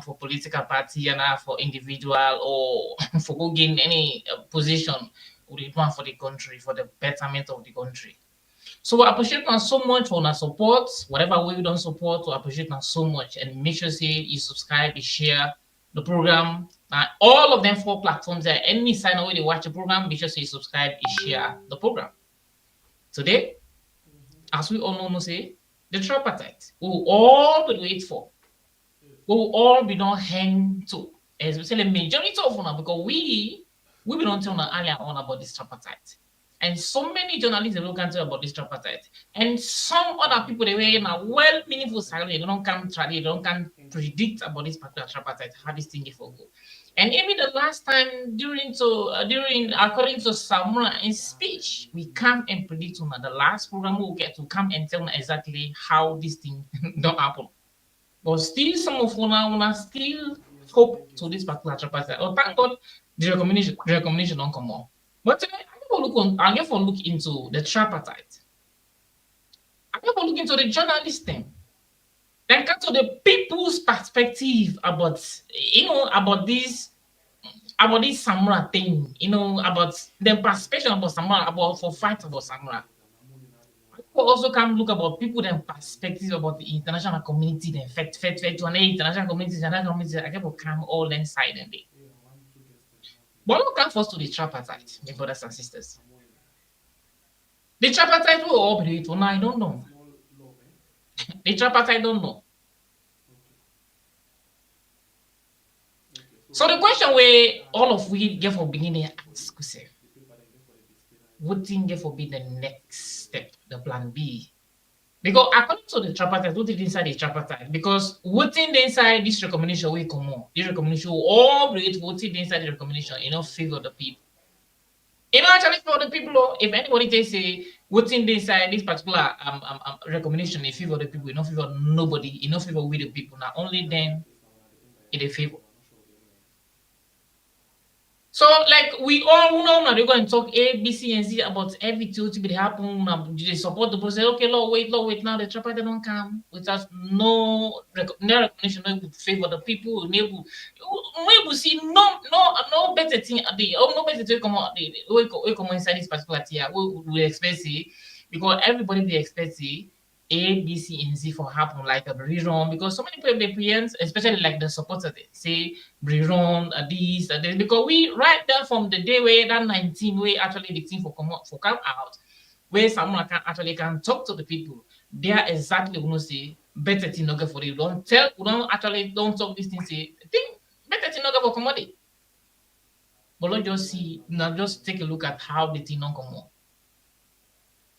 for political party and for individual or for go gain any position. We want for the country, for the betterment of the country. So we appreciate now so much for our support. Whatever way we don't support, we appreciate now so much. And make sure say you subscribe, you share the program. All of them 4 platforms there. Any sign away they watch the program, make sure say you subscribe, you share the program. Today, as we all know, say the tripartite. We will all be wait for. We will all be done hang to. As we say, the majority of them because we don't tell earlier on about this tripartite. And so many journalists they don't can tell about this tripartite. And some other people they were in a well meaningful salary, they don't can try, they don't can predict about this particular tripartite, how this thing will go. And even the last time during according to Samura in speech, we come and predict on the last program we'll get to come and tell exactly how this thing don't happen. But still some of una still hope to this particular tripartite. Oh thank God the recommendation don't come on. But I get for look into the tripartite. I get for look into the journalism. Then come to the people's perspective about about this Samura thing, about the perspective about Samura, about for fight about Samura. People also can look about people then perspective about the international community, then fact to an international community, I get for come all inside and they. But look come first to the tripartite, my brothers and sisters. The tripartite will operate for now, I don't know. The tripartite don't know. So the question where all of we get for beginning ask yourself, what thing get for be the next step, the plan B? Because according to the tripartite, what is inside the tripartite? Because what's inside this recommendation will come on. This recommendation will all rate what's inside the recommendation, favor the people. Actually for the people, if anybody they say what's inside this particular recommendation in favor of the people, favor nobody, favor with the people. Now only then it a favor. So, like we all know now, they're going to talk A, B, C, and Z about everything to be happen. They support the process. Okay, Lord, wait. Now the tripartite don't come without no recognition, no favor the people. We will see no better thing. No better thing come out. We come inside this particular tier. We expect it because everybody they expect it. A, B, C, and Z for happen like a rerun because so many people they present, especially like the supporters they say rerun this and this because we right there from the day where that 19 way actually the team for come out where someone can talk to the people. They are exactly we say better thing not get for you. Don't talk this thing say think better thing not get for commodity. But let's just see now just take a look at how the thing not come on.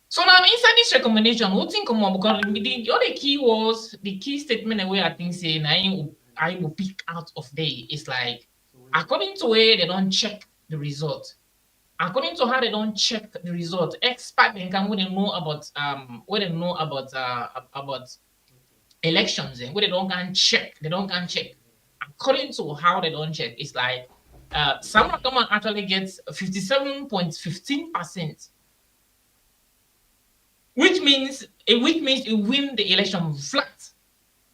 So now inside this recommendation, what think come on because the other key was the key statement the way I think say I will pick out of day is like according to where they don't check the result. According to how they don't check the result, expert they can when they know about elections and where they don't can check. According to how they don't check, it's like some of them actually gets 57.15%. Which means you win the election flat.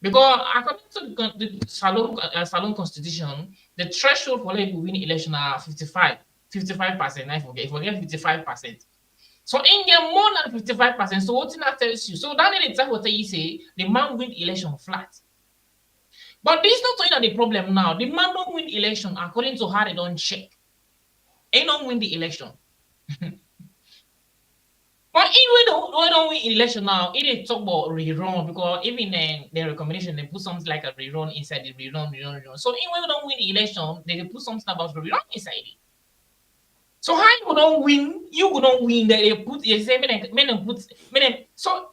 Because according to the Salon Constitution, the threshold for to win election are 55%. I forget 55%. So in get more than 55%. So what that tells you? So that is what you say the man win election flat. But this is not only the problem now. The man don't win election according to how they don't check. They don't win the election. But even we don't win election now, it is talk about rerun because even the recommendation they put something like a rerun inside the rerun. So even we don't win the election, they put something about rerun inside it. So how you don't win? You don't win that they put you say so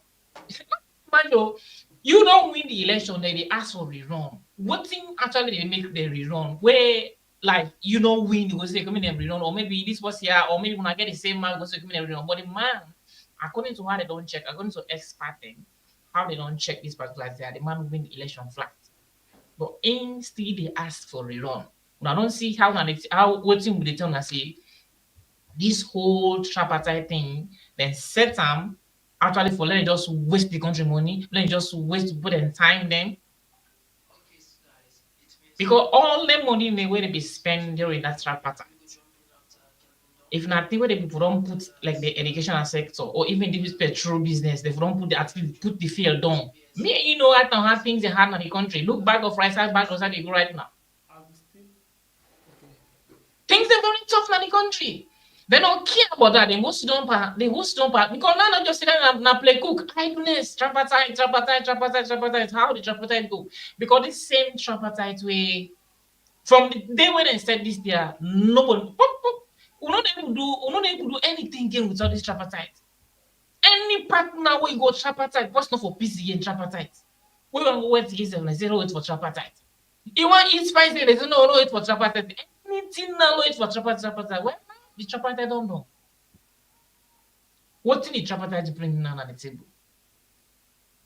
you don't win the election, then they ask for rerun. What thing actually they make the rerun where like you don't win, you go say come in and rerun, or maybe this was here, or maybe when I get the same mark, go say come in and rerun. But the man according to how they don't check, according to experting, how they don't check this particular thing, the man win the election flat. But instead they ask for rerun. But I don't see how what thing would they tell us say this whole tripartite thing, then set them actually for let it just waste the country money, let it just waste put and time them. Because all the money in the way they be spent during that tripartite. If nothing where the people don't put like the educational sector or even the petrol business, they don't put the field down. Me, you know, right now how things are hard in the country. Look back of rice, back of they go right now. Things are very tough in the country. They don't care about that. They most don't part. Because now not just sitting and play cook. Idleness, tripartite. How the tripartite go? Because this same tripartite way from the day when they said this there, nobody we not able to do anything again without this tripartite. Any partner where you go tripartite, what's not for peace again tripartite? We want to go wait to get 7 wait for tripartite. You want eat spicy, there's no wait for tripartite. Anything now wait for tripartite. Well, the tripartite don't know. What did the tripartite bring now on the table?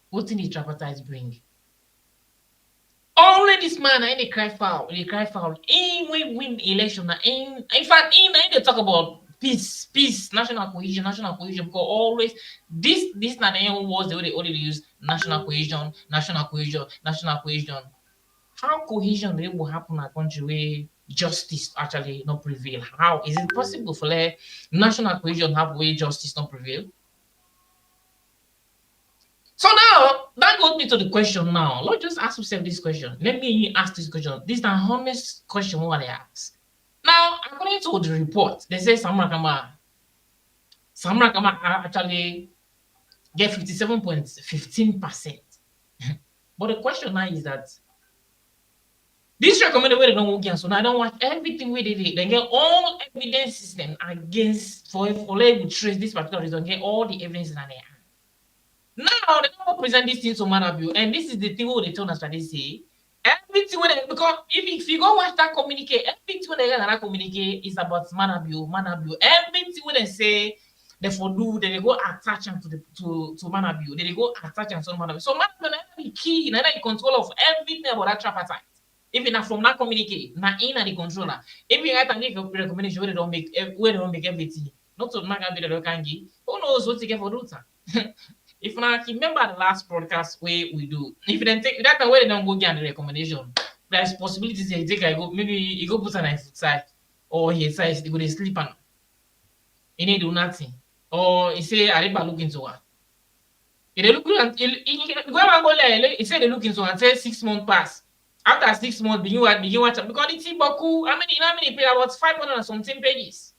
What did the tripartite bring? Only this man, they cry foul. He will win election. In fact, they talk about peace, national cohesion. Because always this not the words they only use national cohesion. How cohesion will happen in a country where justice actually not prevail? How is it possible for national cohesion have where justice not prevail? So now that got me to the question now. Let's just ask yourself this question. Let me ask this question. This is the honest question what I ask. Now, according to the report, they say Samrakama actually get 57.15%. But the question now is that this recommended way they don't work, so now I don't want everything where they did. They get all evidence system against for to trace this particular reason, get all the evidence in there. Now they don't present this thing to Manabio, and this is the thing what they tell us that they say. Everything when they, because if you go watch that communicate, everything when they get that communicate is about Manabio. Everything when they say they for do, they go attach them to Manabio. They go attach them to Manabio. So Manabio is the key, now in control of everything about that tripartite. Even from that communicate, now in the controller. If you write and give a recommendation where they don't make everything, not to Manabio the kangi, who knows what to get for Ruta? If not, remember the last broadcast way we do. If you then take that way, they don't go get the recommendation. There's possibilities they take. I go maybe you go put on a foot side, or he says they go to sleep and he need do nothing, or he say I never look into her. If they look and he say they look into and say 6 months pass. After 6 months, begin watch because it's Baku. How many page about 500 and something pages.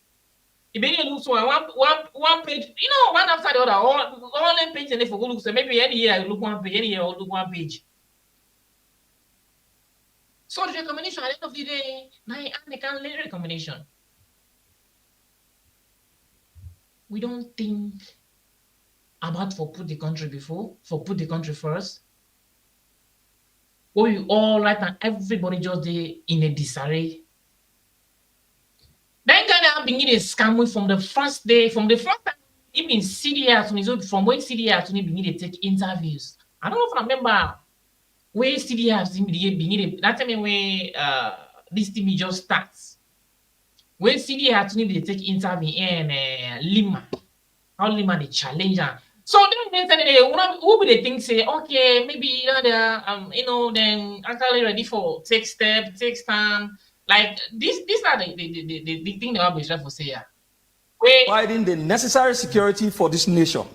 If you look so one page, you know, one after the other, all them pages and they forget look so maybe any year I look one page, any year I look one page. So the recommendation at the end of the day, now they can't lay recommendation. We don't think about for put the country before, for put the country first. What we all right and everybody just there in a disarray. Then Ghana begin a scam from the first day, from the first time even CDR from when CDR to begin to take interviews. I don't know if I remember where CDR begin that time when this TV just starts. When CDR to take interview in Lima, how Lima the challenger. So then who be the thing say, okay, maybe then actually ready for take step, take time. Like these are the thing that I'll be trying to say here. Providing the necessary security for this nation.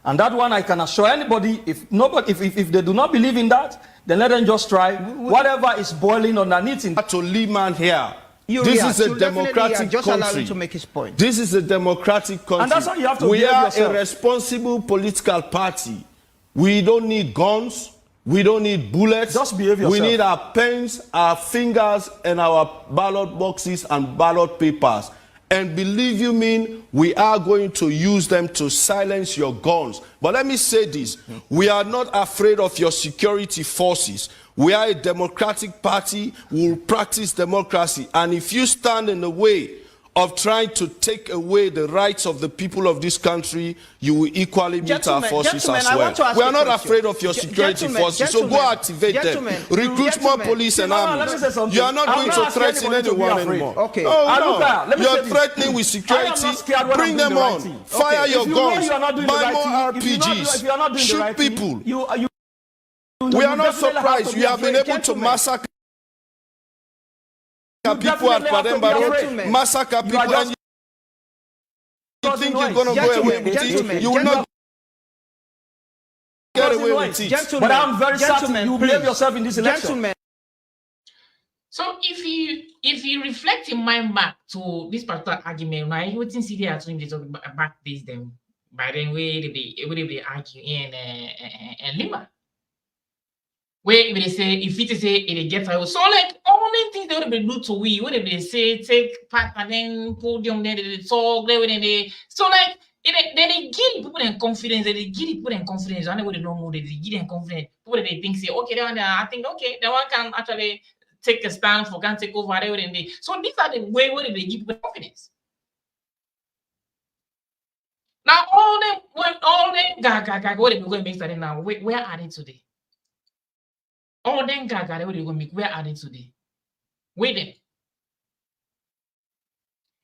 And that one I can assure anybody, if they do not believe in that, then let them just try whatever is boiling underneath. To Lehman here. This is a democratic country. To make his point. This is a democratic country. And that's how you have to we are yourself. A responsible political party. We don't need guns. We don't need bullets. Just behave yourself. We need our pens, our fingers, and our ballot boxes and ballot papers. And believe you me, we are going to use them to silence your guns. But let me say this. We are not afraid of your security forces. We are a democratic party. We will practice democracy. And if you stand in the way of trying to take away the rights of the people of this country, you will equally meet our forces as well. We are not afraid of your security forces, so go activate them. Recruit more police and army. You are not going to threaten anyone anymore. Okay. Oh, no. You are threatening with security. Bring them on. Fire your guns. Buy more RPGs. Shoot people. We are not surprised you have been able to massacre people at Padembaro, massacre people, and you think you're going to go away with it? You will not get away with it. But I'm very certain you behave yourself in this election. So if you reflect in mind back to this particular argument, right? You think see at they talk back this them by then way they argue in Lima. Where they say if it say it gets out. So like all the things they would be do to we, what they say, take part and then podium, then they talk, they so like then they give people in confidence, they give people in confidence, and they don't know they give them confidence. People they think say, okay, that one I think okay, that one can actually take a stand for can take over everything. So these are the way where they give people confidence. Now all them what they going to make that now, where are they today? All them gaga they going to make, where are they today? Wait them.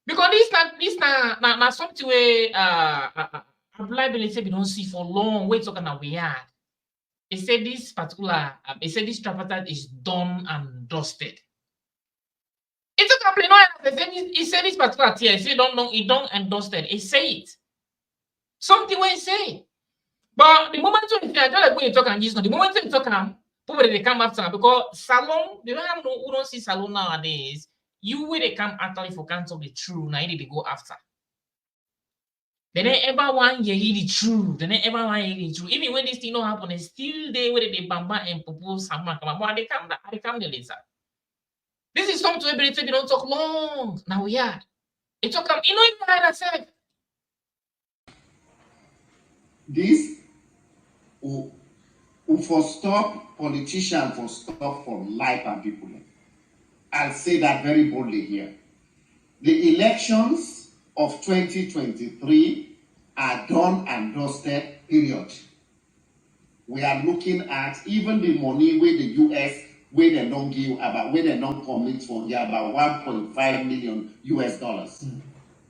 Because this now something where liability we don't see for long. We're talking about we are. It said this particular, this tripartite is done and dusted. It's a complaint. It said this particular tier. It said it done and dusted. It say it. Something when it say. But the moment when I don't like when you talk and the moment when you talk people they come after because salon, they don't have no who don't see salon nowadays. You where they come actually for can't talk the truth, now they go after. They never ever want you hear the truth. They never ever want you hear the truth. Even when this thing don't happen, it's still there where they bamba and propose someone come but they come the later. This is something where they don't talk long. Now we are. It talk you know even I said. This will for stop politicians for stop from life and people. I'll say that very boldly here. The elections of 2023 are done and dusted, period. We are looking at even the money where the US, where they don't give about, where they don't commit for here about 1.5 million US dollars.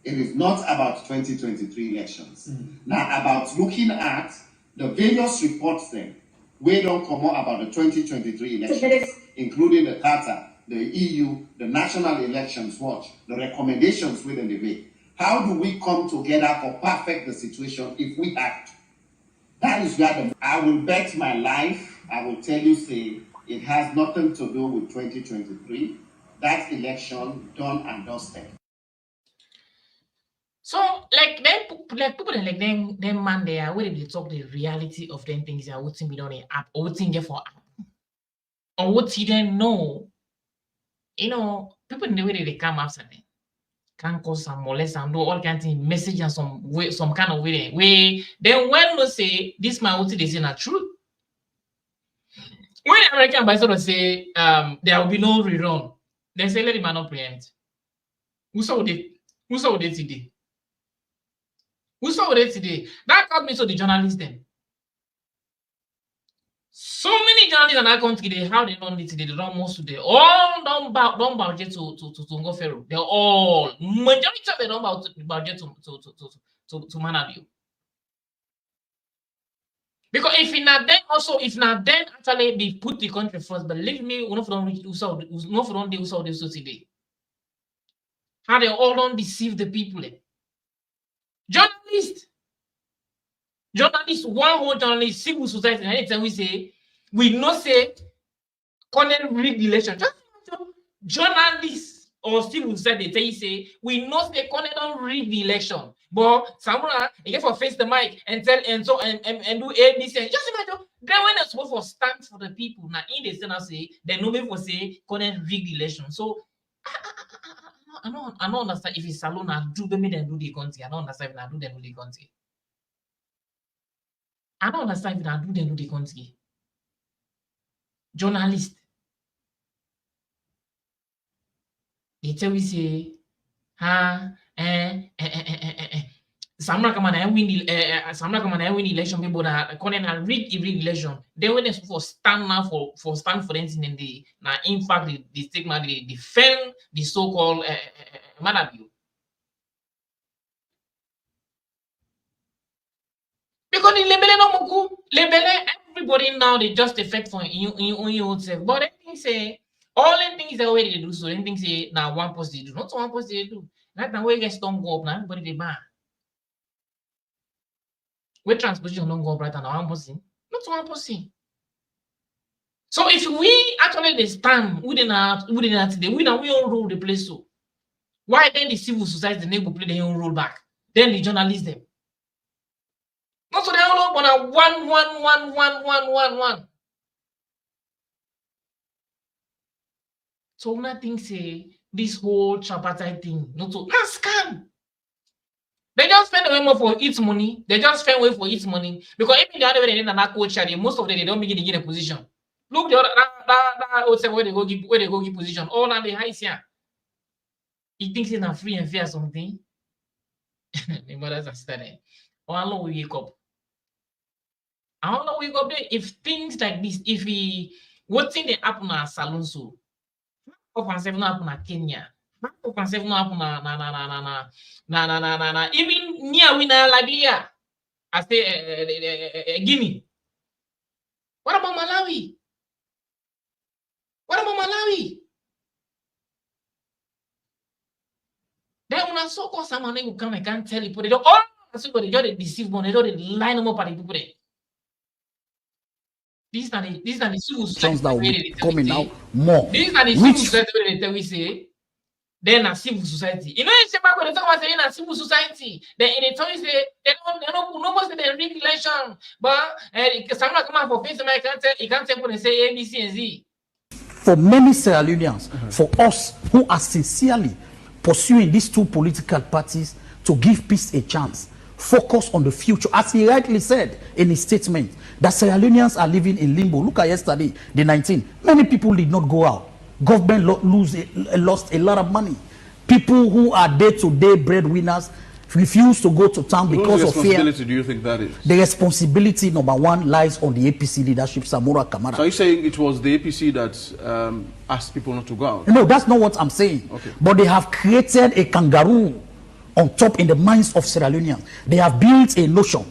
It is not about 2023 elections. Now about looking at the various reports then, we don't come out about the 2023 elections, including the data, the EU, the National Elections Watch, the recommendations within the make. How do we come together for perfect the situation if we act? That is where I will bet my life, I will tell you, say, it has nothing to do with 2023. That election done and dusted. So like people like them man there where they talk the reality of them things are what's be on the app or what's in there for app. Or what you then know. You know, people in the way they come after them can cause some molest and do all kinds of message and some way, some kind of way. Then when we say this man what they say not true. When American ambassador say there will be no rerun, they say let the man not preempt. Who saw it today? Who saw it today? That got me to the journalists then. So many journalists in that country, they how they don't need today, they don't most today. All don't budget to go Pharaoh. They're all majority of them don't budget to Manaview. Because if not then actually be put the country first, believe me, we don't reach who this today. How they all don't deceive the people. Journalists, one whole journalist, civil society, and anytime we say, we not say, Colonel rigged election. Just journalists or civil society, they say, we not say Colonel rigged the election. But someone, again, for face the mic and tell and do ABC. Just imagine, then when they're supposed to stand for the people, now in the Senate say, they know people say, Colonel rigged the election. So, I don't understand if it's salon and do them then do the country. I don't understand if I do them do the country. I don't understand if I do them do the country. Journalists. They tell me say, Samra come and win election people that calling and rig election. Then when they for stand now for stand for anything in the now in fact the stigma they defend the so-called Manaview. Because the label everybody now they just effect for you own yourself. But then they say All the things that way they do, so anything say now one post they do, not one post they do. That time where guys don't go up, now everybody they ban. Where transposition don't go up right now, one person, not one person. So if we actually stand within that today, we all rule the place so. Why then the civil society the neighbor play their own role back? Then the journalists them. Not so they all on a one. So nothing say this whole tripartite thing, not so that's scam. They just spend away more for its money. They just spend away for its money because even the other way they need an coach, most of them they don't make it in a position. Look the other that where they go give position. All on the high here. He thinks it's not free and fair something. The mothers are studying. Oh, how long we wake up? How long we wake up there? If things like this, if we what thing they happen at Salon so, how can happen at Kenya? How can happen na even near we na Liberia, I say Guinea. What about Malawi? What about Malawi? Then when I saw someone who come, I can't tell you, but they don't. Oh, so they just deceive one. They don't line them up at the people. These are the civil society that will be coming out more. These are the civil society that we say. Then a civil society. You know, it's about when they talk about saying a civil society. Then in the time say they don't nobody say regulation, but someone come out for face, he can't tell when they say A, B, C, and Z. For many Sierra Leoneans, for us who are sincerely pursuing these two political parties to give peace a chance, focus on the future. As he rightly said in his statement, that Sierra Leoneans are living in limbo. Look at yesterday, the 19th. Many people did not go out. Government lost a lot of money. People who are day-to-day breadwinners refuse to go to town because of fear. Whose responsibility do you think that is? The responsibility, number one, lies on the APC leadership, Samora Kamara. So are you saying it was the APC that asked people not to go out? No, that's not what I'm saying. Okay. But they have created a kangaroo on top in the minds of Sierra Leoneans. They have built a notion.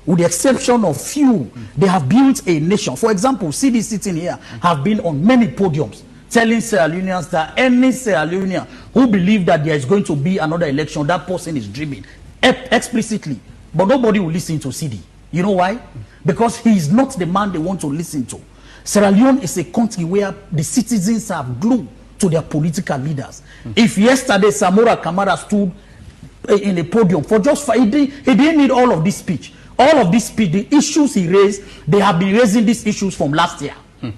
With the exception of few, they have built a nation. For example, CD sitting here have been on many podiums telling Sierra Leoneans that any Sierra Leonean who believes that there is going to be another election, that person is dreaming explicitly. But nobody will listen to CD. You know why? Because he is not the man they want to listen to. Sierra Leone is a country where the citizens have glued to their political leaders. If yesterday Samora Kamara stood in a podium for just he didn't need all of this speech. All of this speech, the issues he raised, they have been raising these issues from last year.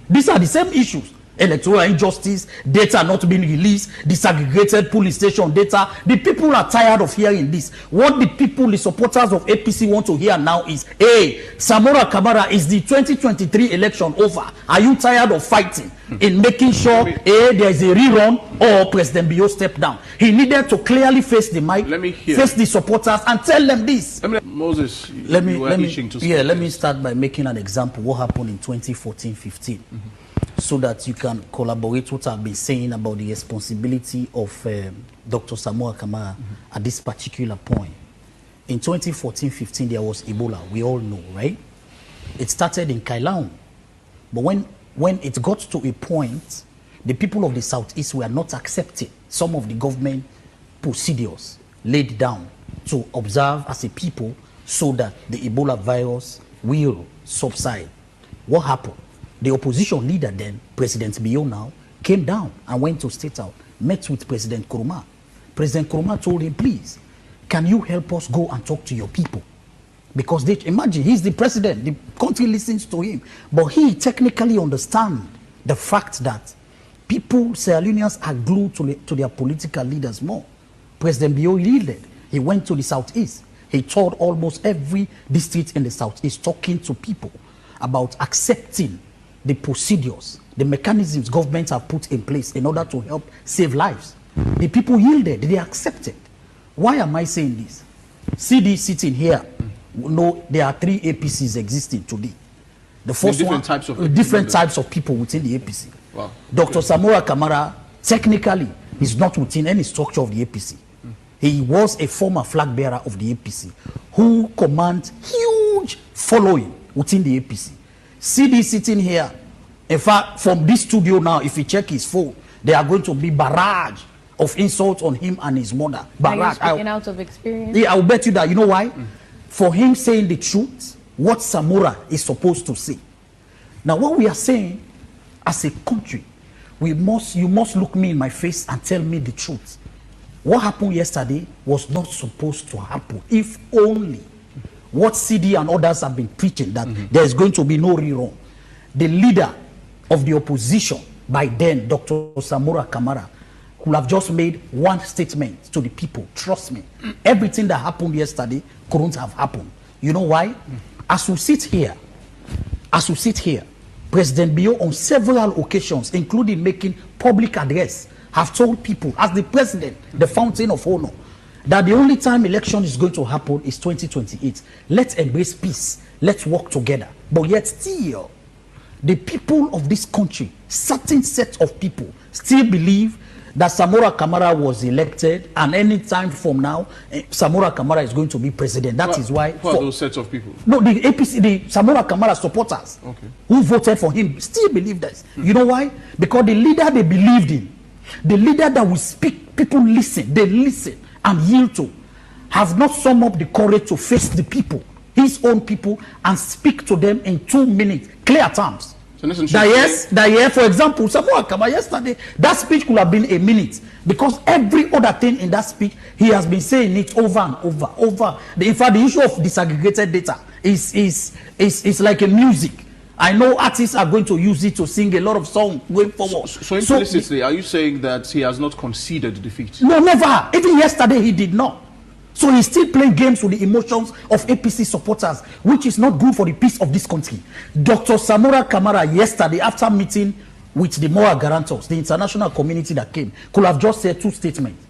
These are the same issues. Electoral injustice, data not being released, disaggregated police station data. The people are tired of hearing this. What the people, the supporters of APC want to hear now is, hey, Samora Kamara, is the 2023 election over? Are you tired of fighting in making sure there is a rerun or President Bio step down? He needed to clearly face the mic, face the supporters and tell them this. Moses, let me start by making an example. What happened in 2014-15? So that you can collaborate what I've been saying about the responsibility of Dr. Samora Kamara at this particular point. In 2014-15, there was Ebola. We all know, right? It started in Kailaun. But when it got to a point, the people of the Southeast were not accepting some of the government procedures laid down to observe as a people so that the Ebola virus will subside. What happened? The opposition leader then, President Bio now, came down and went to State House, met with President Nkrumah. President Nkrumah told him, please, can you help us go and talk to your people? Because they imagine, he's the president, the country listens to him. But he technically understands the fact that people, Sierra Leoneans, are glued to their political leaders more. President Bio yielded. He went to the Southeast. He toured almost every district in the Southeast, talking to people about accepting the procedures, the mechanisms governments have put in place in order to help save lives. The people yielded, they accepted. Why am I saying this? CD sitting here, no, there are 3 APCs existing today. The first different types of people within the APC. Wow. Dr. Samora Kamara, technically, is not within any structure of the APC. He was a former flag bearer of the APC who commands huge following within the APC. CD sitting here In fact, from this studio now, if you check his phone, there are going to be barrage of insults on him and his mother. Barrage. Are you speaking out of experience? Yeah, I'll bet you that. You know why? For him saying the truth, what Samora is supposed to say. Now, what we are saying, as a country, you must look me in my face and tell me the truth. What happened yesterday was not supposed to happen. If only what CD and others have been preaching, that there is going to be no rerun. The leader of the opposition by then, Dr. Samora Kamara, could have just made one statement to the people. Trust me, everything that happened yesterday couldn't have happened. You know why? As we sit here, President Bio on several occasions, including making public address, have told people, as the president, the fountain of honor, that the only time election is going to happen is 2028. Let's embrace peace. Let's work together. But yet still, the people of this country, certain set of people, still believe that Samora Kamara was elected, and any time from now, Samora Kamara is going to be president. That is why. Who are those sets of people? No, the APC, the Samora Kamara supporters, who voted for him, still believe this. You know why? Because the leader they believed in, the leader that will speak, people listen, they listen and yield to, have not summed up the courage to face the people, his own people, and speak to them in 2 minutes, clear terms. For example, Samora Kamara yesterday, that speech could have been a minute, because every other thing in that speech, he has been saying it over and over. In fact, the issue of disaggregated data is like a music. I know artists are going to use it to sing a lot of songs going forward. So implicitly, are you saying that he has not conceded defeat? No, never. Even yesterday, he did not. So he's still playing games with the emotions of APC supporters, which is not good for the peace of this country. Dr. Samora Kamara yesterday, after meeting with the moral guarantors, the international community that came, could have just said 2 statements.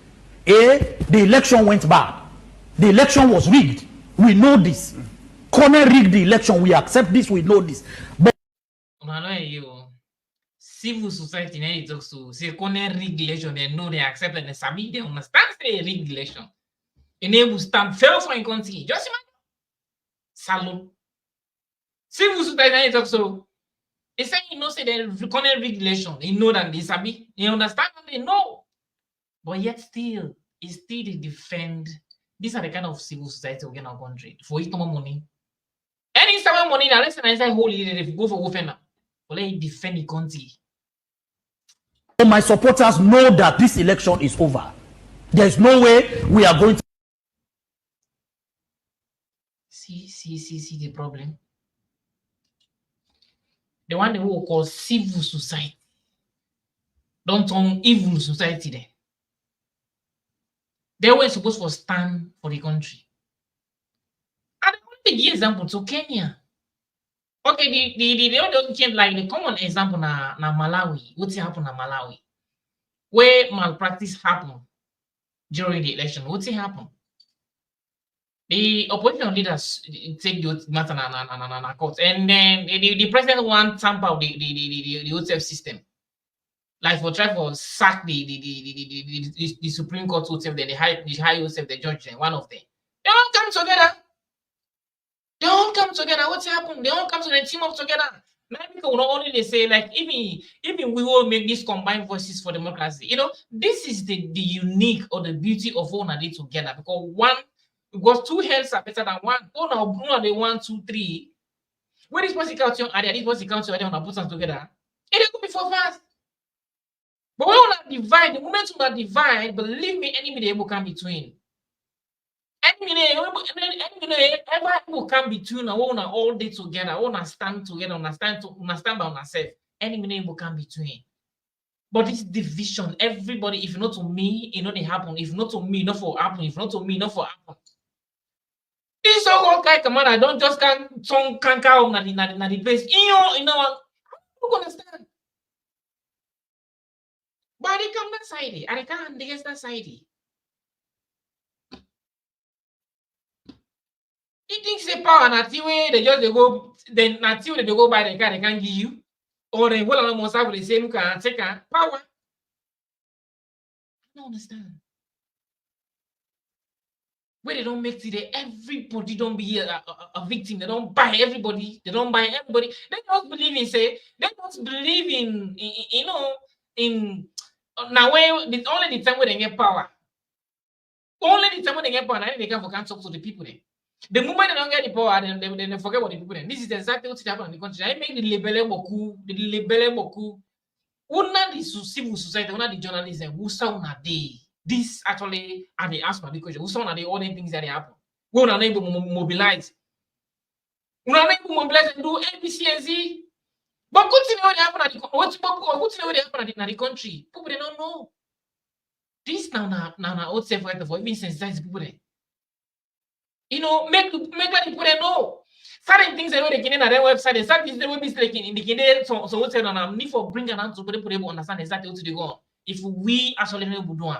A, the election went bad. The election was rigged. We know this. Corner rigged the election. We accept this. We know this. But civil society now talks to say corner rigged election. They know, they accept, and they submit. They understand the rigged election. Enable stand fail for a country. Just imagine. Salute. Civil society talks so. They say you know say the corner rigged election. They know that they sabi. They understand and they know. But yet still, it's still they defend. These are the kind of civil society we get in our country. For it more money. Any some money now, let's say holy if you go for governor. But let it defend the country. My supporters know that this election is over. There is no way we are going to see the problem. The one they will call civil society. Don't turn evil society there. They were supposed to stand for the country. And I want to give example to Kenya. Okay, the other came like the common example na Malawi. What's happened na Malawi? Where malpractice happened during the election. What's happened? The opposition leaders take the matter na court, and then the president want tamper of the OTF system. Like for try for sack the Supreme Court OTF, then the high OTF, the judge, and one of them. They all come together. They all come together. What's happened? They all come together, team up together. Now people will not only they say like even we will make these combined voices for democracy. You know, this is the unique or the beauty of all they together, because 2 heads are better than 1. Oh no, they 1, 2, 3. When this was the count are there, this was the count are there on put them together. It could be for fast. But when we divide, the moment we divide, believe me, enemy they will come between. Enemy ever will come between. I want all day together. I want to stand together. I want to stand by myself. Enemy will come between. But this division, everybody, if not to me, you know they happen. If not to me, not for happen. If not to me, not for happen. This so-called guy command, I don't just can't come na the place. You know, who understand? But they come that side, and they can't against that side. He thinks the power na way they just they go, then na they go buy the car they can't give you, or they will almost have the same car and take power. I don't understand. where they don't make today, everybody don't be a victim. They don't buy everybody. They don't buy everybody. They don't believe in say. They don't believe in you know in now where the only the time when they get power. Only the time when they get power, now they can talk to the people. Then. The moment they don't get the power, then they forget what the people. Then. This is exactly what's happening in the country. I make the label boku, the label boku. Una the civil society, una the journalism, who sound a day. This actually, and they ask my big question, who sound are the other things that they happen? We are able to mobilize. We are able to mobilize and do ABCZ. But good thing what happen at the country. People they don't know. This now old self right for even sensitize people there. You know, make the people they know. Certain things they know they can in their website, and certain things they will be mistaken in the so what say on need for bring an answer to people understand exactly what they go. If we actually know do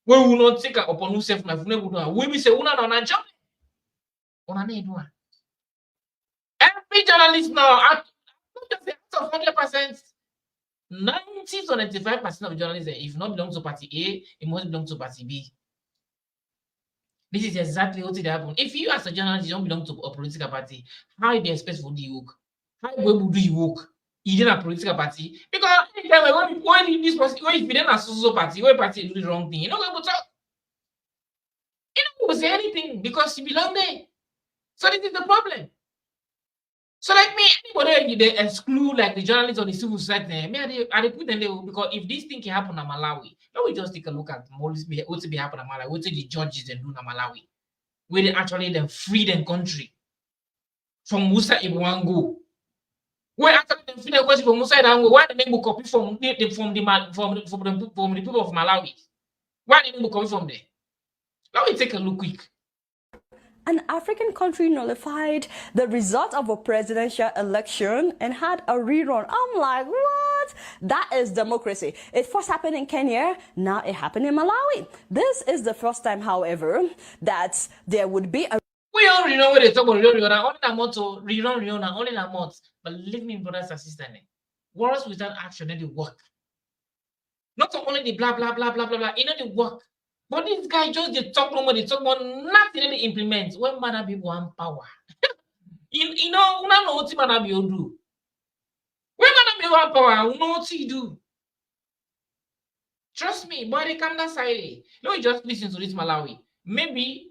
we will not take upon ourselves na we will say una na job. Una na do. Every journalist now at 100%, 90 to 95% of journalists, if not belong to party A, it must belong to party B. This is exactly what it happen. If you as a journalist you don't belong to a political party, how do you expect for the work? How do you work? You didn't a political party because anytime when this person, if you didn't a social party, when party do the wrong thing, you're not going to talk. You're not going to say anything because you belong there. So this is the problem. So like me, anybody they exclude like the journalists or the civil society, me I put them there because if this thing can happen in Malawi, let me just take a look at what's be happening in Malawi, what the judges they do in Malawi, where they actually them free them country from Musa Ibuango. Where actually them free the country from Musa Ibuango, why they make copy from the people of Malawi? Why they make copy from there? Let me take a look quick. An African country nullified the result of a presidential election and had a rerun. I'm like, what? That is democracy. It first happened in Kenya, now it happened in Malawi. This is the first time, however, that there would be a... We already know what they talk about rerun. Only a month to rerun, only a month. But leave me, brothers and sisters. Words without action, they work. Not only the blah, blah, blah, blah, blah, blah, you know, they work. But this guy just they talk no more, they talk about nothing they implement. When man people want power. you know, we don't know what man people do. When man people want power, we know what he do. Trust me, boy, they come that side. Don't just listen to this Malawi. Maybe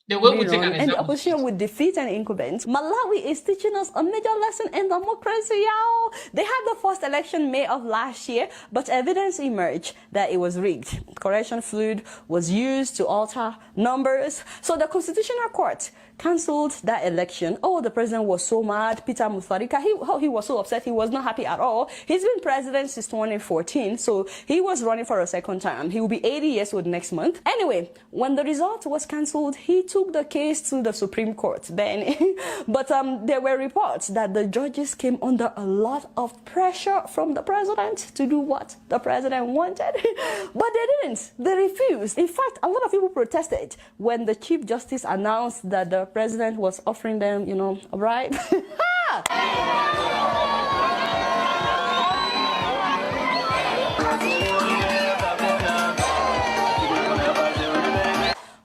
the way we take an example. And the opposition would defeat an incumbent. Malawi is teaching us a major lesson in democracy, y'all. They had the first election May of last year, but evidence emerged that it was rigged. Correction fluid was used to alter numbers. So the Constitutional Court cancelled that election. Oh, the president was so mad. Peter Mutharika, he was so upset. He was not happy at all. He's been president since 2014, so he was running for a second term. He will be 80 years old next month. Anyway, when the result was cancelled, he took the case to the Supreme Court then. But there were reports that the judges came under a lot of pressure from the president to do what the president wanted. But they didn't. They refused. In fact, a lot of people protested when the Chief Justice announced that the president was offering them, you know, a bribe.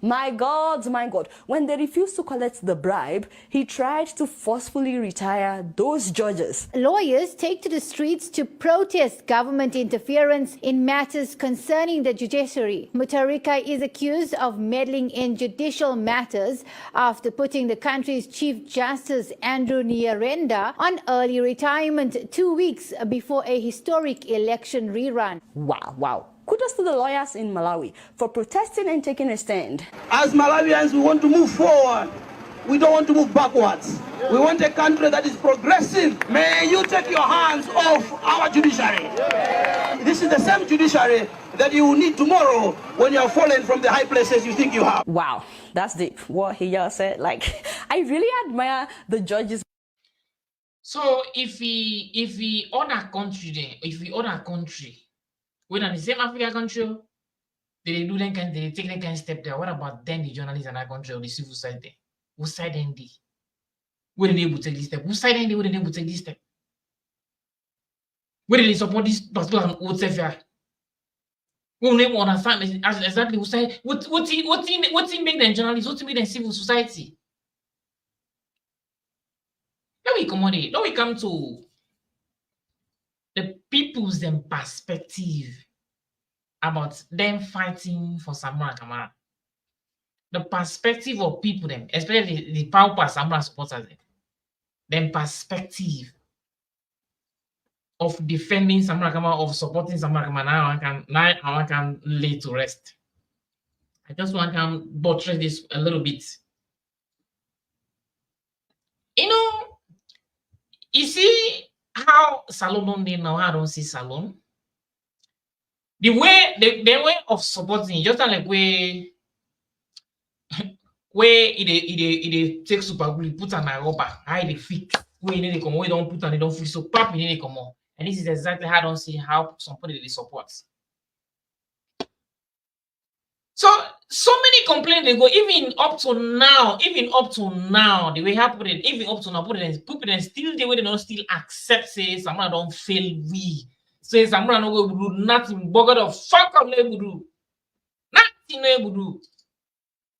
My God, my God. When they refused to collect the bribe, he tried to forcefully retire those judges. Lawyers take to the streets to protest government interference in matters concerning the judiciary. Mutharika is accused of meddling in judicial matters after putting the country's Chief Justice Andrew Nyirenda on early retirement 2 weeks before a historic election rerun. Wow, wow. Kudos to the lawyers in Malawi for protesting and taking a stand. As Malawians, we want to move forward. We don't want to move backwards. We want a country that is progressive. May you take your hands off our judiciary. This is the same judiciary that you will need tomorrow when you are fallen from the high places you think you have. Wow, that's deep. What he just said. Like, I really admire the judges. So if we own a country, then if we own a country, we're in the same African country, they do them kind, they take that kind of step there. What about then the journalists in that country or the civil society? Who side then they? Where did they able to take this step? Who side then they? Where did they able to take this step? Where did they support this particular old self? We never understand exactly what say what he make them journalists, what he make them civil society. Then we come on it. Then we come to the people's perspective about them fighting for Samura Kamara. The perspective of people them, especially the power Samura supporters them perspective of defending Samura Kamara, of supporting Samura Kamara. Now I can lay to rest. I just want to buttress this a little bit. You know, you see how Salon don't they now? I don't see Salon. The way of supporting, just like way it take super glue, put on a rubber, hide the feet. Where they come, we don't put on, they don't feel so pop, they come on. And this is exactly how I don't see how somebody they support. So many complaints they go, even up to now, the way I put it, even up to now, people then still the way they don't still accept, say someone don't fail we. Say someone no go do nothing, bugger the fuck up they do. Nothing they do.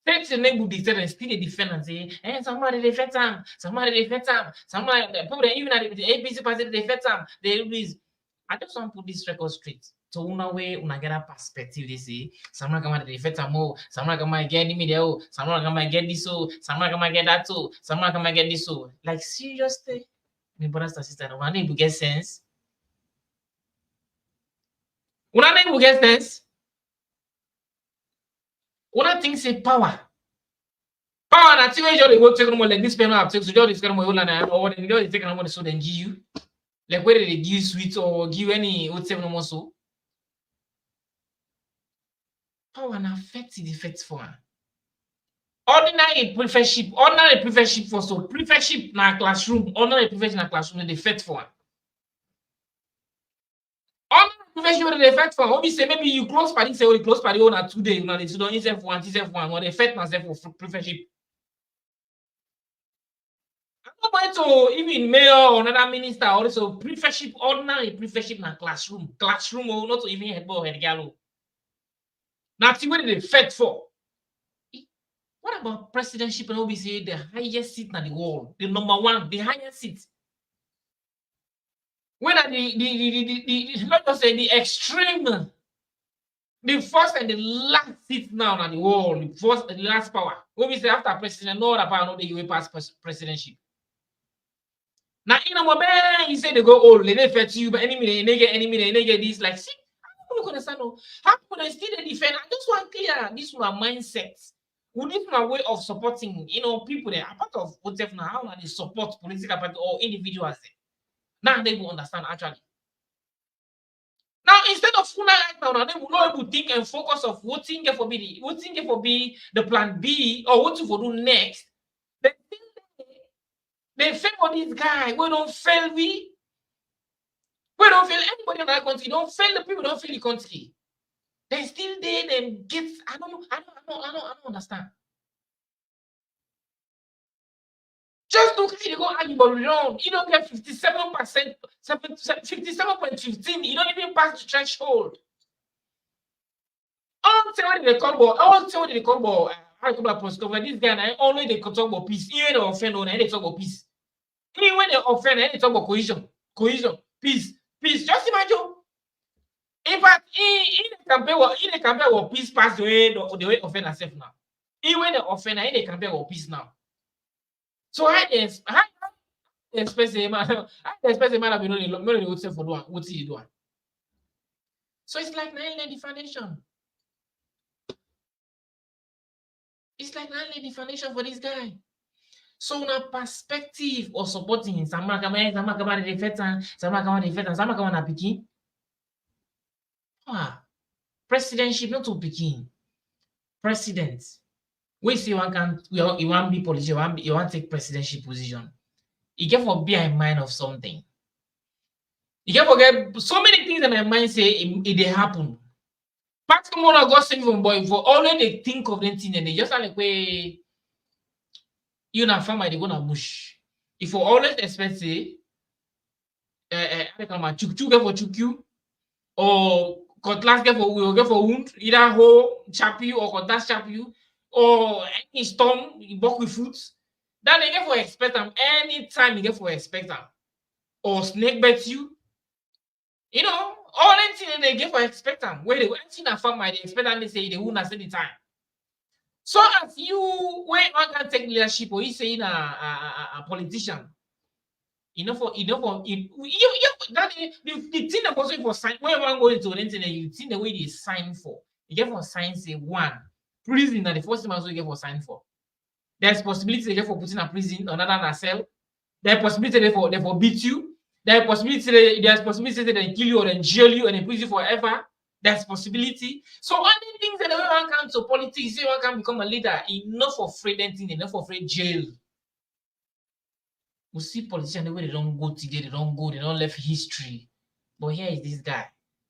Say the neighbor dictate and still they defend and say, somebody defend them, somebody people even at the APC party they defend them, they do this. I just want to put this record straight. So una way una get a perspective they say someone come defect more, someone come get me there, someone come get this so, someone come get that so, someone come get this so. Like seriously, my brothers and sisters, una need to get sense. Una need to get sense. Una think say power. Power na tiwe jo dey go take no more like this pen up take so just take no more na or then just take no more so then give you. Like whether they give sweet or give any what no more so. Power na affect the effect for her. Ordinary prefectship for so prefectship na classroom, ordinary prefectship na classroom they effect for her. Ordinary prefectship they effect for her. Say maybe you close party say close party on 2 days, now they don't yourself one, or they effect myself for prefectship. I'm not going to even mayor or another minister also prefectship, ordinary prefectship na classroom or not to even head boy head gallo. Now, see what they fed for. What about presidentship and we say the highest seat in the world, the number one, the highest seat? When are the not just say the extreme, the first and the last seat now in the world, the first and the last power. When we say after president, no other power, no they give pass presidentship. Now in a moment, you say they go old, they fed you, but any minute, they get this like see. Look understand how could I still defend? I just want clear this one mindset. We need a way of supporting, people there. A part of what now how they support political party or individuals. Now they will understand actually. Now instead of right now, they will not able to think and focus of what thing for be the plan B or what to do next. They favor this guy. We don't fail we. We don't fail anybody in that country. Don't fail the people. Don't fail the country. They still there. Them get. I don't understand. Just look at you go argue about wrong. You don't get 57%, 57.15. You don't even pass the threshold. All say what they call about. All say what they call about. I come about post cover this guy. Now only they talk about peace. Even they offend on. They talk about peace. Even when they offend, they talk about cohesion, peace. Just imagine. In fact, in the campaign where peace pass the way offend herself now. Even when they offend, in the campaign where peace now. So I expect a man be no would say for doing what he doing. So it's like nine definition. It's like nine definition for this guy. So na perspective or supporting him, sama kama defetan, sama na pikin. Presidentship not to pikin. President. We say you want be politician, you want take presidentship position. You get for be in mind of something. You get forget so many things in my mind say it they happen. Pass come on go save from boy for always they think of them thing and they just like way you na farmer they go na bush. If you always expect say I call my chuk for chuk or cutlass get for will get for wound, either hole chap you or cutlass chap you, or any storm you buck with foot. Then they get for expect them anytime you get for expect them. Or snake bet you. You know, all anything they get for expect them. Where they anything that farm might expect them, they say they won't say the time. So as you when one can take leadership or you say a politician, the thing that was for sign when one go into anything you think the way they sign for, you get for sign say one prison that the first thing also you get for sign for. There's possibility they get for putting a prison another than a cell. There's possibility they for beat you. There's possibility they kill you or then jail you and imprison you forever. There's possibility. So only things that one can to politics, say one can become a leader, enough afraid anything, enough afraid jail. We see politicians the way they don't go today, they don't left history. But here is this guy.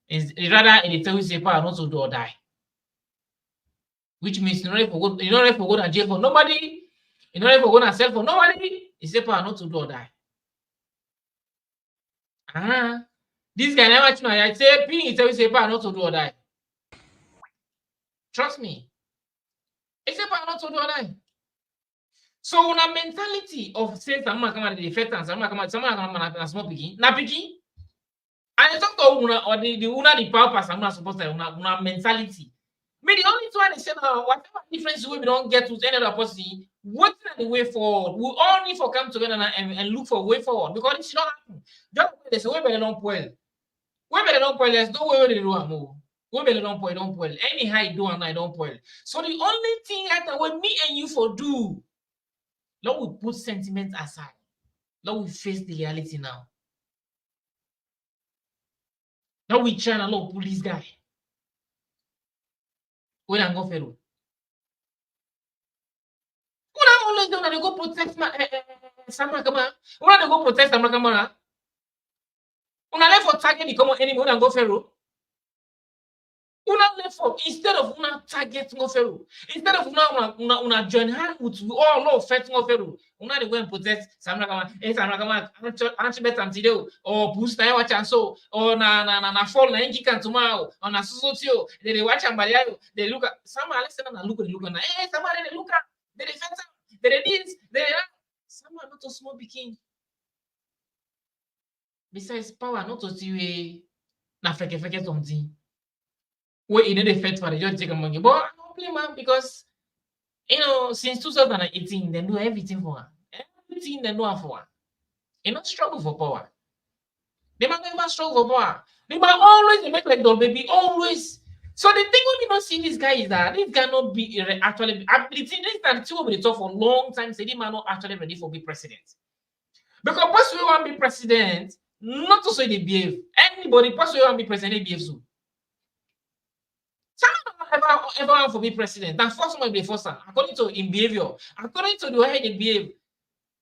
It's rather they tell you say power not to do or die. Which means you don't go to jail for nobody, you don't go to sell for nobody, it's say power not to do or die. This guy never know. I say he tell you say power not to do or die. Trust me. It's say power not to do or die. So on a mentality of say someone come at the effect and someone come at small picking, na picking. And I talk to una or the power pass I'm not supposed to una mentality. Me the only one is say whatever difference we don't get with any other person, what's the way forward? We all need to come together and look for a way forward because it's not happen. Just there's a way better don't spoil. Way better don't spoil. There's no way they do a move. Way better don't spoil. Anyhow you do and I don't spoil. So the only thing that when me and you for do. Now we put sentiment aside. Now we face the reality now. Now we try to pull this guy. Where I go fellow? Always don't they go protect Samakama? When they go protect Samakama? Una left for target the common enemy and go fellow. Una left for instead of una target no fellow. Instead of una join hand with all law fight no fellow. Una they go and protect Samakama. Samakama anti betam today or boost na watch and so or na fall na inki can tomorrow or na society they watch and balayo they look at some listen and look na somebody they look at they defense they this they someone not to small picking. Besides power not to see na fake something. Where in the effect for the judge take a money, but I don't blame her because you know since 2018 they do everything for her. Everything they do for her. They not struggle for power. They might never struggle for power. They might always make like the baby always. So the thing when we don't see this guy is that this guy not be actually the thing this that two will talk for a long time say this man not actually ready for be president. Because once we want to be president, not to say they behave. Anybody once we want to be president, they behave so. Someone ever want to be president. That first one will be forced according to in behavior, according to the way they behave.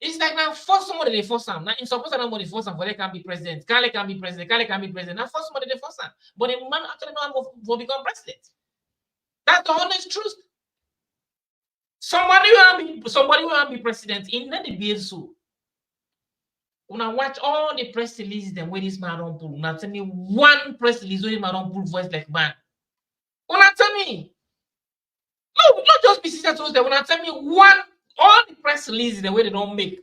It's like now first somebody they force them. Now in suppose that nobody force them for they can be president. Kale can be president. Kale can be president. Now first somebody they force them. But the man actually not will become president. That's the honest truth. Somebody will be president. In that they behave so. When I watch all the press releases, them where this man don't pull. Now tell me one press release where this man don't pull voice like man. When I tell me, no, not just be sister toes there. When I tell me one, all the press releases the way they don't make.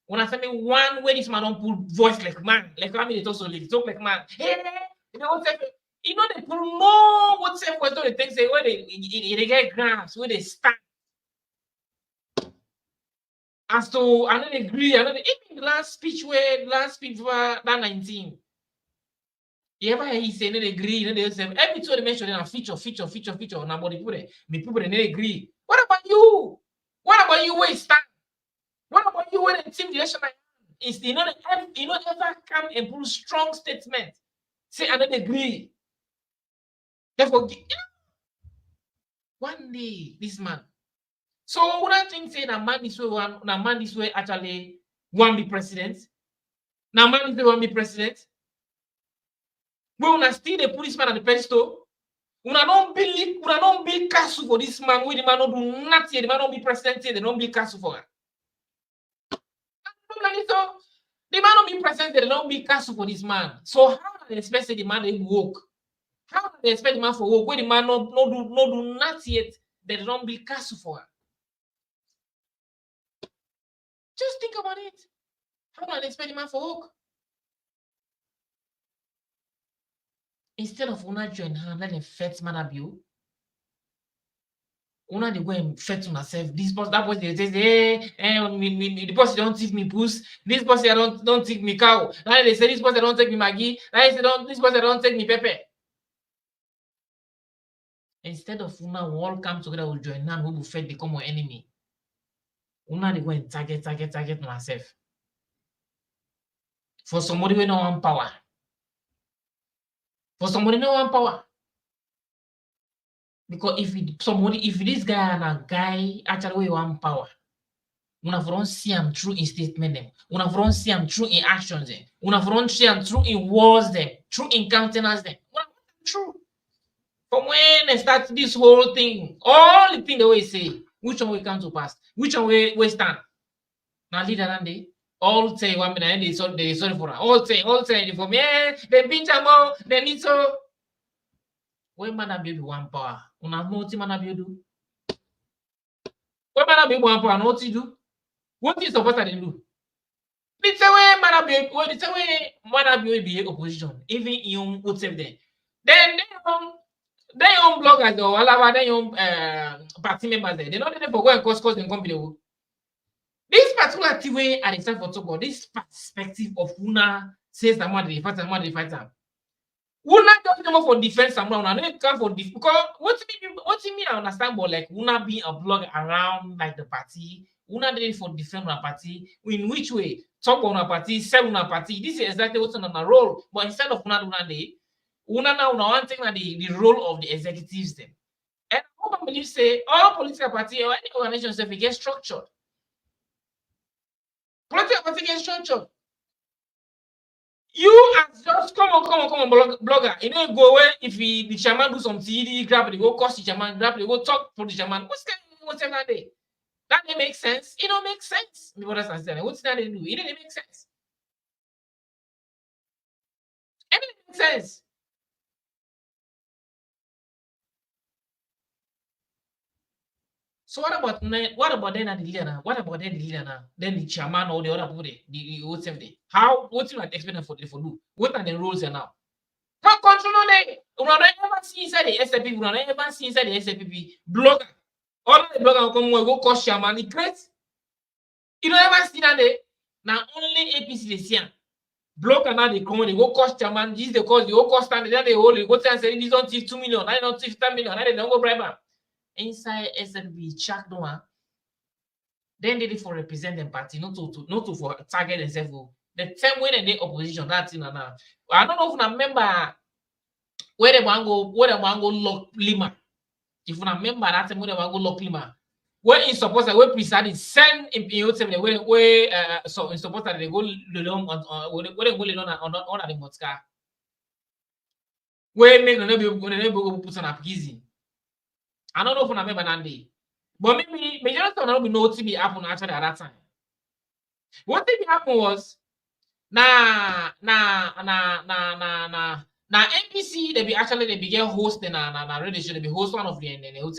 When I tell me one way this man don't pull voice like man, like I mean they talk like man. Hey, you know what they pull more what's up with all the things where they get grants, where they stand. As to I don't agree, even the last speech for that 19. You ever hear he say they agree, they say every time they mention a feature, now body people they agree. What about you? What about you where you stand? What about you when intimidation is ever come and pull strong statement? Say I don't agree. Therefore, one day this man. So when I think say that man this way actually want be president. Now man this way want be president. When I still the policeman at the pedestal, when I don't build castle for this man, when the man don't do nothing, the man don't be president, they don't build castle for her. So the man don't be president, they don't build castle for this man. So how do they expect the man they walk? How they expect the man for work when the man no do not yet? They don't build castle for her. Just think about it. How do they expect the man for work? Instead of una join hand, let them fet man abuse. Una they go and fet on herself. This boss, that boss, they say, the boss don't take me puss. This boss don't take me cow. Now they say this boss don't take me Maggie. Now they say this boss don't take me pepper. Instead of una all come together with join hand, we will fet become our enemy. Una they go and target on herself. For somebody we no want power. For somebody no want power. Because if this guy and a guy actually want power, una don't see him through in statement them, una don't see him through in actions them, una don't see him through in words them, through in countenance them. True. From when they start this whole thing, all the thing they always say, which one will come to pass, which one will stand. Now leader and they all say 1 minute and they sorry for her. All say for me, they pinch them all, they need so. When man baby one power, una know what man baby do. When man baby one power, know what you do. What is supposed to do? It's a way man baby. Well, it's a way man baby be opposition. Even you would save them. Then they bloggers or whatever they party members there. They know they for go and cause them company. This particular way at the time for talk about this perspective of una says that man they fight them. Una don't know for defense someone. I don't come for defense because what you mean I understand, but like una being a blog around like the party, una did for defend una party. In which way? Talk about una party, sell una party. This is exactly what's on a role. But instead of una day, una now one thing that the role of the executives then. And I believe say all political party or any organization self get structured. Political party get structured. You as just come on, blogger. You know, go away if the chairman do something, he grab it, go cost the chairman, grab it, go talk for the chairman. What's that day? That didn't make sense. It don't make sense. What's that they do? It didn't make sense. It didn't make sense. So what about then the leader now? What about then the leader now? Then the chairman or the other people the what's there? How what you like expect for do? What are the rules now? How control they? We don't ever see inside the SAP, we don't ever see inside the SAP blogger. All the blogger come go cost chairman, it great. You don't ever see that day. Now only APC they see. Blogger now they come they go cost chairman, this they cost the whole cost stand, then they hold it, go and say this don't teach 2 million, I don't teach 10 million, I don't go bribe them. Inside SNB check down, then they for represent them party, not to for target themselves. The same way they opposition that thing now. I don't know if I remember where they want go lock Lima. If you remember that time where they want go lock Lima, where in suppose that we presided send in where so in suppose that they go along on where they go on the Motska. Where make the go put on a prison. I don't know if I remember that day. But maybe majority of them know what be happen actually at that time. What thing happened was NPC they began hosting a radio station. They be host one of the radio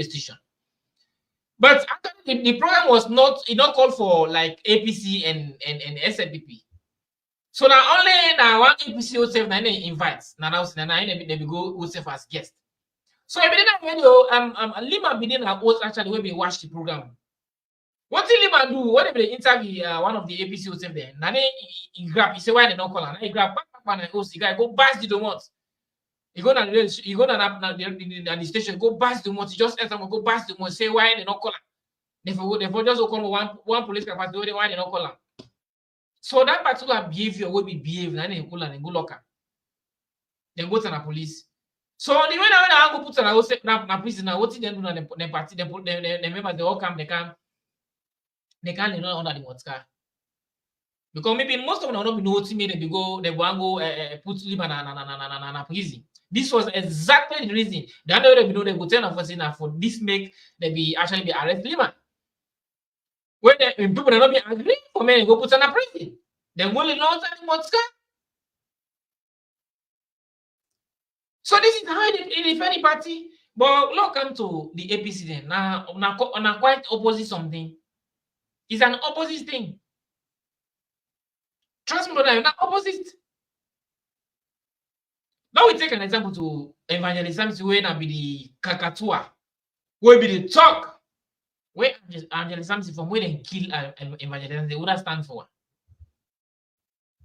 station. But actually the program was not called for like APC and SNDP. So now only one APC hosted na they invite. Now they go hosted as guest. So I believe that video, Lima Bidin host actually when we watch the program. What did Lima do? When they interview one of the APC hosts there, now he grab, he say why they don't call her. He grab back and host the guy, go bash the domot. He go down the station, go bash the domot. He just enter, go bash the domot, say why they don't call her. Therefore just call one police capacity, why they don't call her. So that particular behavior will be behave, and then call her and go lock her. Then go to the police. So the way I go put na prison now, what they do na the party, the members they all come, they can't under the water. Because maybe most of them don't know what made they go put Lima na prison. This was exactly the reason. The other way they go tell us for this make they be actually be arrest Lima. When people they not be agree for me they go put in a prison. Then go in the water. So this is how they defend the party. But look, come to the APC then. Now, quite opposite something. It's an opposite thing. Trust me, brother, not opposite. Now we take an example to evangelism, where be the Kakatua, where be the talk, where evangelism from where they kill evangelism, they would have stand for.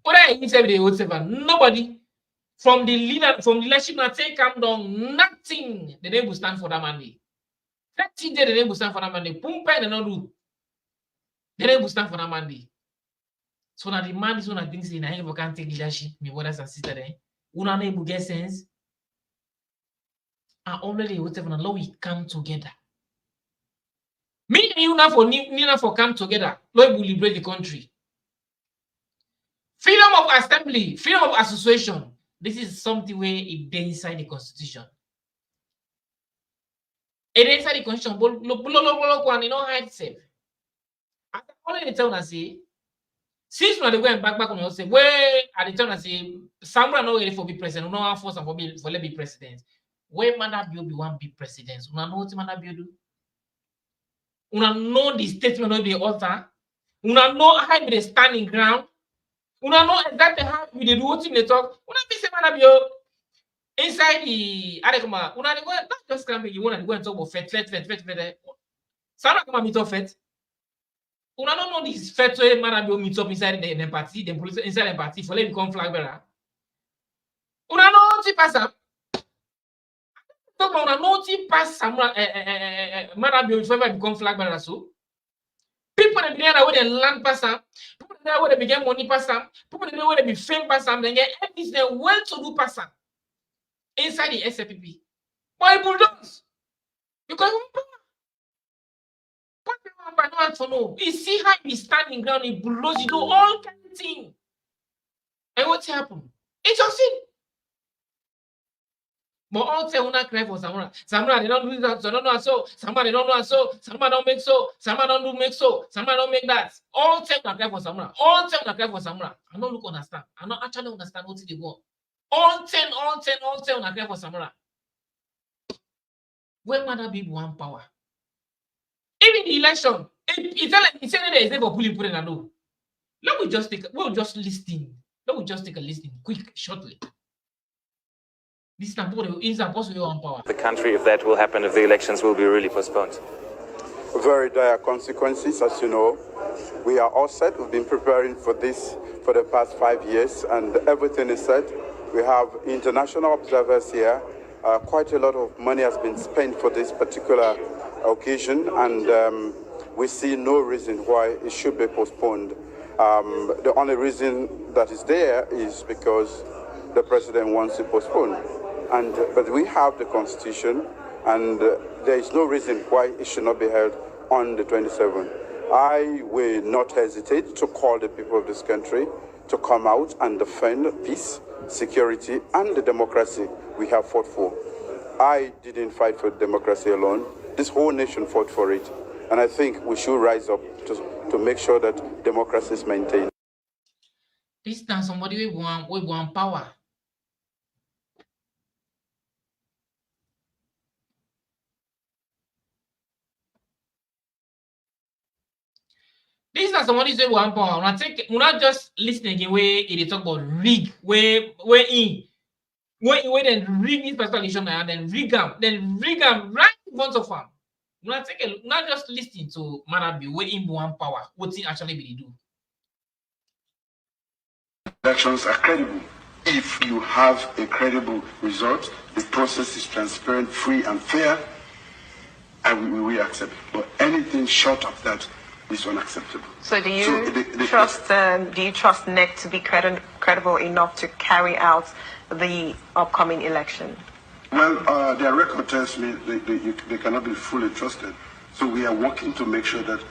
What I say they would say, nobody from the leadership now take calm down, nothing the name will stand for that Monday. Nothing the name will stand for that Monday. Pumpa and not do. The name will stand for that Monday. So now the man is one of the things in I can't take leadership, my brothers and sisters there. Una neighbor get sense. And already whatever now we come together. Me and you now for come together. Lord will liberate the country. Freedom of assembly, freedom of association. This is something where it inside the constitution. It inside the constitution, but look, you know hide itself. As I already tell us, say, since when they go and back on us, say, where at the time I say, Samra not ready for be president, no one force and for let be president. Where Manda Bio be one be president? Una know what Manda Bio do? Una know the statement of the author. Una know how be the standing ground. Una know exactly how we do what they talk. Una be say Manda Bio inside the Adekuma. Una go not just come you want to go and talk about fet. Samra come meet up fet. Una don't know this fet where Manda Bio meet up inside the party, the police inside the party for let become flag bearer. Una know what it pass up. So when a naughty pass Samra Manda Bio before I become flag bearer so people that be there where they land pass them, people there where they begin money pass them, people there where they be fame pass them, then get everything well to do pass them inside the SFPP. Why bulldogs? Because you see how he standing ground, he bulldogs, you do all kind of things. And what's happened? It's just it. But all say una cry for Samra. Samra, they don't do that, so don't know so. Samra, they don't know so. Samra don't make so. Samra don't do make so. Samra don't make that. All say una cry for Samra. All say una cry for Samra. I don't look understand. I don't actually understand what they go. All 10 una cry for Samra. When Manda Bio one power. Even the election, it's said there is never pulling put in a no. We'll just take a listing quick, shortly. This is supposed to be on power. The country, if that will happen, if the elections will be really postponed. Very dire consequences, as you know. We are all set. We've been preparing for this for the past 5 years, and everything is set. We have international observers here. Quite a lot of money has been spent for this particular occasion, and we see no reason why it should be postponed. The only reason that is there is because the president wants it postponed. But we have the constitution, and there is no reason why it should not be held on the 27th. I will not hesitate to call the people of this country to come out and defend peace, security, and the democracy we have fought for. I didn't fight for democracy alone. This whole nation fought for it. And I think we should rise up to make sure that democracy is maintained. This is somebody we want power. This is somebody say one power. We're not just listening again where they talk about rig, where then rig this particular election and then rig them right in front of them. We're not just listening to Manda Bio where in one power, what it actually be do. Elections are credible. If you have a credible result, the process is transparent, free, and fair, and we accept it. But anything short of that is unacceptable. So do you trust NEC to be credible enough to carry out the upcoming election? Well, their record tells me they cannot be fully trusted. So we are working to make sure that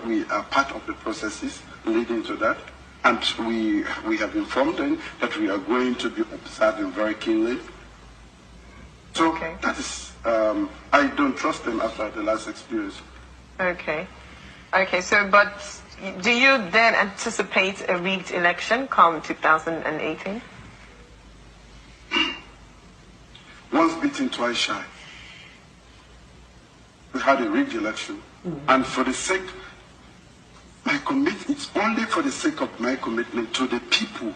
we are part of the processes leading to that. And we have informed them that we are going to be observing very keenly. So that is, I don't trust them after the last experience. Okay, so but do you then anticipate a rigged election come 2018? bitten, twice shy. We had a rigged election, and for the sake, it's only for the sake of my commitment to the people,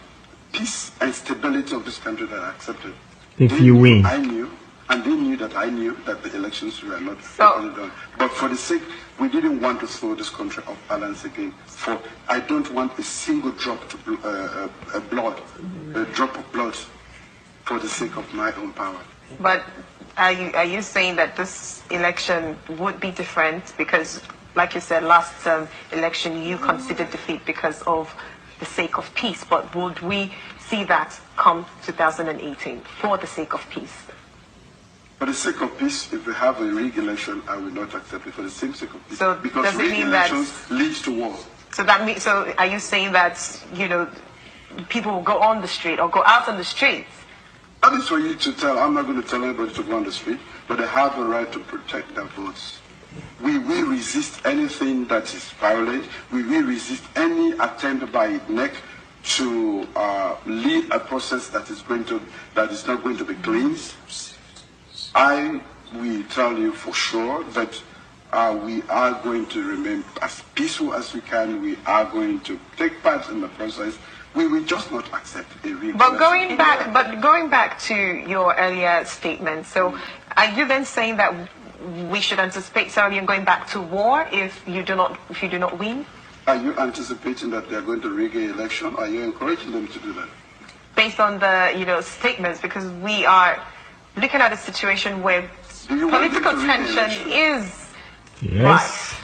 peace and stability of this country that I accepted. If you win. I knew, and they knew that I knew that the elections were not properly done. But for the sake, we didn't want to throw this country off balance again. I don't want a single drop to blood, a drop of blood, for the sake of my own power. But are you saying that this election would be different because, like you said, last election you considered defeat because of the sake of peace? But would we see that come 2018 for the sake of peace? For the sake of peace, if we have a rigged election, I will not accept it for the same sake of peace. So because does it rigged mean elections leads to war. So that means, so are you saying that, you know, people will go on the street or go out on the streets? That is for you to tell. I'm not going to tell anybody to go on the street, but they have a right to protect their votes. We will resist anything that is violent. We will resist any attempt by NEC to lead a process that is not going to be clean. I will tell you for sure that we are going to remain as peaceful as we can. We are going to take part in the process. We will just not accept a real. But going back to your earlier statement, so are you then saying that we should anticipate Sierra Leone going back to war if you do not win? Are you anticipating that they are going to rig an election? Are you encouraging them to do that? Based on the statements, because we are looking at a situation where political tension is right,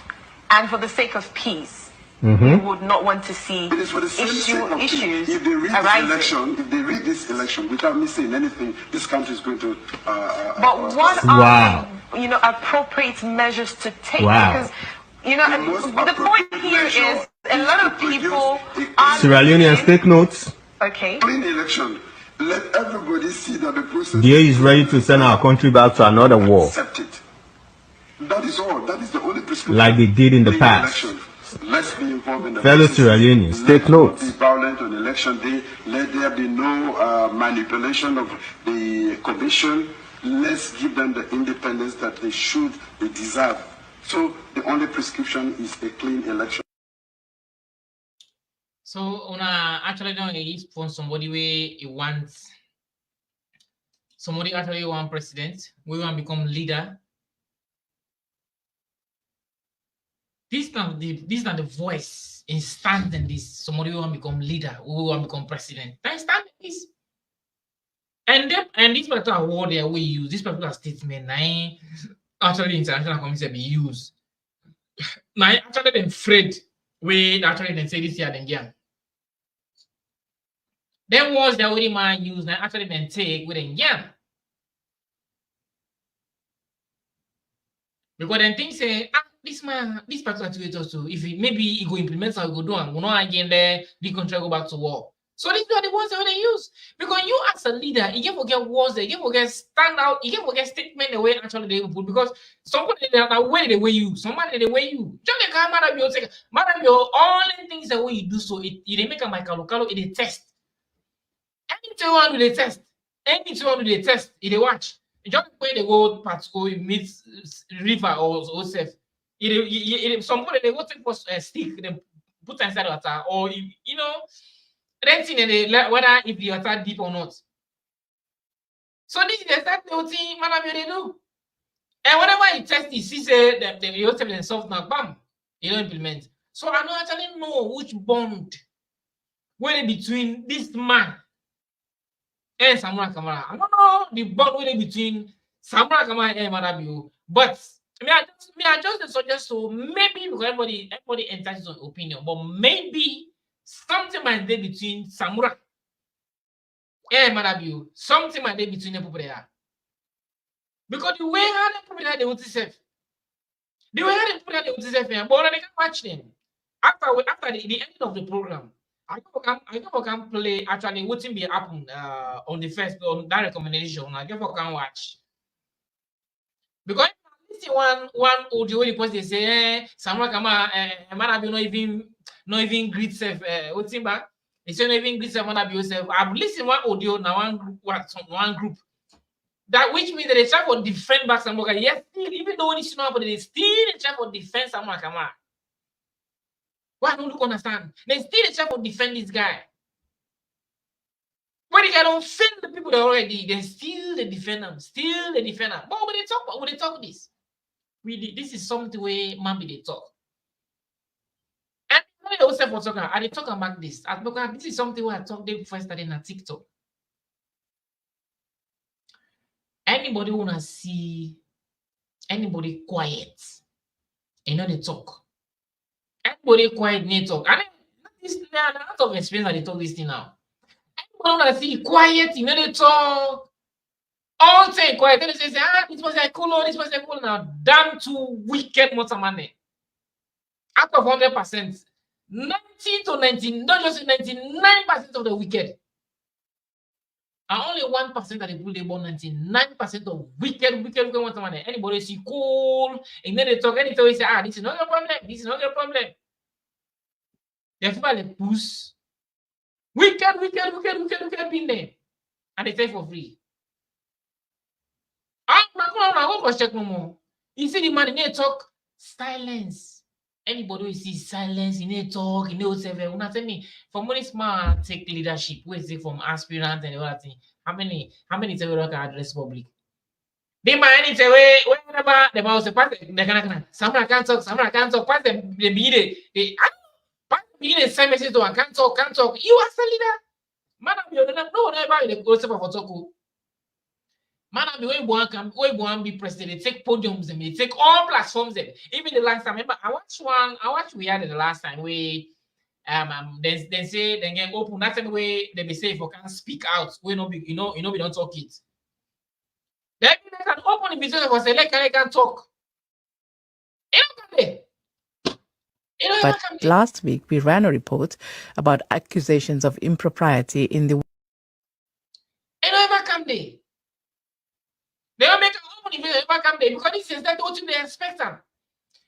and for the sake of peace. We would not want to see issues if they rig arising. if they rig this election without me saying anything, this country is going to. But what are appropriate measures to take? Because the point here is a lot of people are Sierra Leoneans, take notes. Okay. Clean election. Let everybody see that the process. DA is ready to send our country back to another war. Accept it. That is all. That is the only prescription. Like they did in the past. Let's be involved in the fellow process. Sierra Leoneans, take notes. Be violent on election day. Let there be no manipulation of the commission. Let's give them the independence that they deserve. So the only prescription is a clean election. So actually don't respond somebody where he wants somebody actually want president, we want to become leader. This is not the voice in standing this. Somebody will become leader, we will become president. Then stand this. And this particular word there we use, this particular statement, actually international community be used. Now actually been afraid we actually then say this here then again. Then words that we man use now actually been take with again. Because then things say this particular situation also, if maybe he go implement how he go do and go not again there, the country go back to war. So these are the ones that they use. Because you as a leader, you can forget words there, you can forget stand out, you can forget statement the way actually they put, because somebody they are way the way you, somebody the way you. Just like madam your only things the way you do so it make a micro it test. Anything you want to the test, anything you want to the test, it they watch. Just when they go particle meet river or self. Somebody they go take for a stick, they put inside the water, or then whether if the water deep or not. So this is exactly what they do. And whenever you test it, see say the yourself themselves now, bam, you don't implement. So I don't actually know which bond where between this man and Samura Kamara. I don't know the bond where between Samura Kamara and Marabio, but I just suggest so maybe because everybody entices on opinion, but maybe something might be between Samura and Marabio, something might be between the people there. Because the way how the people there they want to serve, the way how the people there they want to serve, but they can watch them. After the end of the program, I can play actually what will be happen on the first on that recommendation. I can watch. Because one audio where the post they say Samura Kama Marabio not even greet self what's in back. They say not even greet self Marabio self. I've listened one audio now one group. That which means that they try to defend back Samuel. Yes, still, even though it's not, but they still try to defend Samuel Kama. Why don't you understand? They still try to defend this guy. When they can offend the people that already, they still the defend them, still the defend them. But when they talk this, this is something where maybe they talk. And when they also for talking, and they talk about this. This is something where I talked them first started on TikTok. Anybody wanna see anybody quiet? You know they talk. Anybody quiet, they talk. And this now a lot of experience that they talk this thing now. Anybody wanna see quiet, you know they talk. All say quiet. Then they say, this was like cool, this was like cool. Now, damn too wicked money. Out of 100%, 90 to 90, not just 99% of the wicked. And only 1% that they put about 99% of wicked money. Anybody see cool, and then they talk, anytime they say, this is not your problem, this is not your problem. They feel like push. Wicked being there. And they take for free. I won't check no more. You see the man in there talk silence. Anybody who see silence in there talk, in there whatever. When I tell me, from when this man take leadership, where is it from aspirant and all that thing? How many tell you can address public? They might any tell whenever the mouse pass the can someone can't talk, pass the beat they pass the beat send message to can't talk. You are the leader. Man, you don't know whatever the go for talk. Man, we want be president. They take podiums and they take all platforms. Even the last time, remember, I watched we had it the last time. We they say they get open. That's the way they be say if you can't speak out, we no be we don't talk it. Then they can open the business for say they can talk. But last week, we ran a report about accusations of impropriety in the. They don't ever come there. They don't make an open event ever come there because this is that what they expect them.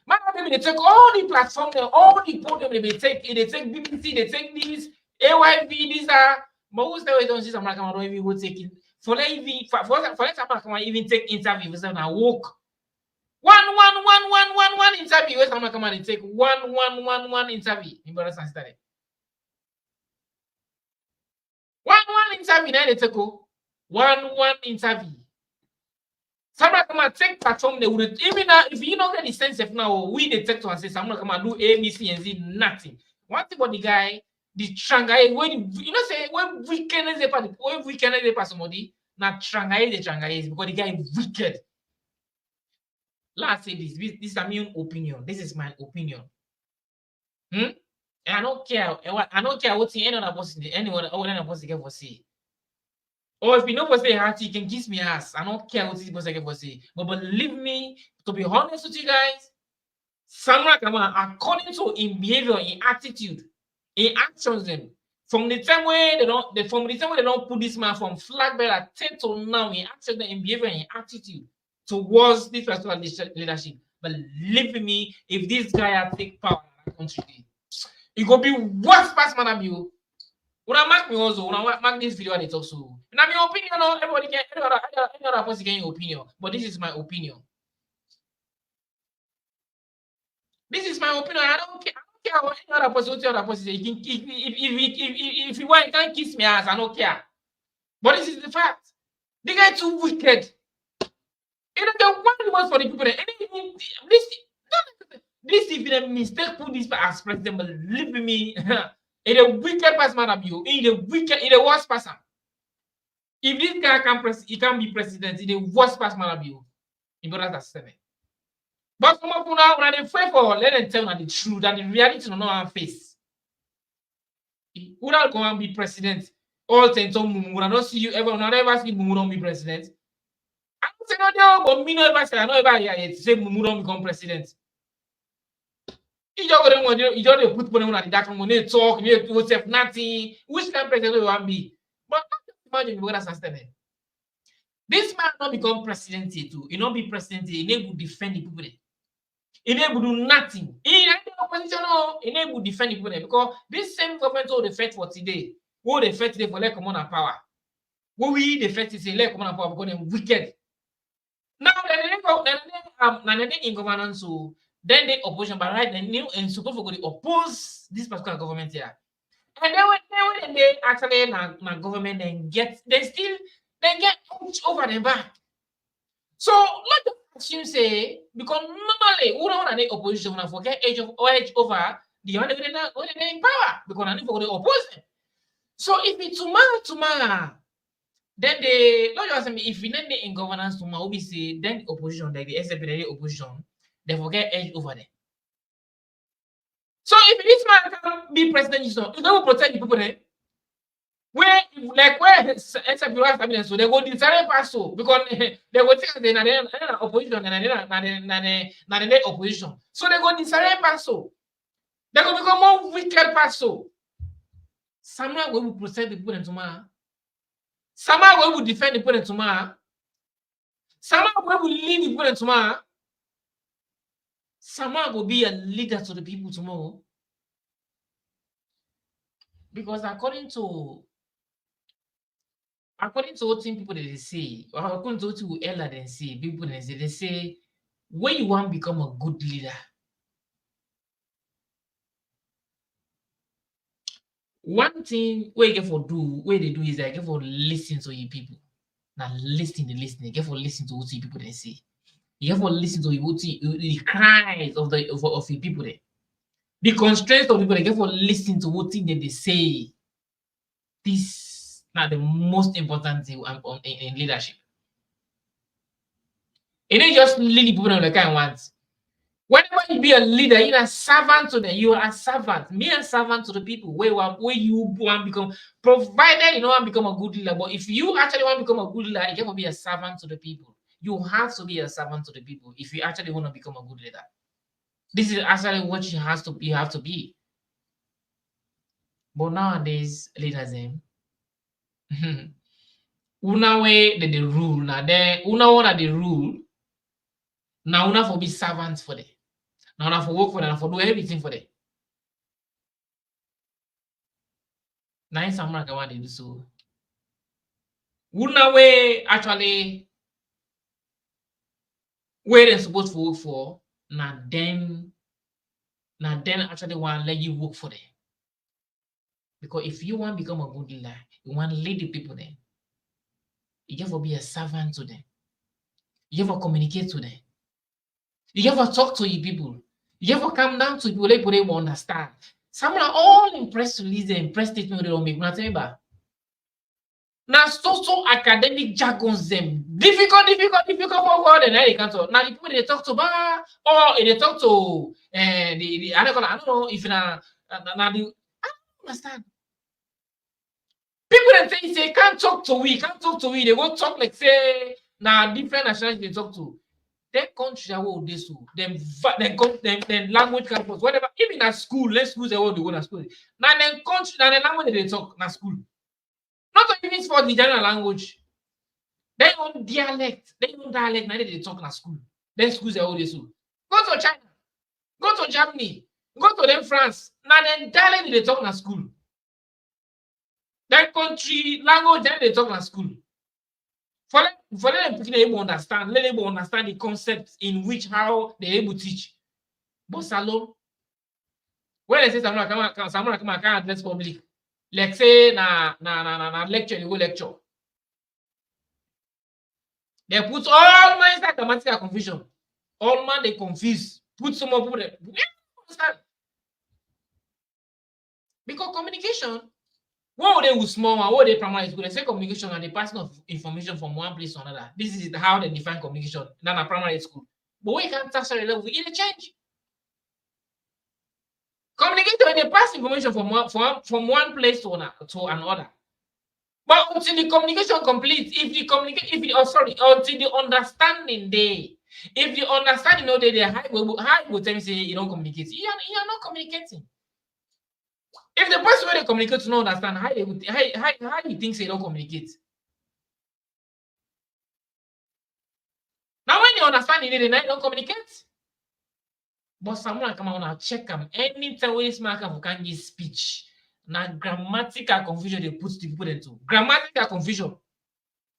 Man, they take all the platforms, all the podium they take BBC, they take these AYV, these are most of the don't see some don't even go take it. For let even take interviews and walk. One interview. Where's someone come and take one interview in brothers and sisters. One interview, now they take one interview. Someone come and take platform, they would even if you don't get the sense of now, we detect and say someone come and do A, B, C, and Z, nothing. One thing about the guy, the Trangai, when you know, say when we can somebody, not Trangai, the Trangai because the guy is wicked. Let's say this is my own opinion. This is my opinion. And I don't care what anyone person get for say. Or if you know what say heart, you can kiss me ass. I don't care what this person get for say. But believe me, to be honest with you guys, Samuel Kama, according to in behavior, in attitude, in actions, them from the time where they don't put this man from flag bearer 10 to now in action, in behavior, in attitude towards this personal leadership. Believe me, if this guy take power in the country, it go be worse past man of you. When I mark me also, when I mark this video and it also. Now my opinion, everybody can any other person get your opinion, but this is my opinion. This is my opinion. I don't care what any other person say. If you want, you can't kiss me ass. I don't care. But this is the fact. The guy too wicked. You don't get one word for the people. This if a mistake put this as president, believe me, it's a wicked person man of you. It's a worst person. If this guy can be president, it's the worst person man of you. In brothers and sisters. But some of you now, when they fight for, let them tell you the truth and the reality no one face. Who not going to be president? All things on Mumu. I don't see you ever. I never see Mumu don't be president. I don't say no, but me no ever say. I know ever hear say Mumu don't become president. You just put money on that one. They talk. You do yourself nothing. Which kind of president you want to be? But imagine what that's happening. This man not become president too. He not be president. He never defend the people. He never do nothing. He ain't the opposition. He never defend the people because this same government who they fight for today, who they fight today for like common power. What we the first is elect come up because them wicked. Now then in governance so then the opposition but right then new and suppose for go oppose this particular government here. And then when they actually na government then get they get over the back. So not just assume say because normally we don't want the opposition when forget edge over the one when they in power because I need for the oppose. So if it's tomorrow, then the not just if we need in governance tomorrow, we say then the opposition, like the SFP, the opposition, they forget edge over there. So if this man can be president, you know, will protect the people there. Where SFP was happening, so they go desire pass so because they go take the opposition and the opposition. So they go desire pass so. They go become more wicked pass so. Someone will protect the people tomorrow. Someone will defend the people tomorrow. Someone will lead the people tomorrow. Someone will be a leader to the people tomorrow. Because according to what people they say, or according to what elder they say, people they say, when you want to become a good leader, one thing where you get for do, where they do is they get for listen to your people. Now listen, they get for listen to what your people they say. You have to listen to the cries of the people there. The constraints of people, they get for listen to what thing that they say. This now the most important thing in leadership. It ain't just lead people on the kind want. Whenever you be a leader, you're a servant to them. You are a servant. Me a servant to the people. Where you want to become, provided you don't want to become a good leader. But if you actually want to become a good leader, you have to be a servant to the people. You have to be a servant to the people if you actually want to become a good leader. This is actually what you have to be. But nowadays, leaders, una way the rule now. There, una one the rule. Now una for be servants for them. Now una for work for them, for do everything for them. Now in some way they do so. Una way actually where they're supposed to work for. Now then actually want to let you work for them. Because if you want to become a good leader, you want to lead the people then. You have to be a servant to them. You have to communicate to them. You have to talk to your people. You have to come down to people they will understand. Some are all impressed to listen, impressed statement they don't make. Now so academic jargons them. Difficult for word and they can't talk. Now the people they talk to bar or they talk to the I don't know if now I don't understand. People that say can't talk to we. They go talk like say now different nationalities they talk to. Their country are what they so them language campus, whatever. Even at school, let's school they want to go to school. Now then country, now the language they talk na school. Not even for the general language. They own dialect. Now they talk na school. Then schools are all they so. Go to China, go to Germany, go to them France. Now then dialect they talk na school. That country language then they talk na school. For them to able understand, let them understand the concepts in which how they able to teach. But salon, when they say someone can't address public, like say na lecture, you go lecture. They put all my inside grammatical confusion. All man they confuse. Put some more people there. Understand? Because communication. What they will small one, what they primary school, they say communication and the passing of information from one place to another. This is how they define communication. Then a primary school. But when you can't tertiary level, it change. Communication, they pass information from one place to another. But until the communication complete, until the understanding day. If the understanding no day, how will tell me say you don't communicate? You are not communicating. If the person where they communicate to not understand how you think they don't communicate. Now when you understand it, they don't communicate. But someone come out and check them anytime when this man can give speech. Now grammatical confusion they put the people into. Grammatical confusion.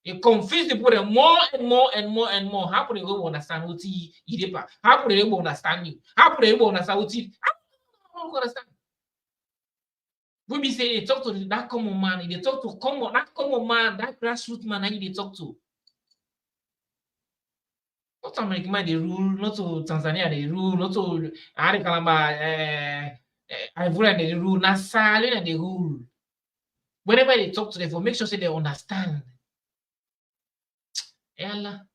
It confuse the people more and more and more and more. How could they go understand what he did? How could they go understand you? How could they go understand what he? I don't understand. When we say they talk to that common man, they talk to that common man, that grassroots man, and they talk to. Not American man, they rule, not to Tanzania, they rule, not to Ivory, they rule, not Sali, they rule. Whenever they talk to them, for make sure they understand. Ella,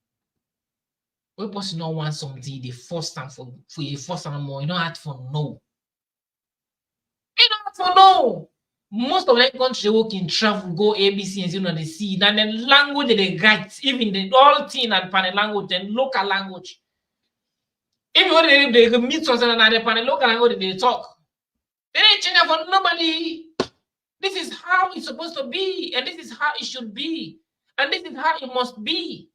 we person not want something, they force them for a force and more. You don't have for no. You don't have for no. Most of the country they can travel, go ABC and they see. Then the language they write, even the all thing and panel language, and local language. Even when they meet something and the panel local language they talk. They ain't change for nobody. This is how it's supposed to be, and this is how it should be, and this is how it must be.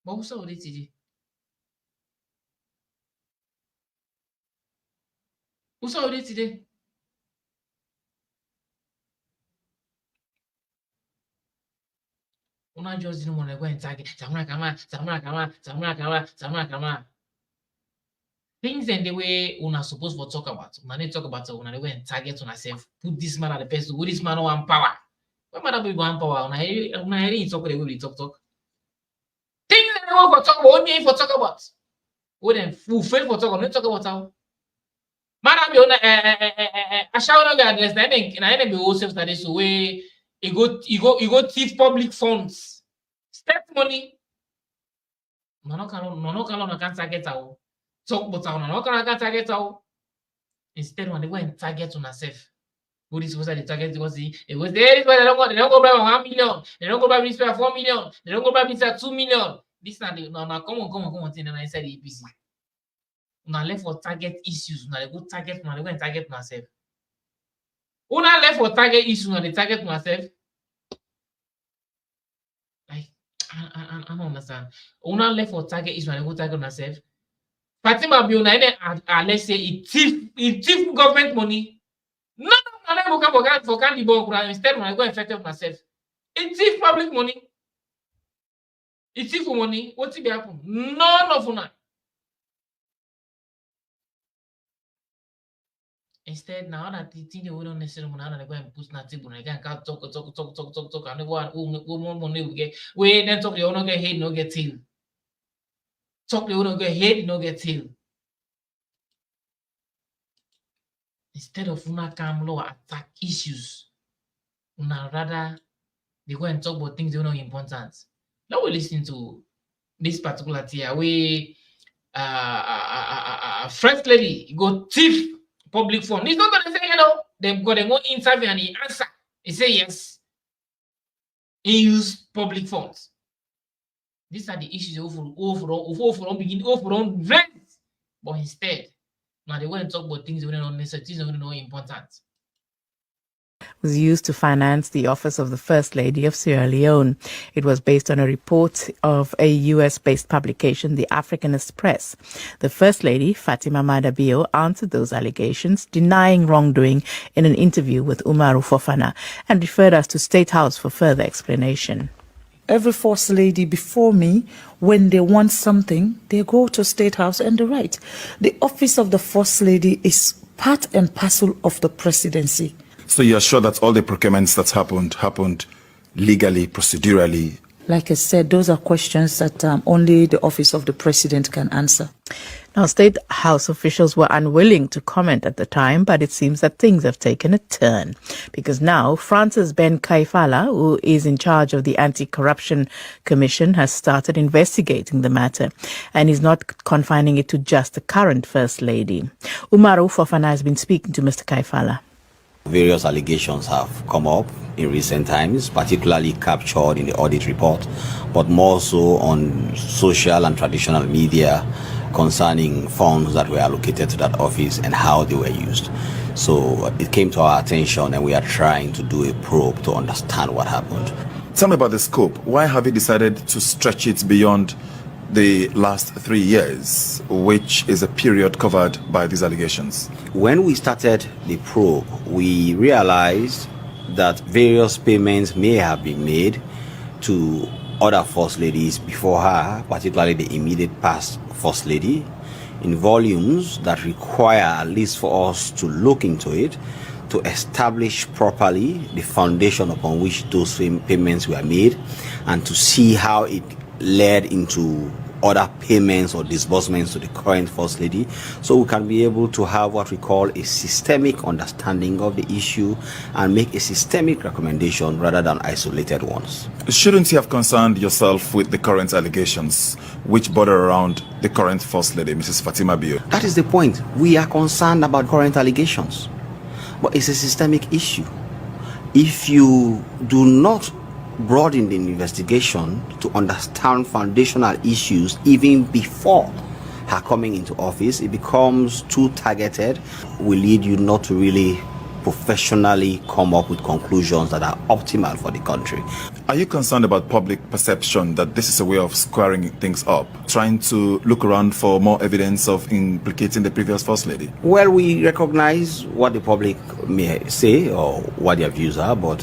But who saw it today? Who saw it today? Una just didn't want to go and tag it. Samura kama. Things and the way una supposed to talk about. Una need talk about una go and target una self. Put this man at the best. Who this man want power? When man be want power, una hear talk the way talk. Things that they want to talk about, only for talk about. Who then who fail for talk, not talk about how. Man be on a shower no address. Na be whole self study so way. You go thief public funds. State money. No can target out. Talk about how no can target out. Instead, when they go and target on herself. Who is supposed to target because it was there. They don't go buy 1 million. They don't go buy this 4 million. They don't go buy this 2 million. This now come on thing and I said the APC. Una left for target issues. Una go target. Una go and target myself. Una left for target issues. Una they target myself. Like I don't understand. Una left for target issues. Una go target myself. Fatima Biona, let's say it thief government money. No, for candy bomb. Instead, when I go infect myself, it thief public money. It thief money. What will happen? None of una. Instead, now that the thing they don't necessarily now they go and put na table, they can talk, and they go and more money we get. We then talk, they don't get head, no get tail. Talk, they don't get head, no get tail. Instead of una calm law attack issues, una rather they go and talk about things they don't know important. Now we listen to this particular tier we first lady go thief public fund. It's not gonna say they've got their own interview and he answer. He say yes. He use public funds. These are the issues overall begin rent. But instead, now they want to talk about things we don't necessarily things we don't know important. Was used to finance the office of the First Lady of Sierra Leone. It was based on a report of a US-based publication, the Africanist Press. The First Lady, Fatima Madabio, answered those allegations, denying wrongdoing in an interview with Umaru Fofana, and referred us to State House for further explanation. Every First Lady before me, when they want something, they go to State House and they write. The office of the First Lady is part and parcel of the presidency. So you're sure that all the procurements that's happened legally, procedurally? Like I said, those are questions that only the office of the president can answer. Now, State House officials were unwilling to comment at the time, but it seems that things have taken a turn. Because now, Francis Ben Kaifala, who is in charge of the Anti-Corruption Commission, has started investigating the matter and is not confining it to just the current First Lady. Umaru Fofana has been speaking to Mr. Kaifala. Various allegations have come up in recent times, particularly captured in the audit report, but more so on social and traditional media concerning funds that were allocated to that office and how they were used. So it came to our attention and we are trying to do a probe to understand what happened. Tell me about the scope. Why have you decided to stretch it beyond the last 3 years, which is a period covered by these allegations? When we started the probe, we realized that various payments may have been made to other first ladies before her, particularly the immediate past first lady, in volumes that require, at least for us to look into it, to establish properly the foundation upon which those payments were made, and to see how it led into other payments or disbursements to the current first lady, so we can be able to have what we call a systemic understanding of the issue and make a systemic recommendation rather than isolated ones. Shouldn't you have concerned yourself with the current allegations which border around the current first lady, Mrs. Fatima Bio? That is the point. We are concerned about current allegations, but it's a systemic issue. If you do not broaden the investigation to understand foundational issues even before her coming into office, it becomes too targeted, will lead you not to really professionally come up with conclusions that are optimal for the country. Are you concerned about public perception that this is a way of squaring things up, trying to look around for more evidence of implicating the previous first lady? Well, we recognize what the public may say or what their views are, but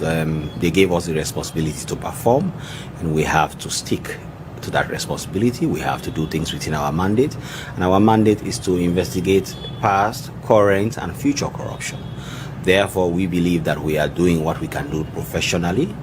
they gave us the responsibility to perform, and we have to stick to that responsibility. We have to do things within our mandate, and our mandate is to investigate past, current, and future corruption. Therefore, we believe that we are doing what we can do professionally,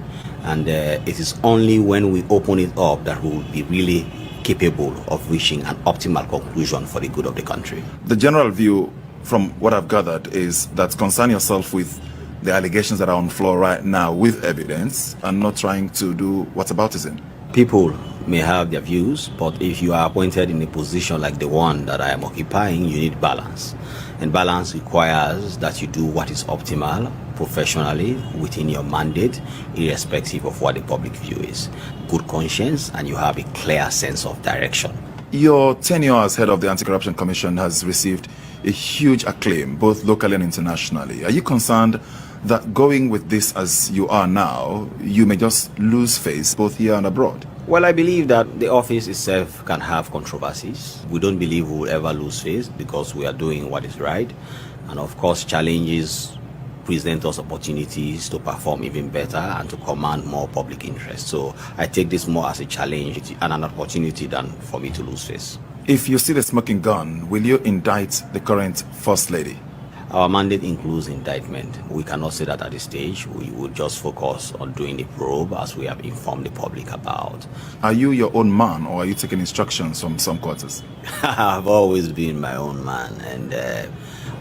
and it is only when we open it up that we will be really capable of reaching an optimal conclusion for the good of the country. The general view, from what I've gathered, is that concern yourself with the allegations that are on floor right now with evidence and not trying to do whataboutism. People may have their views, but if you are appointed in a position like the one that I am occupying, you need balance. And balance requires that you do what is optimal professionally within your mandate, irrespective of what the public view is. Good conscience, and you have a clear sense of direction. Your tenure as head of the Anti-Corruption Commission has received a huge acclaim, both locally and internationally. Are you concerned that going with this as you are now, you may just lose face both here and abroad? Well, I believe that the office itself can have controversies. We don't believe we will ever lose face because we are doing what is right. And of course, challenges present us opportunities to perform even better and to command more public interest. So I take this more as a challenge and an opportunity than for me to lose face. If you see the smoking gun, will you indict the current First Lady? Our mandate includes indictment. We cannot say that at this stage. We will just focus on doing the probe as we have informed the public about. Are you your own man, or are you taking instructions from some quarters? I've always been my own man, and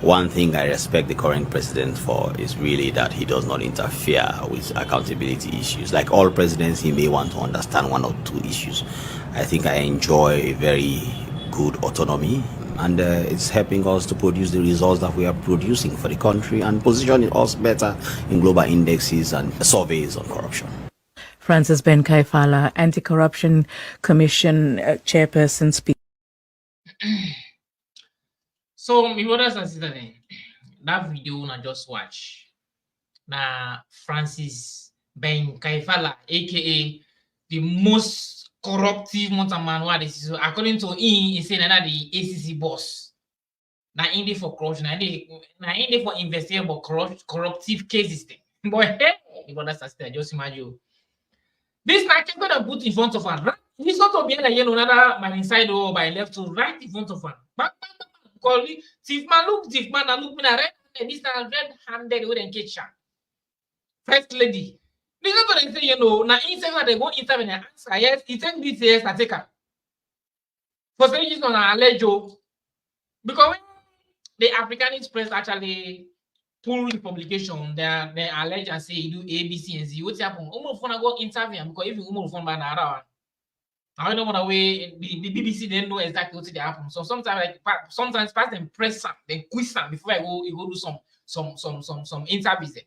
one thing I respect the current president for is really that he does not interfere with accountability issues. Like all presidents, he may want to understand one or two issues. I think I enjoy a very good autonomy, and it's helping us to produce the results that we are producing for the country and positioning us better in global indexes and surveys on corruption. Francis Ben Kaifala, Anti-Corruption Commission chairperson, speaking. So, my brothers and sisters, that video I just watch. Now, Francis Ben Kaifala, aka the most corruptive mountain man, what is so according to him, he said that the ACC boss. Now, in there for corruption, now in there for investigating about corruptive cases. But hey, my brothers and sisters, just imagine. This man can gonna put in front of her. He's not to be like another by inside or by left to right in front of her. Call it thief man, look me na red handed. This is red-handed with catch her. First lady. This is what they say, now inside they go inside and answer. Yes, he take this, yes, I take her. For some reason on Alejo. Because when the Africanist press actually pull the publication, they allege and say you do A, B, C, and Z. What's happening? Almost wanna go interview because if you almost want by I don't know what way the BBC didn't know exactly what happened. So sometimes pass them press some, then quiz some before I go do some interviews there.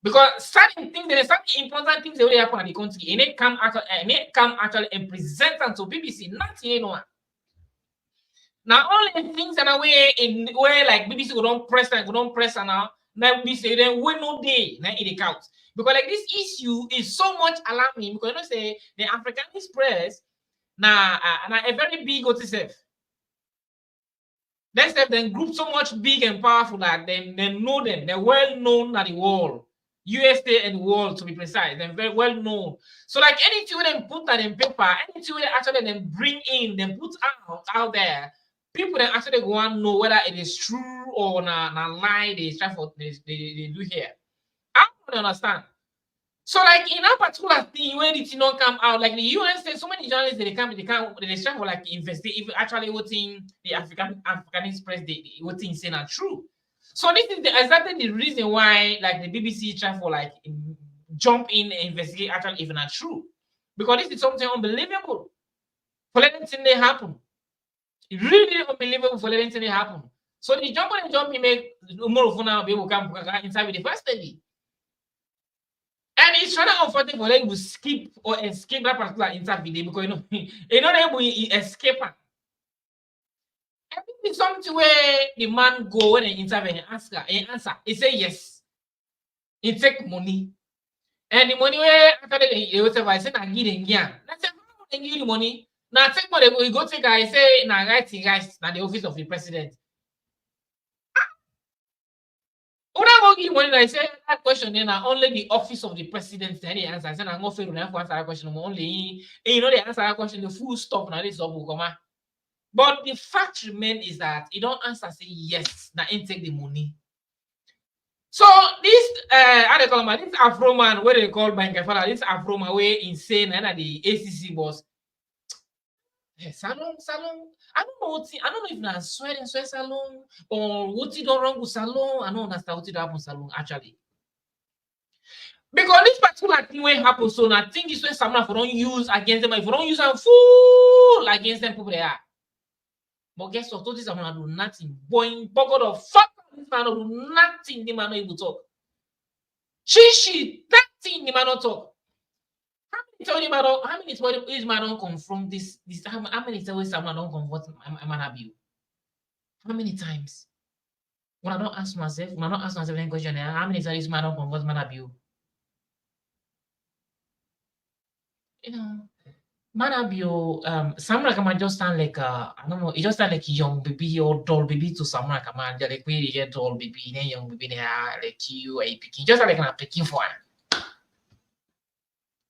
Because certain things, there are certain important things that will happen in the country, and they come actually and present them to BBC, not anyone. Now only things in a way where like BBC go don't press and now BBC then we no day now in the count. Because like this issue is so much alarming because you know say the Africanist press now a very big what itself. Let's say then group so much big and powerful that they know them, they're well known at the world. USA and world to be precise. They're very well known. So like anything when they put that in paper, anything when they actually then bring in, then put out there, people then actually go and know whether it is true or not lie they try for they do here. I don't understand. So like in that particular thing where it did not come out, like the UN said, so many journalists they try for like investigate if actually what thing the Africanist press they what thing saying are true. So this is exactly the reason why like the BBC try for like jump in and investigate actually if not true. Because this is something unbelievable. For anything they happen. It really unbelievable for anything they happen. So the jump in make more of now be able to come inside with the first lady. And it's rather unfortunate for them to skip or escape that particular interview because you're not able to escape her. I think it's something where the man go when he interview and answer. He say yes. He take money. And the money where after they whatever I say na give them again. I say how they give the money? Now take money we go take I say na right guys na the office of the president. Go give money. I say that question then only the office of the president then the answer. I said I'm not fair to answer that question. Only they answer that question. The full stop now this will come. But the fact remains is that you don't answer say yes. Now take the money. So this how they call this Afro man where they call bank this Afro man way insane and the ACC was salon. I don't know if na swear salon or what it don't wrong with salon. I don't understand what it happen salon actually. Because this particular thing will happen, so I think this way someone for don't use against them, if you don't use them full against them people they are. But guess what? This I'm gonna do nothing. Boing, bucket of fuck this man do nothing, the man not able to talk. She nothing, the man not talk. How many times this man don't confront this how many times someone don't confront man abuse? How many times? When I don't ask myself any question, how many times this man don't confront man abuse? Man abuse, Samra Kaman just sound like I don't know, it just sound like young baby or doll baby to Samra Kaman. They're like we get doll baby, then young baby they are like you a picking, just like I'm picking for him.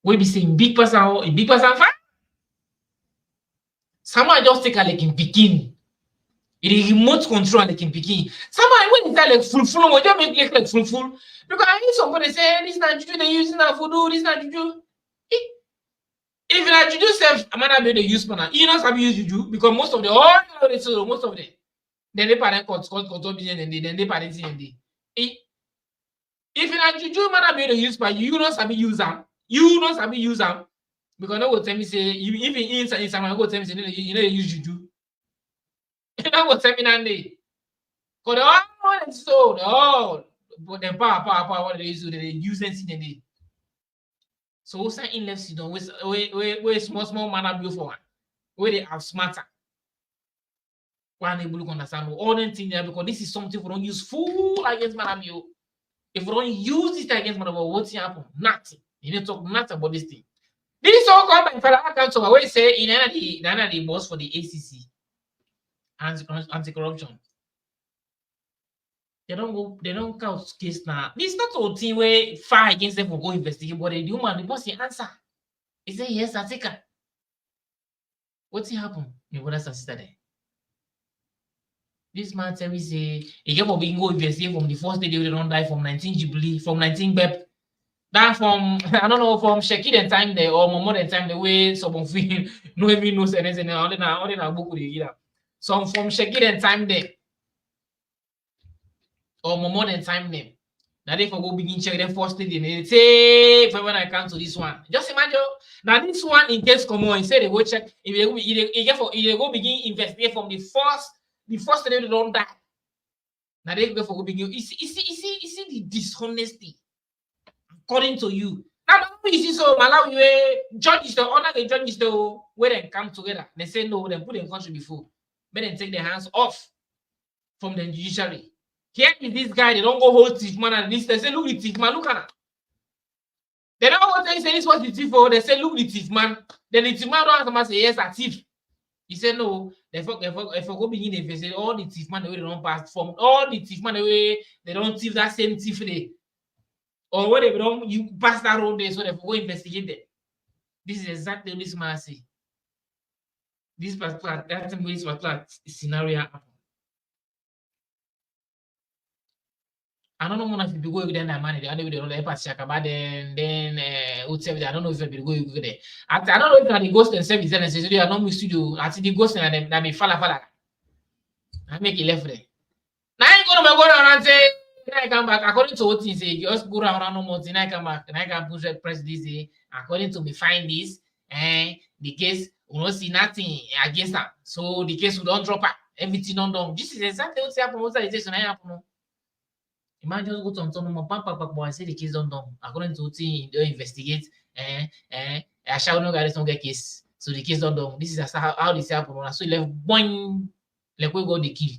We be saying big person fan. Someone just take a like in picking. It is remote control like in picking. Someone when it's like full, we just make like full. Because I hear somebody say this not juju, they using that voodoo, this not juju. If you juju self, I'm not able to use man. You know some use juju because most of the most of them. Then they parent control business and then they parent and they. If you juju man able to use but you know some use them. You know some use them. Because no go tell me say even inside someone go tell me say you know use juju. You know what tell me nande. Because the so but then power what they use they use and see they. So what's that in left season? Where small man abuse for one? Where they have smarter. One able to understand all them things there because this is something we don't use full against man abuse. If we don't use it against man abuse, what's happen? Nothing. You need to talk nothing about this thing. This is all come by federal council. Where say in the boss for the ACC anti-corruption. They don't count case now. This is not a thing where fight against them for go investigate, but the human, the boss, he answer. He say, yes, I take her. What's happened? My brother sister there. This man tell me, say, he get for being go investigate from the first day they don't die from 19 Jubilee, from 19 BEP. That from, I don't know, from Sheki the time there, or Momo the time the way someone feel, no even knows anything, only na book with you. Some from Sheki the time there. Or more than time name. Now they for go begin check them first thing they say if when I come to this one. Just imagine now this one in case come on, he said they go check if they go begin investigate from the first day they don't die. Now they go for go begin. You see the dishonesty according to you. Now you see so Malawi where judges the honor the judges the where they come together. They say no, they put in country before. But then take their hands off from the judiciary. Here is this guy, they don't go hold thief man and this. They say, look the thief man, look at that. They don't go tell you say this was the thief for. They say, look the thief man. Then the thief man don't answer say yes, a thief. He said no. They go begin they say all the thief man the way they don't pass from all the thief man the way they don't thief that same thief day. Or when they don't, you pass that road there, so they go investigate it. This is exactly what this man say. This particular scenario happened. I don't know if you go with them money. I don't know if I don't know if you go over there. I don't know if the ghost and service and say are not in studio. I see the ghost and I fala. I make it left there. Now I ain't gonna go around and say I come back according to what he say. Just go around no more. Then I come back. Then I can push press this day. According to me, find this and the case we don't see nothing against them. So the case we don't drop out. Everything don't done. This is exactly what's happening. What's the situation happen? Imagine just go to Antonio Papa and say the case don't done. According to what he don't investigate. I shall not get some case. So the case don't done. This is how this happen. So left boing. Like we go the kill.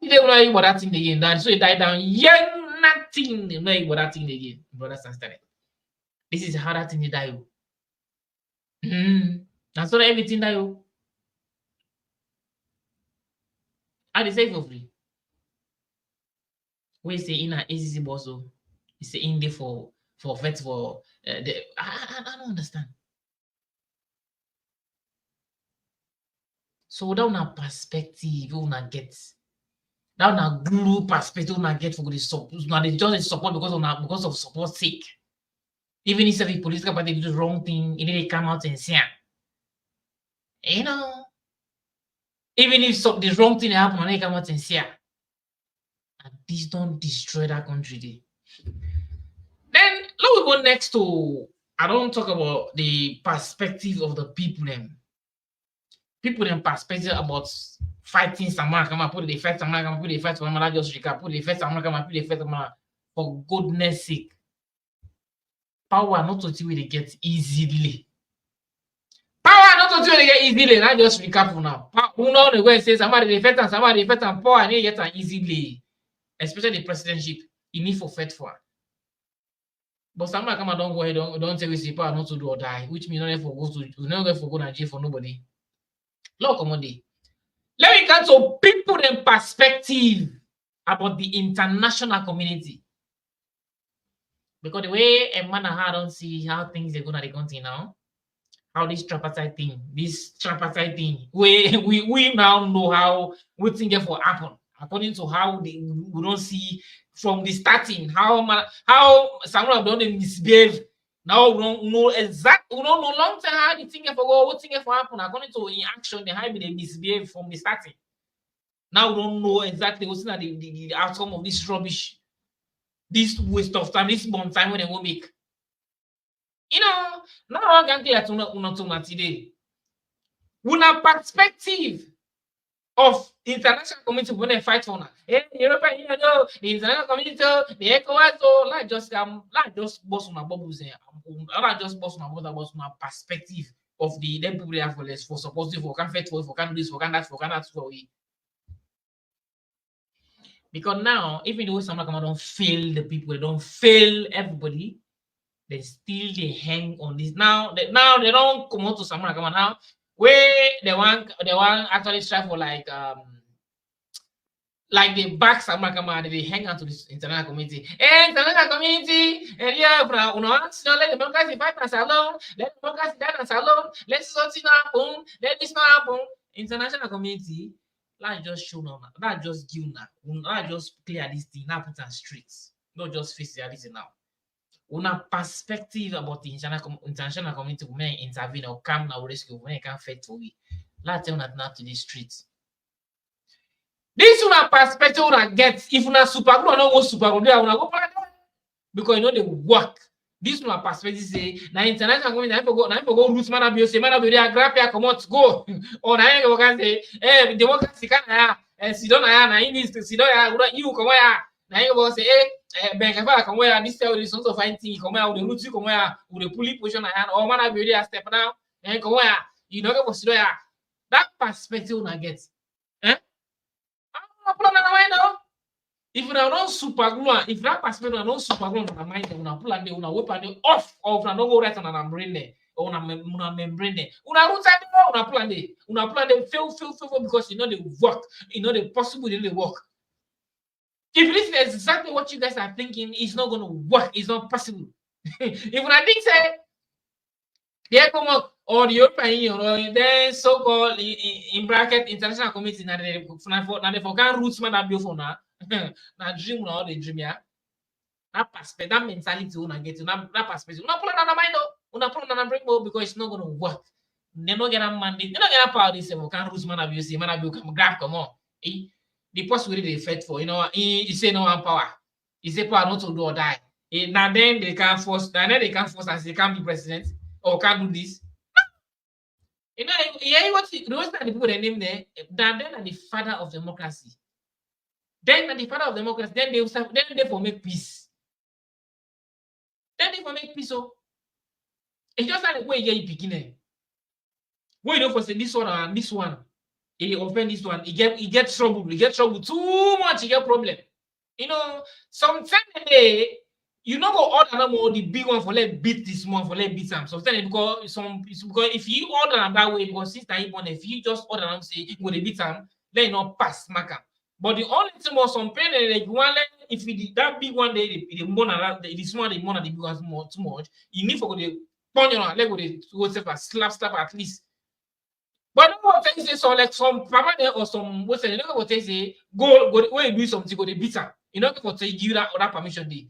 They don't know about that thing again. Then so it died down. Yeah, nothing. They know about that thing again. Brothers and sisters. This is how that thing die. That's not everything die. How they say for free? We say in an ACC bosso. It's in there for vet for the. I don't understand. So that una perspective, una get. That una glue perspective, una get for the support. Una they just support because of support sake. Even if the political party do the wrong thing, they come out and say, you know, even if the wrong thing happen, they come out and say, and this don't destroy that country. Then let me go next to. I don't talk about the perspective of the people them. People them perspective about fighting someone, come and put the fight someone, come put the fight someone, just recap, put the fight someone, come and put the fight someone. For goodness sake, power not to they get easily. Power not to they get easily. Not just recap now. Who know the way say somebody they fight and somebody fight and power and they get an easily. Especially the presidentship, you need for fight for. But someone come and don't go ahead, don't say we see power not to do or die, which means not for go to you never go to jail for nobody. Look, come on, let me come to people in perspective about the international community. Because the way a man and her don't see how things are going to the country now, how this tripartite thing, we now know how we think it for happen. According to how we don't see from the starting, how someone have done the misbehave. Now we don't know exactly, we don't know long time how the thing for go, what thing for happen. According to in action, they have been misbehave from the starting. Now we don't know exactly what's the outcome of this rubbish, this waste of time, this bomb time when they will make. You know, now I can tell you today. Una perspective of international community when they fight for now. The European Union, the international community, the Electoral, like just boss on a bubbles here. Like just boss on a perspective of the them people they have for supportive, for can fight for can do this, for can that, for can that for we. Because now, even though someone come don't fail the people, they don't fail everybody, they still they hang on this. Now they don't come out to someone come now. Where they want actually strive for like the back someone come out, they hang on to this international community. Hey, international community, and yeah, let the democracy fight us alone, let the democracy die us alone, let something happen, let this not happen. International community, let's just show now, let's just give now, let's just clear this thing, now put on streets, not just face reality now. Una perspective about the international community who may intervene or come now rescue when it can fight for we. Let's tell that now to the streets. This una perspective una get if una super glue or no super glue, una go because you know they work. This una perspective say now international community I go lose man abuse man abuse grab ya come out go or na you can say eh democracy can and sit down na in this sit down you come ya na you go say ben kafa come where this tell this also find thing come where the root come where with the pulley position na or man abuse step now and come where you know go sit down that perspective una get if you don't super glue, if that perspective don't super glue on the mind, una pull and una weapon off or una no go right on a membrane there or una membrane there. Una root and una pull and fail because you know they work, you know they possible they work. If this is exactly what you guys are thinking, it's not going to work. It's not possible. If I think say, there come up or the European Union or then so-called in bracket international committee na the for can roots man that for na na dream na all the dream ya. That perspective, that mentality una get that perspective. Una pull on mind una pull on bring more because it's not going to work. They don't get a mandate. They don't get a power. They say, "Well, can roots man abuse? Man abuse come grab come on." The possibility they fight for, he say no one power. He say power not to do or die. Now then they can force. Now then they can force and say can't be president or can't do this. Yeah, what the most of the people they name there. Then are the father of democracy. Then the father of democracy. Then they will start. Then they for make peace. Then they for make peace. So it's just like where you beginning. Where you know for say this one and this one. He offend this one. He get trouble. He get trouble too much. He get problem. Sometimes you know go order them all the big one for let beat this one for let beat them. Sometimes because if you order them that way, because sister if you just order them say go they beat them, then you not pass smack them. But the only thing was some pain like one if you that big one day the more the small the more the big ones more too much, you need for the punch on leg with the slap at least. But no what they say so like some papa there or some what's you know what they say go when you do something go they beat them. You know what they give you that other permission day.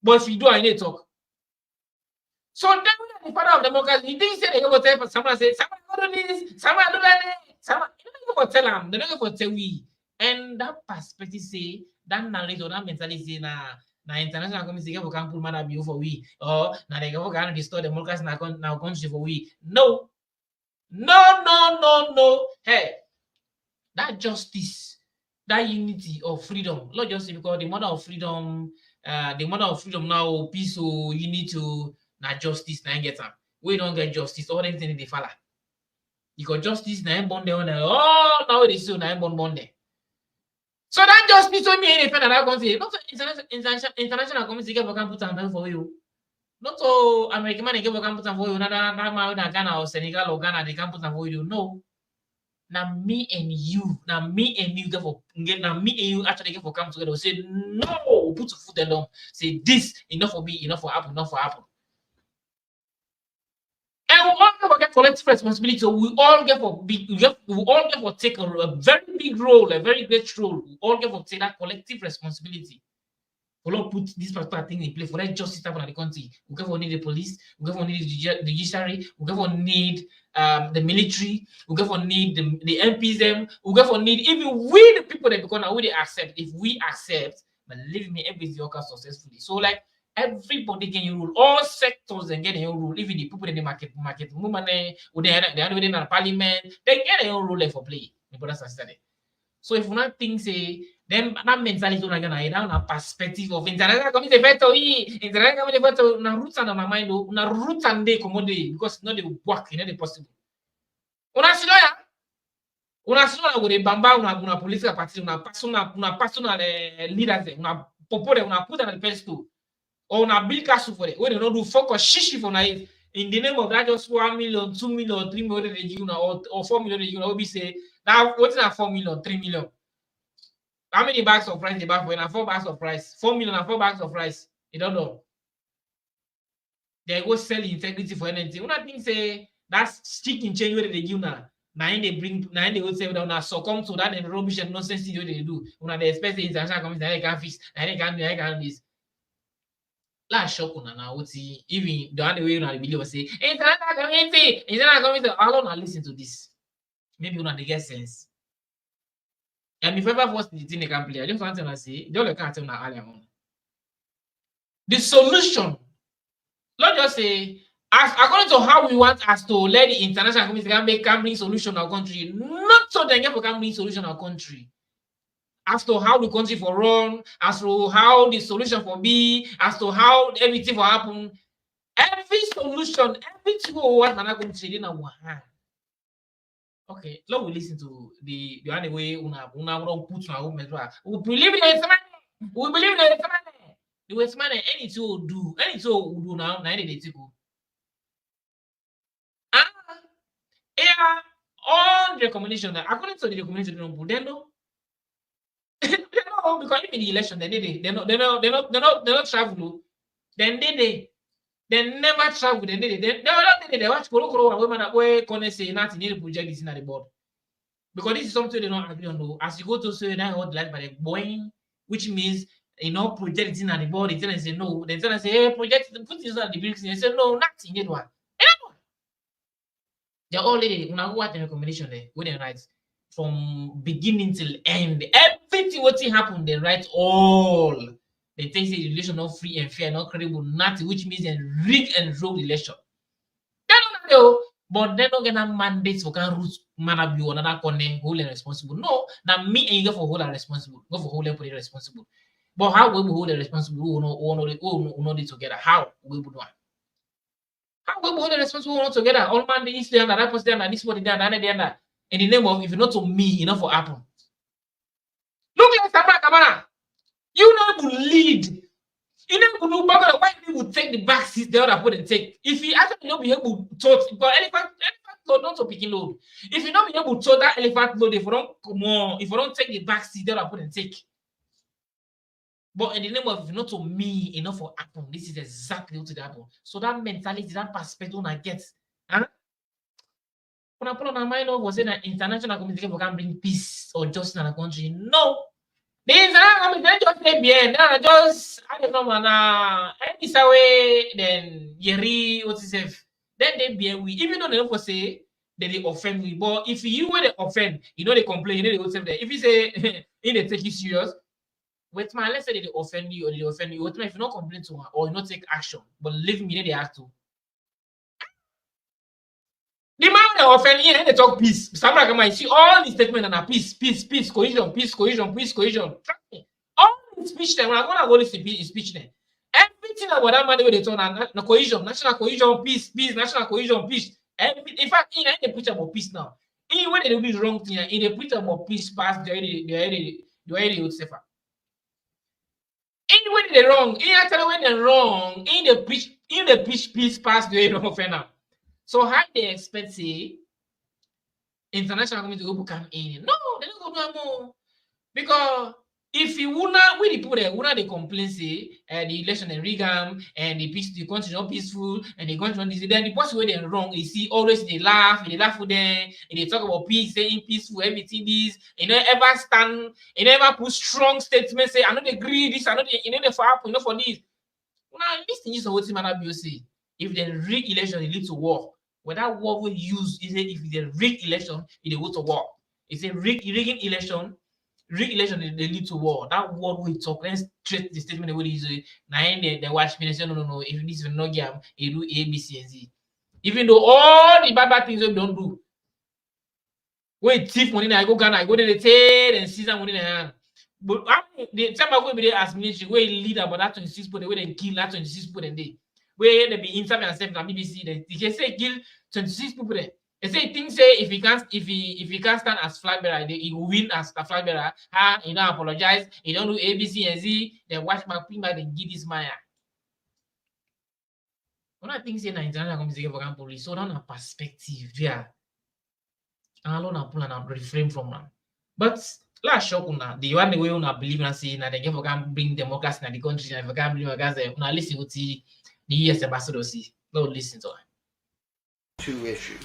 But if you do, I need to talk. So then the father of democracy, he didn't say they go tell someone say someone do this, someone do that, someone you don't go tell them, they don't go tell we. And that perspective say that knowledge or that mentality say na international community get for can pull matter bill for we or na they go can restore democracy na country for we. No. Hey, that justice, that unity of freedom, not just because the mother of freedom now, peace, or you need to not justice, now get them. We don't get justice, all anything in the fella. You got justice, now born there, now it is so now born there. So that justice when me in that country, not international community get for put them for you. Not so American money get for put them for you, not Ghana or Senegal or Ghana, they can put them for you. No. Now me and you get for now me and you actually get for come together. Say no, put your foot down. Say this enough for me, enough for happen, enough for happen. And we all get collective responsibility. So we all get for take a very big role, a very great role. We all get for take that collective responsibility. We all put this particular thing in place for that justice happen in the country. We get for need the police, we get for need the judiciary, we get for need the military, we get for need the MPs them, we get for need even we the people that because now we they accept. If we accept, believe me, everything occur successfully. So like everybody can rule, all sectors and get their own rule, even the people in the market movement, they are within the parliament, they get their own rule for play. So if one thing say then that mentality on again down a perspective of international community better international community better na roots and my mind na roots and they commodity because not the work the possible. Una sinoya go the bamba una political party una personal leaders una popore una put on the pedestal or una build castle for it. When they don't do focus shishi for na in the name of that just 1 million, 2 million, 3 million they give or 4 million they give will be say that what's that 4 million, 3 million. How many bags of rice they buy for? 4 bags of rice. 4 million and 4 bags of rice. You don't know. They go sell integrity for anything. When I think say that's chicken change where they give now. Now they bring now they go say down succumb to that and rubbish and nonsense thing they do. When they expect the international community they can fix, they can do this. Last shock on now even the other way around the video say international community, I don't listen to this. Maybe you not get sense. And if ever was the thing they can play, I just want to say, don't look at them earlier on. The solution, not just say, as according to how we want us to let the international community can bring solution to our country, not so they can bring solution to our country. As to how the country for run, as to how the solution for be, as to how everything will happen, every solution, everything will want another country in our hand. Okay, let we listen to the other way una don't put our home as well. We believe in the money. We believe in the money. The West money, anything will do, anything will do now, they take go. Yeah, all the recommendation according to the recommendation, they know No, because in the election, they not travel. Then they never travel. They watch Koro women that way can say nothing in the project is in the board. Because this is something they don't agree on. Though. As you go to say that what like by the going, which means project is in the board, they tell and say no. They tell and say, hey, project put this on the bricks. They say no, nothing yet one. They're all when I watch the recommendation there, when they write from beginning till end, everything what happened, they write all. They take the election not free and fair, not credible, nothing, which means they rig and roll election. They don't know, but they don't get a mandate for can root man be another corner whole and responsible. No, now me and you go for whole and responsible, go for whole and put it responsible. But how will we hold the responsible? We will know it together. How we would want. How we hold the responsible all together? All man the east there, that person there, this body there, there. In the name of if not to me, enough for happen. Look like Sabra Kamara. You know to lead. You know to do better. Why they would take the back seat the other put and take? If he actually not be able to tote, but elephant load not to picking load. If you not be able to tote that elephant load, if you don't come on, if you don't take the back seat the other put and take. But in the name of not to me, enough for happen. This is exactly what happen. So that mentality, that perspective I get. Huh? When I put on my mind was saying that international community can bring peace or justice in a country. No. The international community just say bien. Then just I don't know man. Any way then Yeri what is it? Then they be we even though they don't say they offend we. But if you were they offend, they complain, they will say that. If you say they take you serious. Wait, man, let's say they offend you or they offend you. If you not complain to her or you not take action, but leave me, they have to. The man they offend you, they talk peace. Sabra Kama, see all the statements and peace, cohesion. All the speech them, when I want to go listen to speech them. Everything about that man they talk na cohesion, national cohesion, peace, national cohesion, peace. In fact, they preach about peace now. Even when they do wrong thing, they preach about peace past the would suffer. When they're wrong, when they're wrong, in the preach peace past the way of offender. So how they expect say international community will come in? No, they don't go no more. Because if you would not with the people there, would not they complain say the election and regam and the country not peaceful and the country not this, then the person where they're wrong, you see always they laugh with them, and they talk about peace, saying peaceful, everything this, ever stand, never put strong statements, say I don't agree this, I don't they for happen, for this. Now this thing is what man say. If they rig election, it leads to war. When that war will use is if they rig election, it will to war. It's a rigging election. Re-election they lead to war. That war we talk. Let's treat the statement the way is. Now they watch me and say no. If this is not game, you do A, B, C, and Z. Even though all the bad things we don't do. Wait, thief money I go Ghana, I go there the tail and seize money in the hand. But the time I go be there as military, where lead about that 26 people, the way they kill that 26 people and they where they be interview and stuff on BBC. They say kill 26 people there. They say things say if he can't stand as flag bearer, he will win as the flag bearer. He don't apologize, he don't do A, B, C, and Z. Then watch my ping back and give this Maya. One of the things in the international community for police, so down a perspective, yeah. And alone pull and refrain from them. But last shock the one way una believe and say that they can bring democracy in the country and if can believe una listen to the US ambassador see. Don't listen to her. Two issues.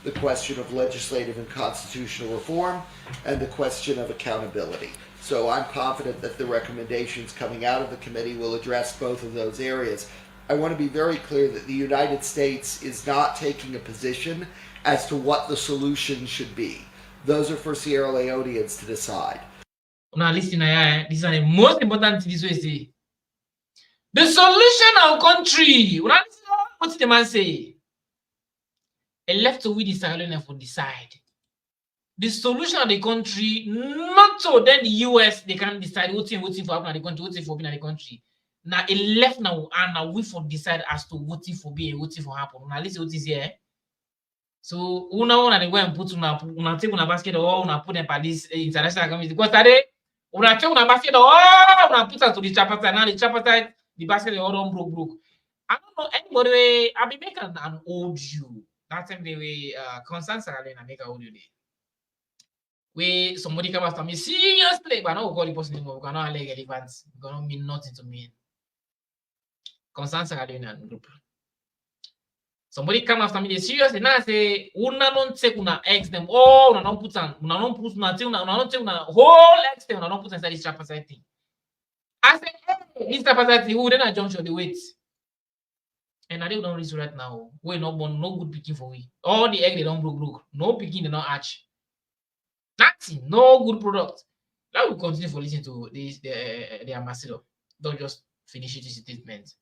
The question of legislative and constitutional reform and the question of accountability. So I'm confident that the recommendations coming out of the committee will address both of those areas. I want to be very clear that the United States is not taking a position as to what the solution should be. Those are for Sierra Leoneans to decide. Now listen, this is the most important thing this way say. The solution of country. What did the man say? And left to we decide for decide. The solution of the country, not so then the US they can decide what's for happen in the country, what's for being in the country. Now it left now and now we for decide as to what for be and what for happen. Now listen what is here. So una they go and put una take una basket or una put them by this international community. Because today una take una basket or una put it to the tripartite. Now the tripartite the basket they all done broke. I don't know anybody. I be making an old you. That time they were concerned in America audio day. where somebody come after me seriously, but I don't call the person anymore. We cannot allege relevant. It cannot mean nothing to me. Concerns are doing that group. Somebody come after me seriously. Now I say, una don't take una X them. Oh, una don't put nothing. Una don't take una whole X them. Una don't put inside this tripartite thing. I say, hey, this tripartite who then I junction the weight. And I don't reach right now. We no born, no good picking for we. All the egg they don't broke. No picking, they don't hatch. Nothing, no good product. Now we continue for listening to this the ambassador. Don't just finish this statement.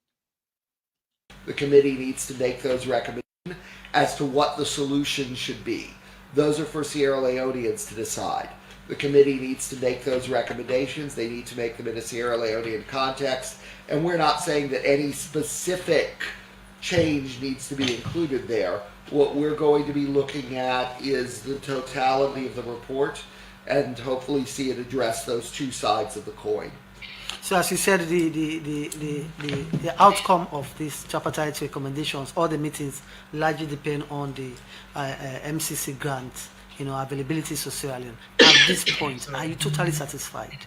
The committee needs to make those recommendations as to what the solution should be. Those are for Sierra Leoneans to decide. The committee needs to make those recommendations. They need to make them in a Sierra Leonean context. And we're not saying that any specific change needs to be included there. What we're going to be looking at is the totality of the report and hopefully see it address those two sides of the coin. So as you said, the outcome of these tripartite recommendations, all the meetings largely depend on the MCC grant, availability to Sierra Leone. At this point, are you totally satisfied?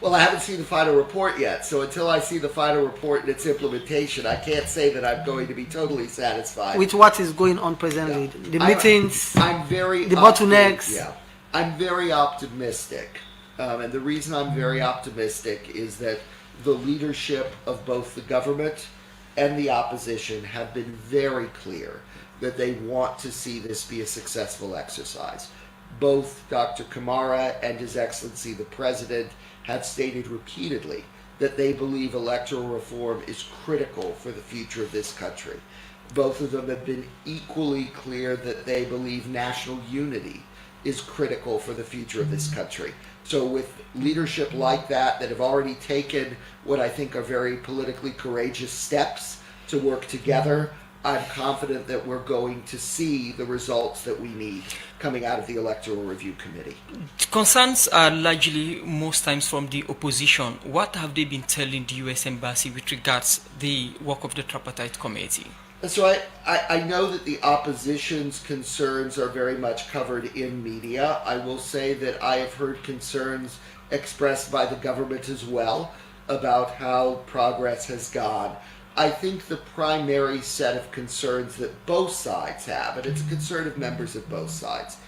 Well, I haven't seen the final report yet, so until I see the final report and its implementation, I can't say that I'm going to be totally satisfied. With what is going on presently, the meetings, I'm very the bottlenecks. Yeah, I'm very optimistic. And the reason I'm very optimistic is that the leadership of both the government and the opposition have been very clear that they want to see this be a successful exercise. Both Dr. Kamara and His Excellency the President have stated repeatedly that they believe electoral reform is critical for the future of this country. Both of them have been equally clear that they believe national unity is critical for the future of this country. So with leadership like that have already taken what I think are very politically courageous steps to work together, I'm confident that we're going to see the results that we need coming out of the Electoral Review Committee. Concerns are largely most times from the opposition. What have they been telling the U.S. Embassy with regards the work of the Tripartite Committee? So I know that the opposition's concerns are very much covered in media. I will say that I have heard concerns expressed by the government as well about how progress has gone. I think the primary set of concerns that both sides have, and it's a concern of members of both sides,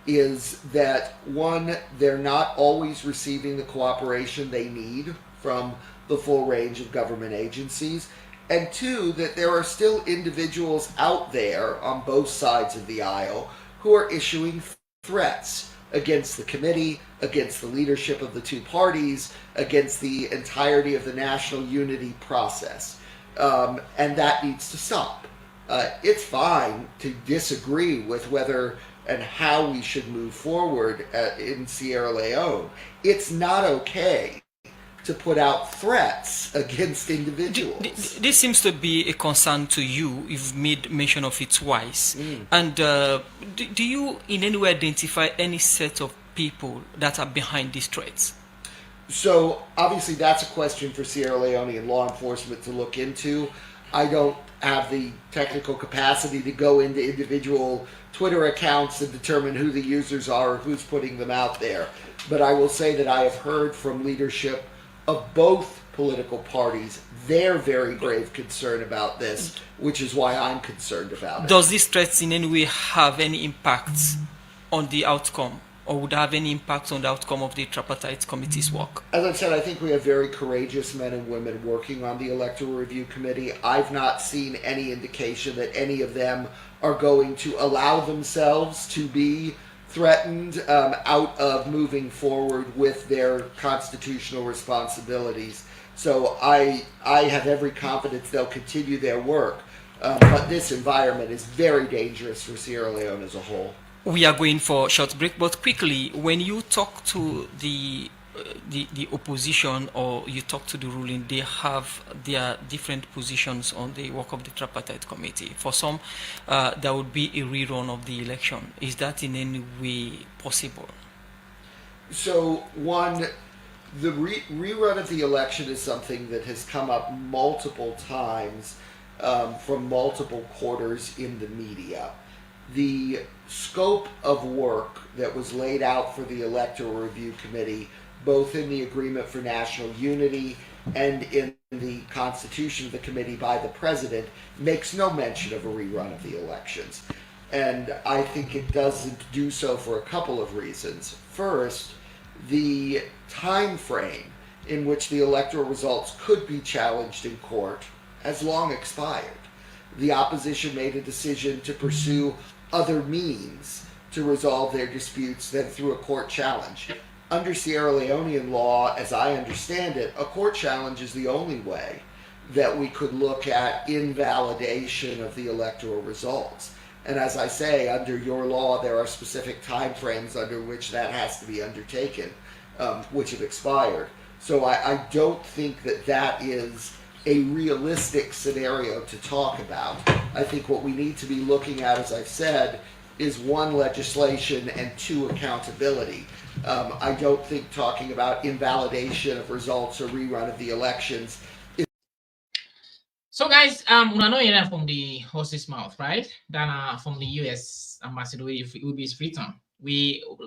is that one, they're not always receiving the cooperation they need from the full range of government agencies, and two, that there are still individuals out there on both sides of the aisle who are issuing threats against the committee, against the leadership of the two parties, against the entirety of the national unity process. And that needs to stop. It's fine to disagree with whether and how we should move forward in Sierra Leone. It's not okay to put out threats against individuals. This seems to be a concern to you. You've made mention of it twice. And do you in any way identify any set of people that are behind these threats? So obviously that's a question for Sierra Leone and law enforcement to look into. I don't have the technical capacity to go into individual Twitter accounts and determine who the users are or who's putting them out there. But I will say that I have heard from leadership of both political parties their very grave concern about this, which is why I'm concerned about it. Does these threats in any way have any impacts on the outcome, or would have any impact on the outcome of the Tripartite Committee's work? As I said, I think we have very courageous men and women working on the Electoral Review Committee. I've not seen any indication that any of them are going to allow themselves to be threatened out of moving forward with their constitutional responsibilities. So I have every confidence they'll continue their work. But this environment is very dangerous for Sierra Leone as a whole. We are going for a short break, but quickly, when you talk to the opposition or you talk to the ruling, they have their different positions on the work of the Tripartite Committee. For some, there would be a rerun of the election. Is that in any way possible? So, one, the rerun of the election is something that has come up multiple times from multiple quarters in the media. the scope of work that was laid out for the Electoral Review Committee, both in the Agreement for National Unity and in the Constitution of the Committee by the President, makes no mention of a rerun of the elections. And I think it doesn't do so for a couple of reasons. First, the time frame in which the electoral results could be challenged in court has long expired. The opposition made a decision to pursue other means to resolve their disputes than through a court challenge. Under Sierra Leonean law, as I understand it, a court challenge is the only way that we could look at invalidation of the electoral results. And as I say, under your law, there are specific time frames under which that has to be undertaken, which have expired. So I don't think that that is a realistic scenario to talk about. I think what we need to be looking at, as I've said, is one, legislation, and two, accountability. I don't think talking about invalidation of results or rerun of the elections. So guys, we know hearing from the horse's mouth, right? Then from the US ambassador, if it will be written,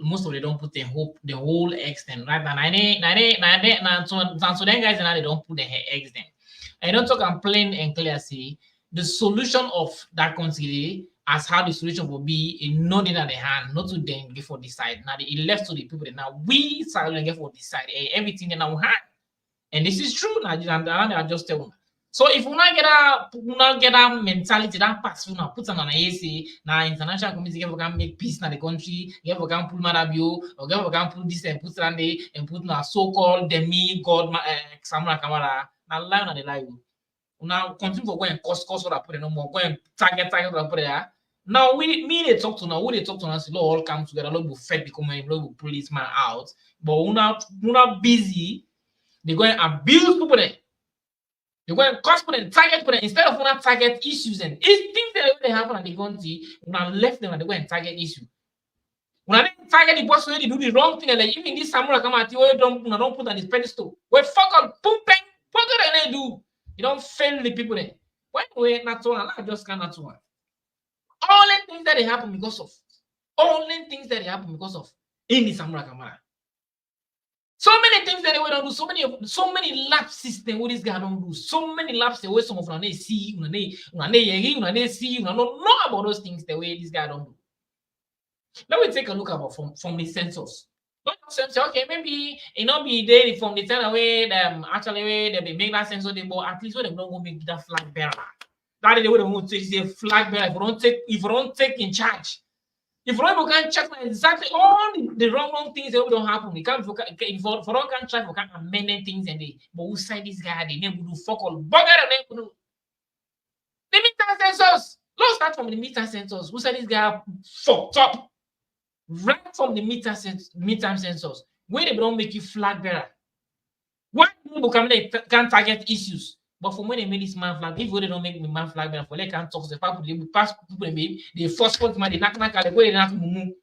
most of them don't put the whole extent, right? And so then guys, they don't put the extent. I don't talk and plain and clear see the solution of that conciliation as how the solution will be in not in the hand, not to them get for decide. Now it left to the people that now we silent get for decide everything in our hand. And this is true. Now I just tell you. So if we not get that mentality, that pass now put on an AC, now international community can make peace in the country, get we can pull Marabio, or get we can pull this and put Randy and put now so-called demi-god Samuel Kamara. Now lie on the lie. Now continue for going cost what I put it no more, go and target what I put it. Now they talk to now, who they talk to us, all come together, will fed the community, will pull this man out. But we're not busy, they're going to abuse people there. They're going to cost people and target people instead of not target issues and things that they happen at the country, we have left them and they go and target issue. When I target the boss when they do the wrong thing, and like even this Samuel come at you, don't put on his pedestal. We fuck up, boom, bang, what do they do? You don't fail the people there. When we're not so, I just cannot do it. All the things that they happen because of. All the things that they happen because of. In the Samuel Kamara. So many things that they don't do. So many lap system what this guy don't do. So many laps the way some of them see, they see, you don't know about those things the way this guy don't do. Let me take a look about from the census. Don't say, okay, maybe it not be there from the time away them actually way they make that census, but at least when they don't go make that flag bearer. That is the way they want to say flag bearer. If you don't take in charge. If you can check exactly all the wrong things that don't happen, we can't if for can check, we can amend things and they but who sign this guy, they never do fuck all bugger and do the midterm census. Let's start from the midterm census. Who said this guy fucked up? Right from the midterm census, where they don't make you flag bearer. Why people can target issues? But from when they made this man flag, if they don't make me man flag bearer, for they can't talk to the people, they pass people, they force point man, they knock the way they knock mumu.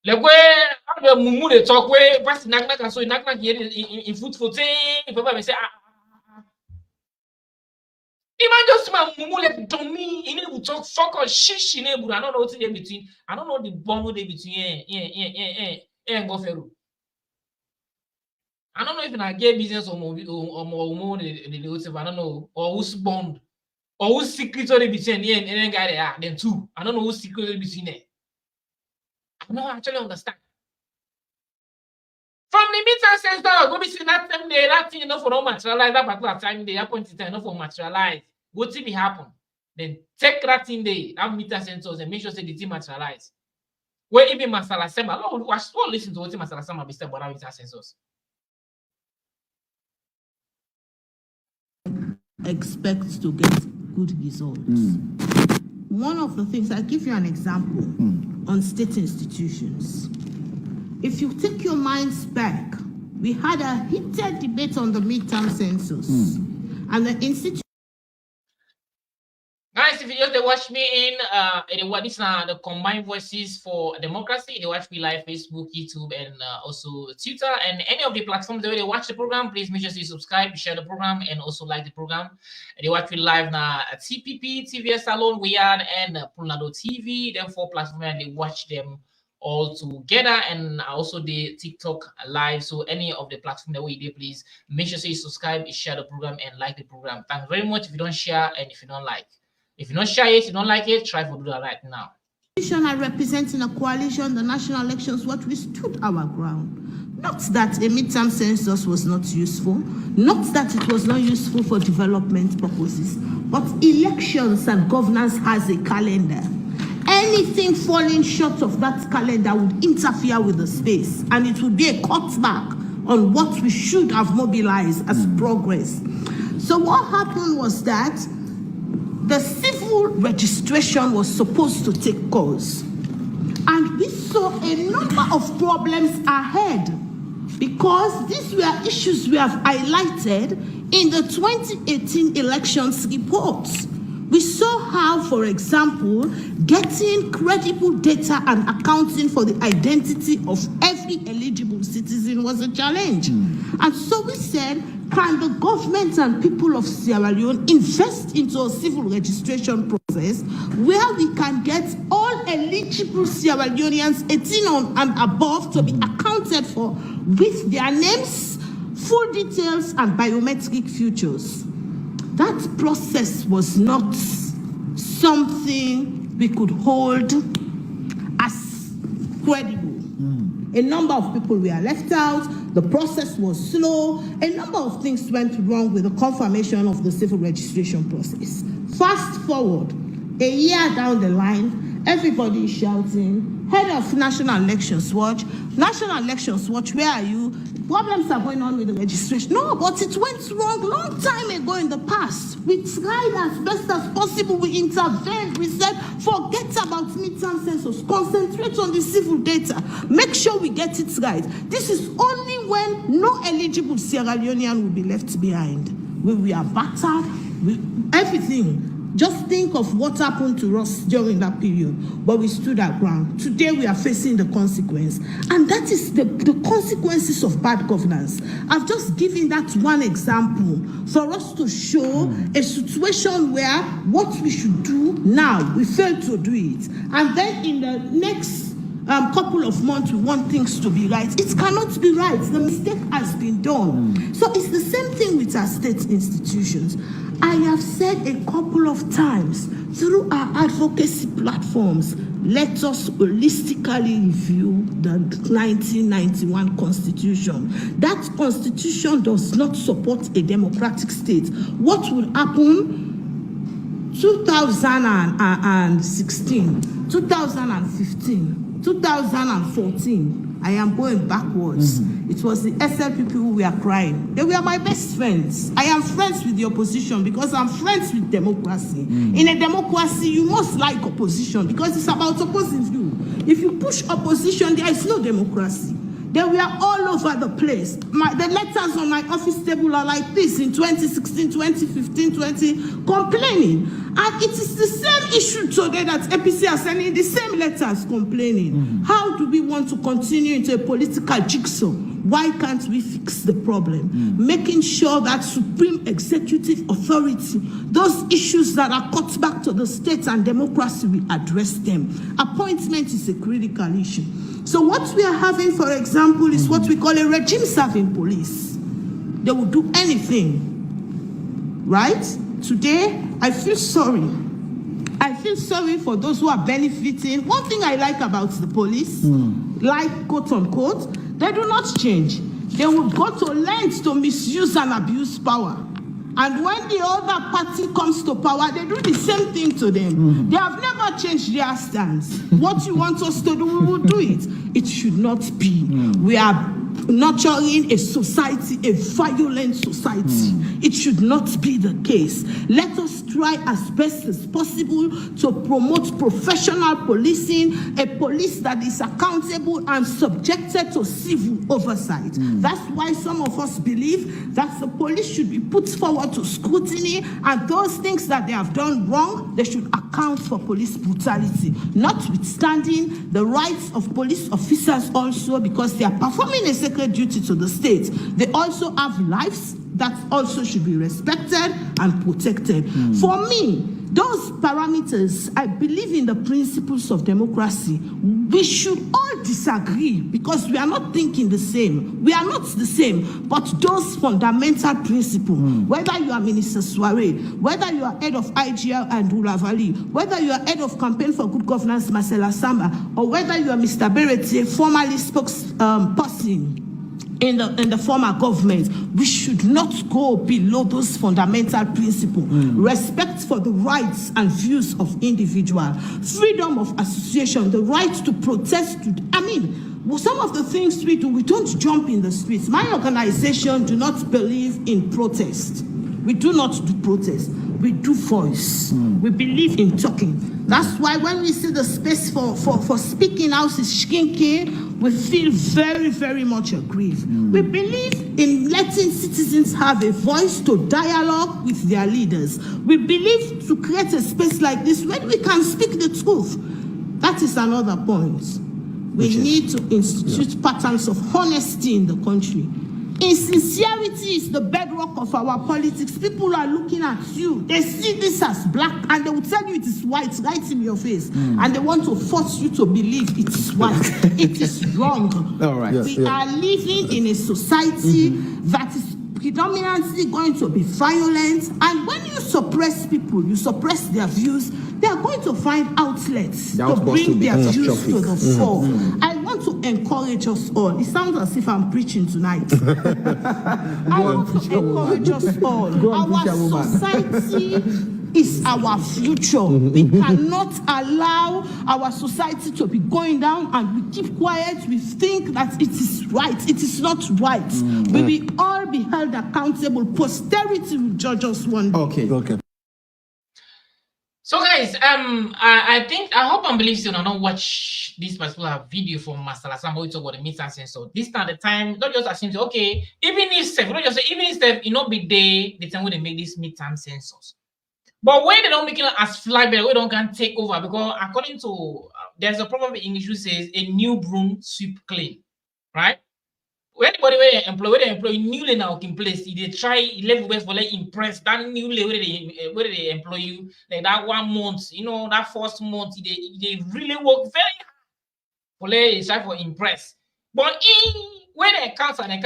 The way the mumu they talk, way pass knock and so knock here in foot for thing, people may say, the man just man mumu left to me, he will talk fuck or shish in I don't know what's in between. I don't know the bond they between and go feru. I don't know if I get business or more the I don't know, or who's bond or who's secretly between here and then guy there, then two. I don't know who's secretly between there. I don't actually understand. From the midterm census, go be see that time there, that thing enough for not materialize that particular time they happen to enough for materialize. What thing happen? Then take that thing there, that midterm census and make sure say the thing materialize. Where even Masala Sema, what listen to what Masala Sema be said about midterm census. Expect to get good results. One of the things, I'll give you an example on state institutions. If you take your minds back, we had a heated debate on the midterm census. And the institution. Guys, if you just watch me in this are the combined voices for democracy. They watch me live Facebook, YouTube, and also Twitter, and any of the platforms where they watch the program. Please make sure you subscribe, share the program, and also like the program. They watch me live now at TPP, TVS Salon, Weird, and Pulnado TV. Them 4 platforms, and they watch them all together, and also the TikTok live. So any of the platform that we did, please make sure you subscribe, share the program, and like the program. Thanks very much. If you don't share and if you don't like. If you don't share it, you don't like it, try to do that right now. I represent in a coalition, the national elections, what we stood our ground. Not that a midterm census was not useful, not that it was not useful for development purposes, but elections and governance has a calendar. Anything falling short of that calendar would interfere with the space, and it would be a cutback on what we should have mobilized as progress. So what happened was that the civil registration was supposed to take course. And we saw a number of problems ahead because these were issues we have highlighted in the 2018 elections reports. We saw how, for example, getting credible data and accounting for the identity of every eligible citizen was a challenge. And so we said, can the government and people of Sierra Leone invest into a civil registration process where we can get all eligible Sierra Leoneans 18 and above to be accounted for with their names, full details, and biometric features? That process was not something we could hold as credible. A number of people were left out, the process was slow, a number of things went wrong with the confirmation of the civil registration process. Fast forward, a year down the line, everybody is shouting, head of National Elections Watch, where are you? Problems are going on with the registration. No, but it went wrong long time ago in the past. We tried as best as possible. We intervened. We said, forget about midterm census. Concentrate on the civil data. Make sure we get it right. This is only when no eligible Sierra Leonean will be left behind. We are battered. Everything. Just think of what happened to us during that period. But we stood our ground. Today we are facing the consequence. And that is the consequences of bad governance. I've just given that one example for us to show a situation where what we should do now, we failed to do it. And then in the next couple of months, we want things to be right. It cannot be right. The mistake has been done. So it's the same thing with our state institutions. I have said a couple of times through our advocacy platforms, let us holistically review the 1991 Constitution. That Constitution does not support a democratic state. What will happen 2016, 2015, 2014, I am going backwards. It was the SLP people who were crying. They were my best friends. I am friends with the opposition because I'm friends with democracy. In a democracy, you must like opposition because it's about opposing you. If you push opposition, there is no democracy. They were all over the place. The letters on my office table are like this in 2016, 2015, complaining. And it is the same issue today that APC are sending the same letters complaining. How do we want to continue into a political jigsaw? Why can't we fix the problem? Making sure that supreme executive authority, those issues that are cut back to the state and democracy, we address them. Appointment is a critical issue. So what we are having, for example, is what we call a regime-serving police. They will do anything, right? Today, I feel sorry. I feel sorry for those who are benefiting. One thing I like about the police, like quote unquote, they do not change. They will go to lengths to misuse and abuse power. And when the other party comes to power, they do the same thing to them. They have never changed their stance. What you want us to do, we will do it. It should not be. We are nurturing a society, a violent society. It should not be the case. Let us try as best as possible to promote professional policing, a police that is accountable and subjected to civil oversight. That's why some of us believe that the police should be put forward to scrutiny, and those things that they have done wrong, they should account for police brutality, notwithstanding the rights of police officers also, because they are performing a sacred duty to the state. They also have lives that also should be respected and protected. For me, those parameters, I believe in the principles of democracy. We should all disagree because we are not thinking the same. We are not the same, but those fundamental principles, whether you are Minister Soiree, whether you are head of IGL and Rula Valley, whether you are head of campaign for good governance, Marcela Samba, or whether you are Mr. Beretier, formerly spokesperson in the former government, we should not go below those fundamental principles. Respect for the rights and views of individual, freedom of association, the right to protest. Some of the things we do, we don't jump in the streets. My organization do not believe in protest. We do not do protest. We do voice. We believe in talking. That's why when we see the space for speaking out is shrinking, we feel very, very much aggrieved. We believe in letting citizens have a voice to dialogue with their leaders. We believe to create a space like this when we can speak the truth. That is another point. We need to institute patterns of honesty in the country. Insincerity is the bedrock of our politics. People are looking at you. They see this as black and they will tell you it is white right in your face. And they want to force you to believe it is white. It is wrong. All right. We are living in a society that is predominantly going to be violent. And when you suppress people, you suppress their views, they are going to find outlets to bring their views to the fore. I want to encourage us all. It sounds as if I'm preaching tonight. I want to encourage us all. Our society is our future. We cannot allow our society to be going down and we keep quiet. We think that it is right. It is not right. We will all be held accountable. Posterity will judge us one day. Okay. So guys, I hope and believe you don't watch this particular video from Master Lasamba. We talk about the midterm census. This time the time, don't just assume okay, even if it not be the time when they make this midterm census. But when they don't make it as flyby, we don't can take over because according to there's a proverb in English which says a new broom sweep clean, right? Anybody where they employ newly now in place, they try level best for impress that newly where they employ you like that 1 month, that first month they really work very hard for try for impress. But when they count and they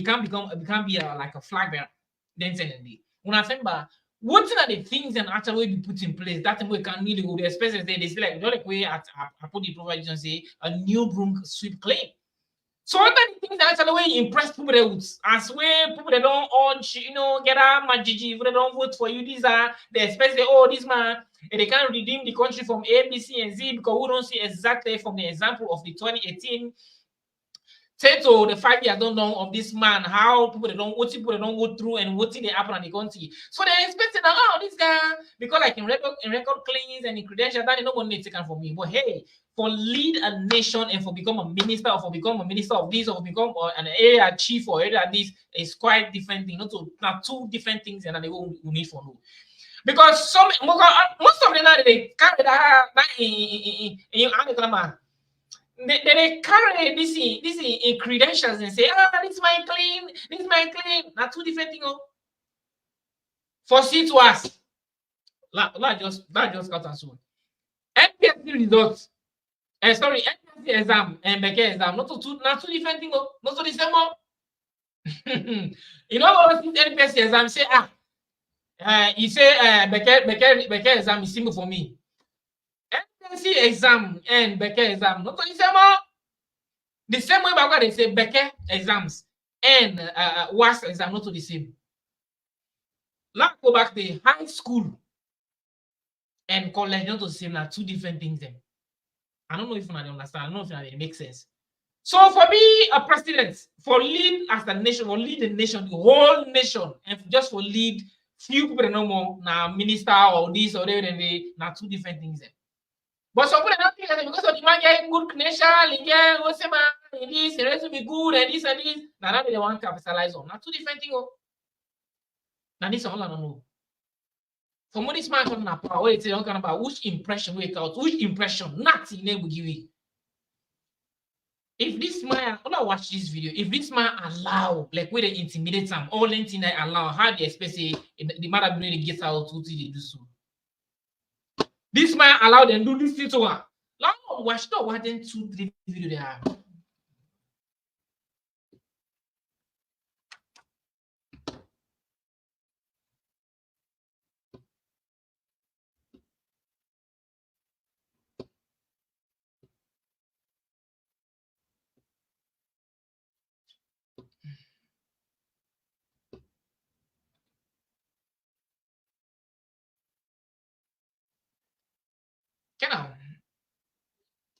can be like a flag bearer. Then suddenly, when I remember what are the things and actually be put in place that we can really go the especially they say like the way I put the provision say a new broom sweep clean. So what are the things that actually way impress people as where people they don't urge, get out majiji, they don't vote for you. These are they expect this man and they can't redeem the country from A, B, C, and Z because we don't see exactly from the example of the 2018 to the 5 years don't know of this man, how people they don't go through and what they happen in the country. So they expected that this guy, because like in record claims and in credentials, that nobody need taken from me. But hey, for lead a nation and for become a minister or for become a minister of this or for become an area chief or area this is quite different thing. Not two different things and they will need for no. Because most of them they carry that in they carry this in credentials and say, this is my claim. Now two different things. For see to us. That just got us soon. NPSC results. NPSC exam and Becker exam. Not two different things. Not to the same. What NPSC exam say, you say Becker exam is simple for me. NPSC exam and Becker exam, not only the same way back they say Becker exams and WAS exam, not the same. Let's go back to high school and college, not the same, now two different things. Then I don't know if I understand. I don't know if it makes sense. So for me, a president, for lead as the nation, or lead the nation, the whole nation, and just for lead few people no more, now minister or this or that, and they now two different things. But some people don't think that because of the man getting good credential, he get what's the man, this, the rest will be good, and this and this. Now that they want to capitalize on. Now two different things. Now this all I don't know. From what this man talking about, what it's talking about, which impression we out, which impression, nothing they will give you. If this man, when I watch this video, if this man allow, like where they intimidate them, all anything they allow, how they expect say the man that really gets out to they do so. This man allow them do this thing to her. Now watch not what them 2-3 video they have.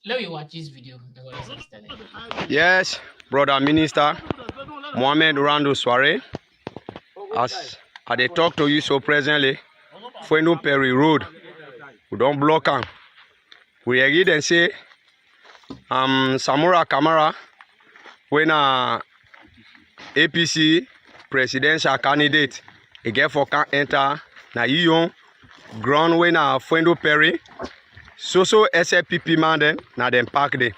Let me watch this video. Yes, brother minister, Mohamed Rando Soare. As I talk to you so presently, Fuenu Perry Road, we don't block him. We agree and say, Samora Kamara, when APC presidential candidate, again for can enter, na you ground when Fuenu Perry. So SFPP man then, na them park there.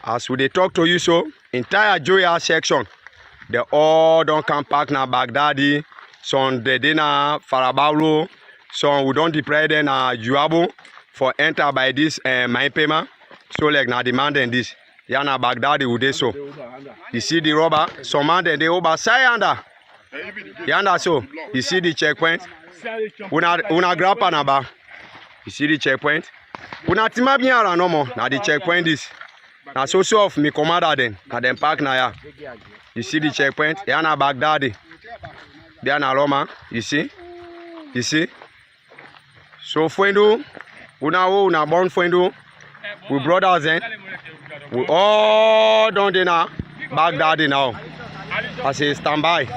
As we talk to you so, entire Joya section, they all don't come park na Baghdadi, some they na Farabalo, some we don't deploy them na Juabo for enter by this my payment. So like na demanding this. Ya na Baghdadi would they so. You see the rubber, some man they over sayanda. Yanda so, you see the checkpoint. Una grappa na ba. You see the checkpoint. Una tima bien around no more. Now the checkpoint is. Now so of me commander then. Now them park na ya. You see the checkpoint. Ya na Baghdadi. There na Roma. You see. You see. So Fuendo. Una born Fuendo. We brothers then. We all done there now. Baghdadi now. I say stand by.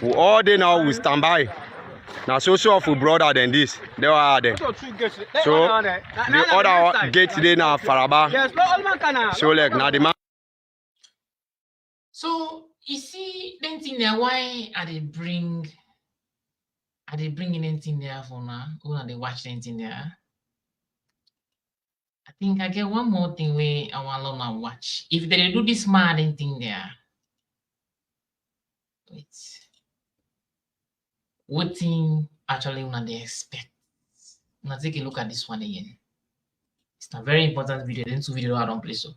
We all there now. We stand by. Now so of we brother than this. They are there. So the other gate today now Faraba. So like now the man. So you see anything there why are they bringing anything there for now? Who are they watching anything there? I think I get one more thing where I want to learn and watch. If they do this mad thing there. Wait. What thing actually when they expect? Now take a look at this one again. It's a very important video. Then two video I don't play so.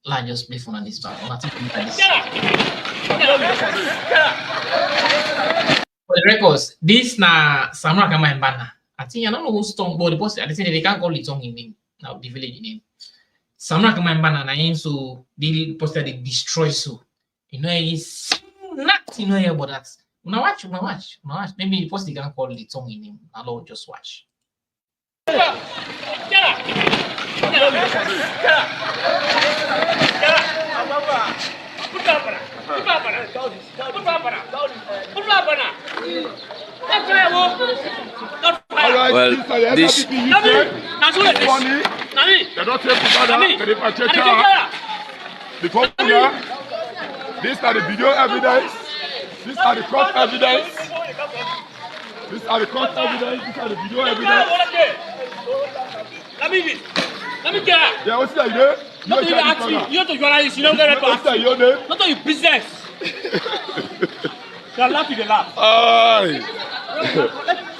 Let's just play for this back. Now take a look at this. For the records, this na Samra Kama Mbana. I think I don't know who's tongue, but the post I think they can't call it tongue in name. Now the village name. Samra Kama Mbana na him so they posted they destroy so. You know it's nothing know about that. Una watch. Maybe post they can call it tongue in him. I'll just watch. Well, this these are the video evidence. These are the court evidence. These are the court evidence. These are the video evidence. Let me get out. Yeah, what's that? You not even ask me. You're the journalist. You don't get it. What's that? Your name? Not your business. You are laughing a laugh.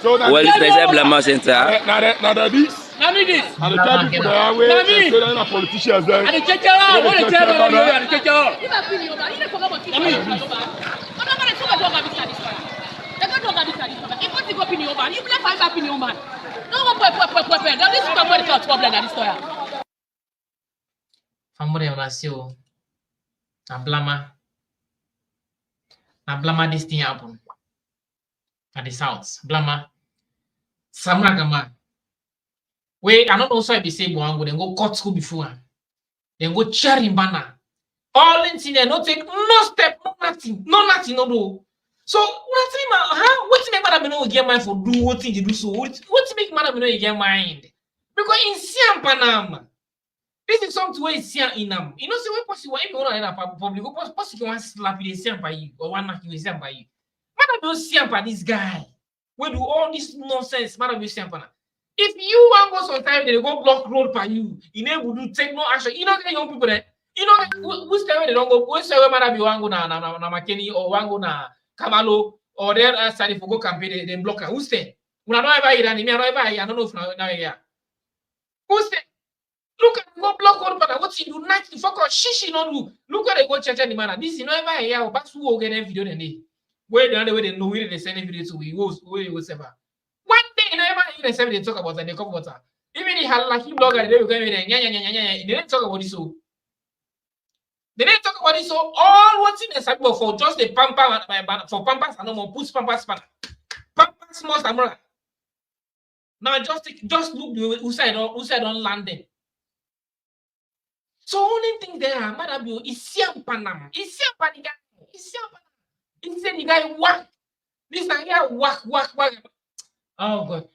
So well, it's the Blama Center. Now this. Now me this. And the tell people that are way. So they're not politicians then. And the check out. What the check out? And the check out. Famore onasio na blama this thing happen at the south. Blama Samra Kama. Wait, I don't know so I be say one go then go court school before. Then go cheer him banner. All in there, no take no step, no nothing, no do. So nothing, huh? What's make Madam no get mind for do what thing you do so? What's make Madam no get mind? Because in Siam Panam, this is something where it's Siam inam. You know, so when possible, if you want to end up public, possible one slap you Siam by you or one knock you Siam by you. Madam no Siam by this guy. We do all this nonsense, Madam no Siam Panam. If you want go sometime, they go block road by you. You able to take no action. You know, get young people there. You know, who's the way they don't go? Who's the way Madam you want go na Makeni or want go na Kamalo or their study for go campaign, they block her. Who's there? When I don't ever hear me, I don't know if now here. Who's there? Look at go block road, but what you do not focus. Shishi no do. Look at they go church and the man. This is no ever here. But who will get a video then they? Where the other way they know where they send a video to we was ever. One day, you know, everybody they talk about and they come about her. Even the lucky blogger, they will go in there. They didn't talk about this so. They didn't talk about this so. All what's in the cyber for just the pamper for pampers and no more push pampers pampers small samurai. Now just look who said on landing. So only thing there, Madam, is Siam Panam. Is Siam Panam. Is Siam Panam. He said the guy whack. This guy whack. Oh God.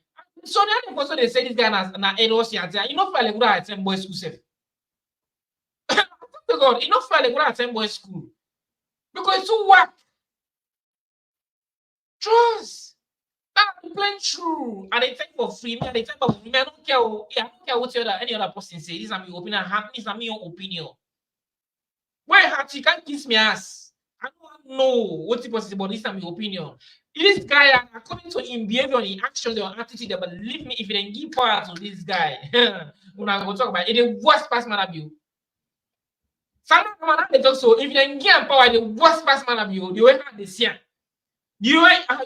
So the other person they say this guy na Edos Yata. You know for like at same boys school self. God, you know for like at same boys school. Because it's too whack. Trust. That's plain true. And they take for free. And they take for free. I don't care. I don't care what any other person say. This is my opinion. This is my own opinion. Why you can't kiss me ass? I don't know what the person say, but this is my opinion. This guy, according to him behavior, his actions, or attitude, but believe me, if you didn't give power to this guy, when I go talk about it, the worst person man of you. Some man they talk so. If you didn't give power, the worst person man of you, the way they see it. The way I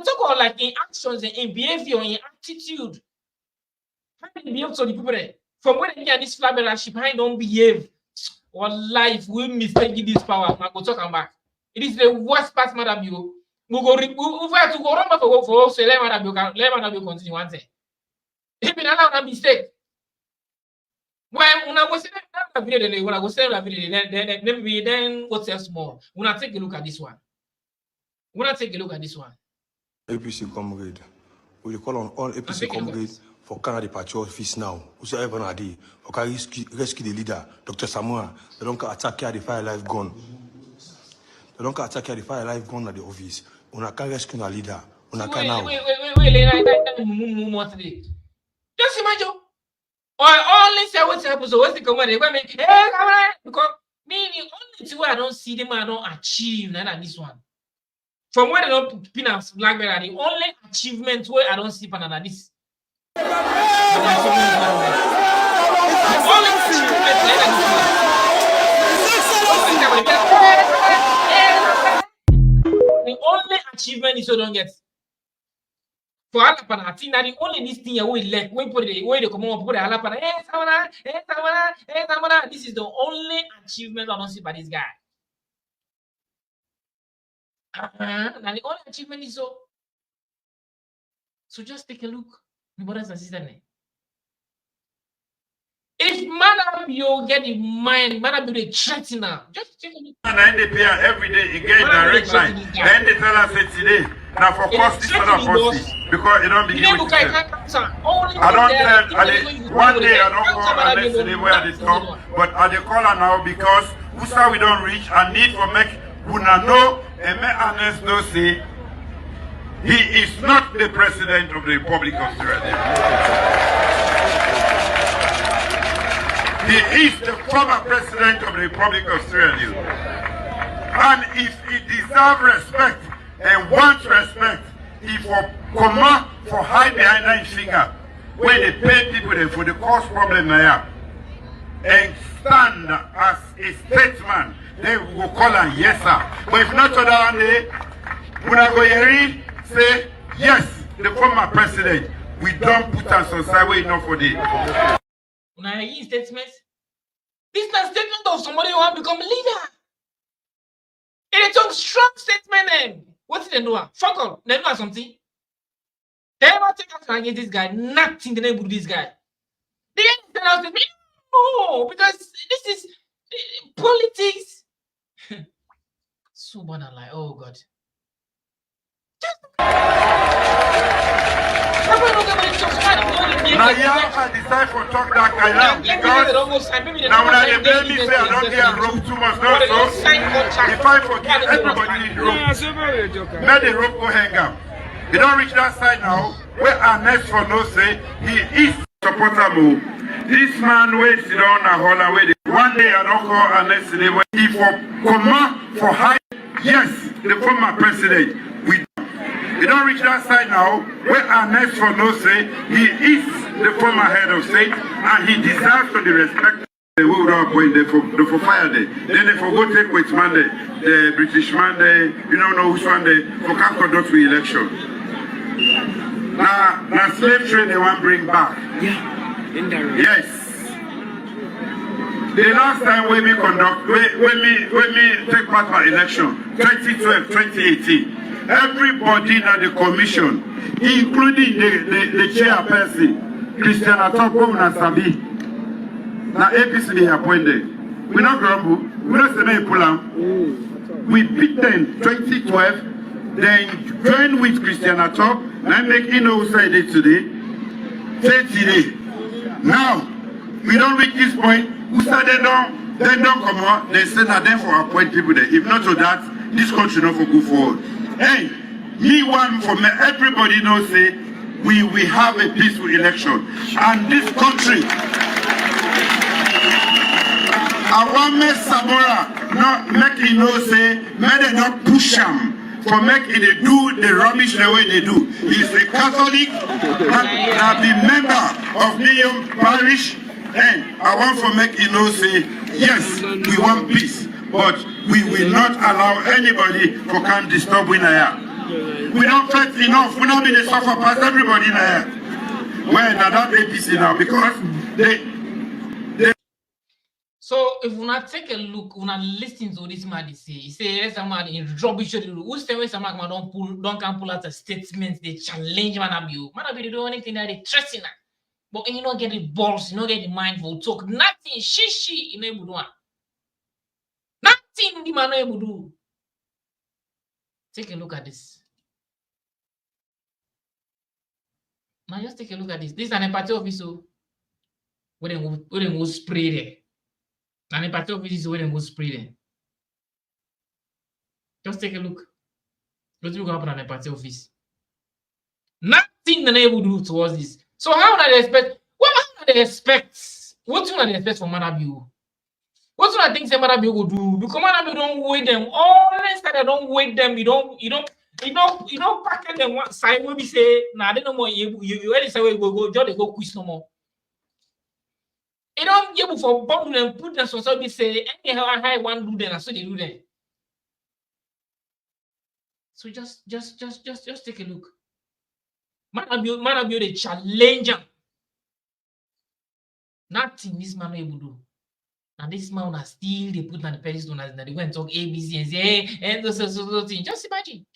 talk about like in actions, in behavior, in attitude. How they behave to the people there? From when they get this flabbership, how they don't behave. Or life will mistake this power. I go talk back. It is the worst person man of you. We go to go run for so let me continue one thing. If you allow a mistake, when I go say that video, when I go say that video, then what's else more? When I take a look at this one, APC comrade, we call on all APC comrade for Canada Party office now. Whosoever na dey, for rescue the leader, Dr. Samoa. They don't attack here the fire life gun. They don't attack here the fire life gun at the office. Una can rescue the leader. Una can now. Wait, just imagine. Or only say what's happened. So what's the command? Because me, the only two I don't see them, I don't achieve than this one. From where they don't pin up Blackberry, the only achievement where I don't see than this. The only achievement is you don't get. For Alapana, I think that the only this thing we like, we put it where they come up, put it Alapana, this is the only achievement I don't see by this guy. Now the only achievement is so just take a look, my brothers and sisters. If Madam you get in mind, Madam you the threatener, just take a look. And then they pay every day, you get direct line. Then they tell us it today. Now for cost this other cost because it don't begin with I don't tell one day I don't go unless today where they talk, but I they call her now because we don't reach and need for make Una know and make honest no say he is not the president of the Republic of Sierra Leone. He is the former president of the Republic of Sierra Leone. And if he deserves respect and wants respect, he for come out for hide behind that finger where they pay people for the cause problem now and stand as a statesman. They will call him yes sir. But if not other one day, when I go here, say yes, the former president, we don't put us on side way enough for this. When I hear statements, this is a statement of somebody who want to become a leader. It is a strong statement. What's the do? Fuck up. They know something. They never take action against this guy. Nothing they never do this guy. The guy tell us to me. No, because this is politics. So banal, like, oh God. Now you have to decide for talk that kind of because now when I blame me say I don't get rope too much no so if I forgive everybody in rope let the rope go hang up. You don't reach that side now where our next for no say he is supportable. This man waits down a whole way. One day I don't call our next day when he for come for high yes the former president we. You don't reach that side now where our next for no say he is the former head of state and he deserves to be respected. They will not appoint for fire day. Then they for go take which man the British man you don't know which one for can't conduct the election. Now slave trade they want bring back. Yeah. Yes. The last time when we conduct when we take part of election 2012, 2018. Everybody in the commission, including the chairperson, Christiana Topom and Sabi, now APC they appointed. We not grumble, we not say pull out. We beat them 2012, then join with Christiana Top, and make inside it today, 30 days. Now, we don't reach this point, we started down, then don't come out, they say that them for appoint people there. If not to that, this country not for go forward. Hey, me one for me, everybody knows say we have a peaceful election. And this country, I want me Sabora not make it know say, may they not push him for make it do the rubbish the way they do. He's a Catholic and be member of Million Parish, and I want for make it know say, yes, we want peace. But we will not allow anybody who can disturb Winaya. We don't fight enough. We don't be the suffer past everybody in here. Well, now that APC now because they. So if we not take a look, we not listen to this man he say someone in rubbish. Who say when someone don't can pull out a statement, they challenge Manabu. Manabu they do anything that they threaten. But you don't get the balls, you don't get the mind for talk. Nothing, shishi in able do. Nothing the man able do. Take a look at this. Now just take a look at this. This is an empathy officer where they go spray there. An empathy officer is where they go spray there. Just take a look. What will happen at an empathy office? Nothing the neighbor do towards this. So how do they expect? How do they expect? What do they expect from Manabu? What do I think Manabu will do? Because Manabu don't wait them. All the rest that they don't wait them. You don't pack them one side where we say, nah, they no more you already say we go just they go quiz no more. You don't able for bundle and put them so we say anyhow I want do them, so they do them. So just take a look. Manabu the challenger. Nothing this man able do. And this man will still they put on the pedestal and they go and talk ABC and say, hey, and those things. Just imagine.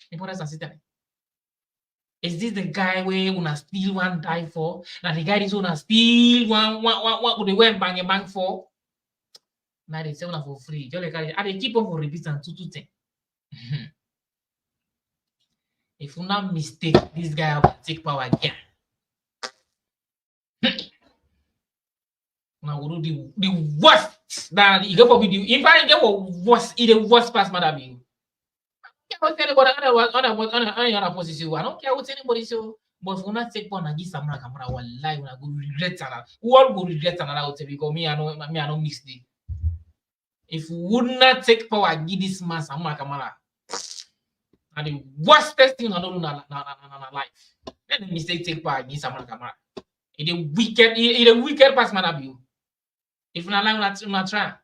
Is this the guy where una still one die for? Now the guy is una still one would they went bang for? Now they say una for free. Just like they keep on for repeating two things. If you not mistake, this guy will take power again. Now we do the worst that you go for video. If I get worst, the worst past madam you. I don't care what anybody other position. I don't care what anybody so. But if we not take one and give some camera, one lie, we go regret that. Who all go regret another because me I don't mix the. If we would not take power, give this man some camera. And the worstest thing I don't know in life. Let the mistake take power, give some camera. It's a wicked past madam you. If not like una try.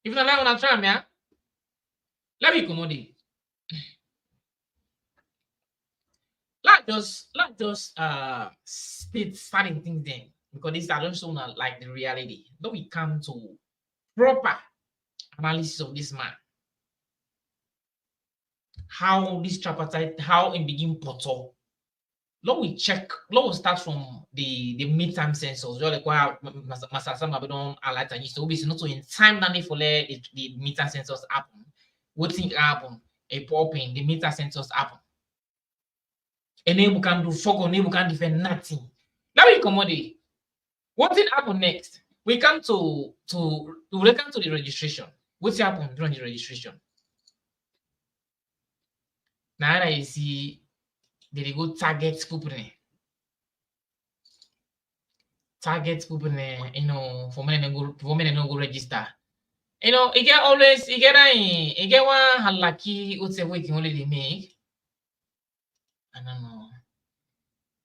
If not like una try, man. Let me come on. Let's just state starting things then. Because this I don't show like the reality. Then we come to proper analysis of this man. How this tripartite, how in begin portal. Let we check. Let we start from the midterm census. Just like what Master Sam Abedon highlighted, so obviously not so in time than for the midterm census happen. What thing happen? A popping the midterm census happen. And then we can do fuck on we can defend nothing. Now we come on the what thing happen next? We come to the registration. What's happened during the registration? Now I see they go target people. Target people, you know, for men no go register. You know, it get one lucky what's a week only they make. I don't know.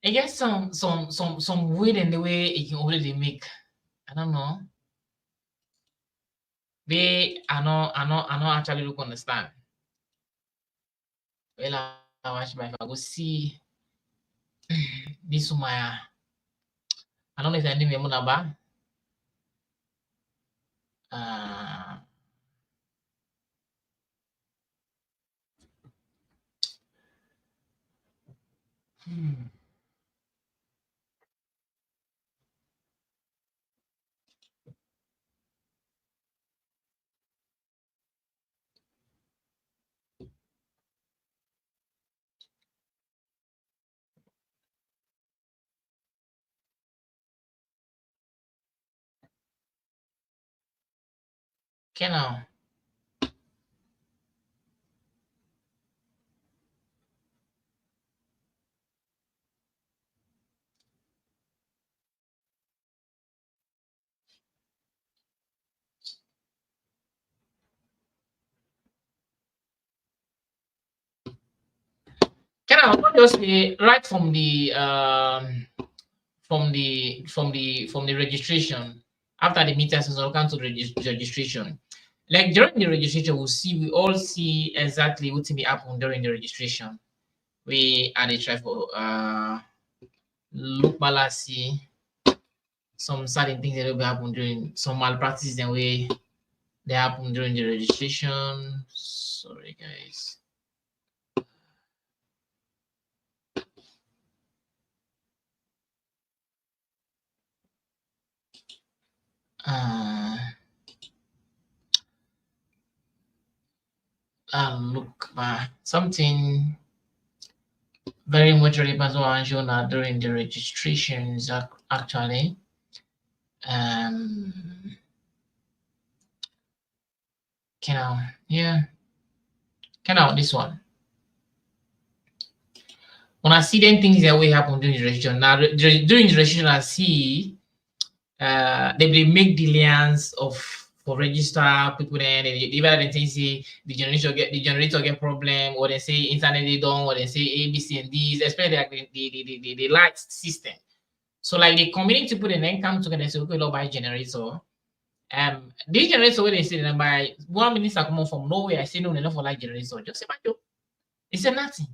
It gets some weird in the way it can only make. I don't know. I know actually look understand. Well, I watch if I go see this my I don't know if I name your number. Okay now. Can I just say right from the registration after the meetings will come to the registration. Like during the registration, we all see exactly what will happen during the registration. We are the try for look balasi some certain things that will happen during some malpractices and way they happen during the registration. Sorry guys. Look, something very much relevant to shown during the registrations actually. This one. When I see them things that will happen during the registration. Now during the registration, I see they make delayance for register people then they say the generator get problem, or they say internet they don't, or they say ABC and D's, especially like the light system. So like the community people then come together and say okay, we'll buy generator. This generator where they say then buy 1 minister come from nowhere. I say no, enough for like generator. Just say my it's a nothing.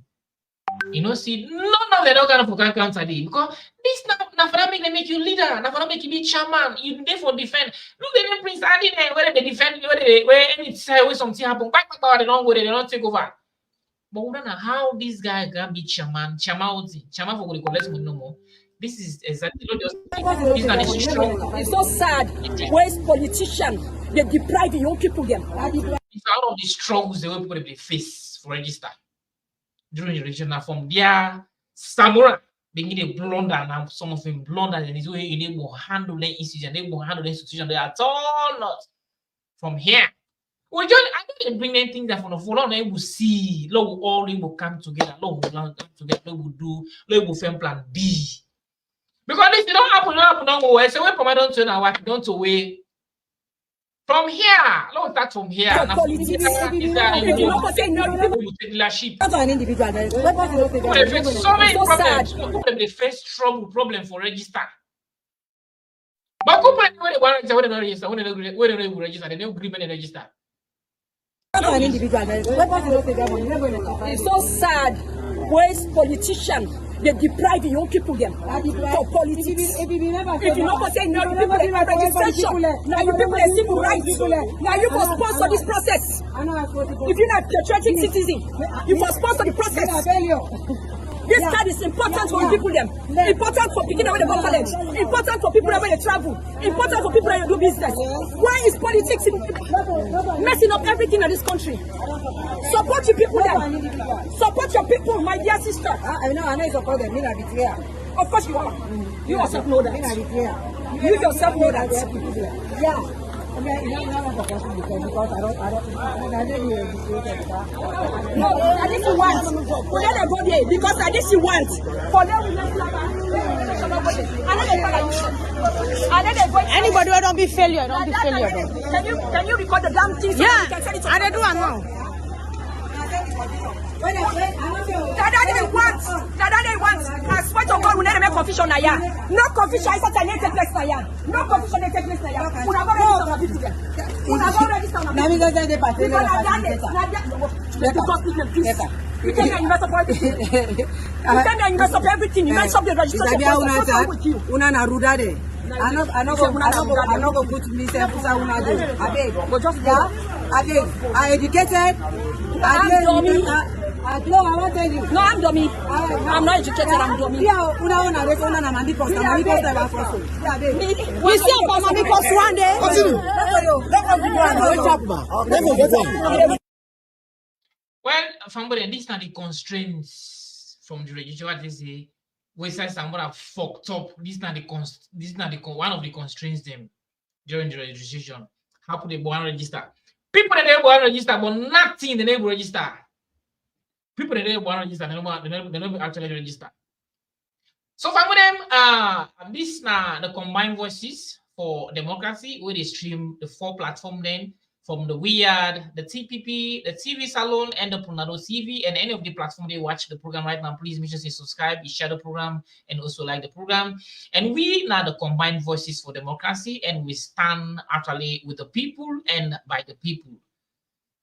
You know, see, none of them kind of counter because this now for that make you leader, now for that make you be chairman, you therefore defend. Look, they don't Prince Adi there, whether they defend, where any side where something happen, they don't go there, they don't take over. But we don't know how this guy can be chairman for the collect no more. This is exactly just it's so sad. Where's politicians? They deprive the young people them. It's out of the struggles the way people they face for register. During the regional from their samurai, they need a blunder, and some of them blunder, and it's way you will handle the institution, they will handle the institution, they are all not from here. We just I don't bring anything that from the follow, they will see, Lord will all will come together, Lord will come together, Lord will do, Lord will find plan B. Because this don't happen, don't go. So we don't turn our don't away. From here, let's start from here. Leadership. As an individual, So many problems. They face problem for register. But company when they want to register, when they register, they don't agree when they register. As an individual, it's so sad. Where's politicians? They deprive the young people them for politics. If you not say no, you people registration. Now you people are civil rights. Now you must sponsor this process. If you're not a patriotic citizen, you must sponsor the process. This card is important for people them. Important for people when they go college. Important for people when they travel. Important for people when they do business. Why is politics messing up everything in this country? Support your people them. Support your people, my dear sister. I know you support them. Of course you are. You yourself know that. You yourself know that. Yeah. No, I just want. Forget about it because I just want. For them, Anybody who don't be failure, don't be failure. Can you record the damn thing? Yeah, and they do it now. That they want. I swear to God, we never make confusion now. No confusion is such a native place now. No confusion is taking place now. We have already registered. Now we go to the party. You can invest for everything. You can invest for everything. You can shop the registration. Una na rudade. I know go put myself I educated. I won't tell you. No, I'm dummy. I'm not educated. I'm dummy. We see for mommy post one day. Well, family, these are the constraints from the registration. What they say, websites somewhat have fucked up. These are the one of the constraints them during the registration. How could they go and register? People that they go and register, but nothing they never register. People that they go and register, they never actually register. So for them, this now the combined voices for democracy, where they stream the 4 platform then from the Weird, the TPP, the TV Salon, and the Punado TV, and any of the platform they watch the program right now. Please make sure you subscribe, you share the program, and also like the program. And we now the combined voices for democracy, and we stand actually with the people and by the people.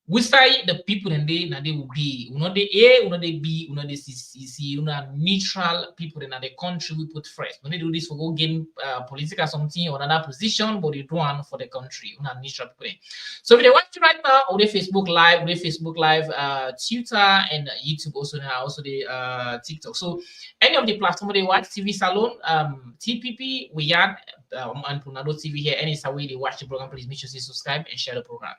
We say the people and they will be, not the A, not the B, not the CCC, neutral people in the country we put first. When they do this for go gain political something or another position, but they do one for the country, neutral people. So if they watch right now, or the Facebook Live, Twitter and YouTube also now, also the TikTok. So any of the platform they watch, TV Salon, TPP, Weird, and Punado TV here, any way they watch the program, please make sure you subscribe and share the program.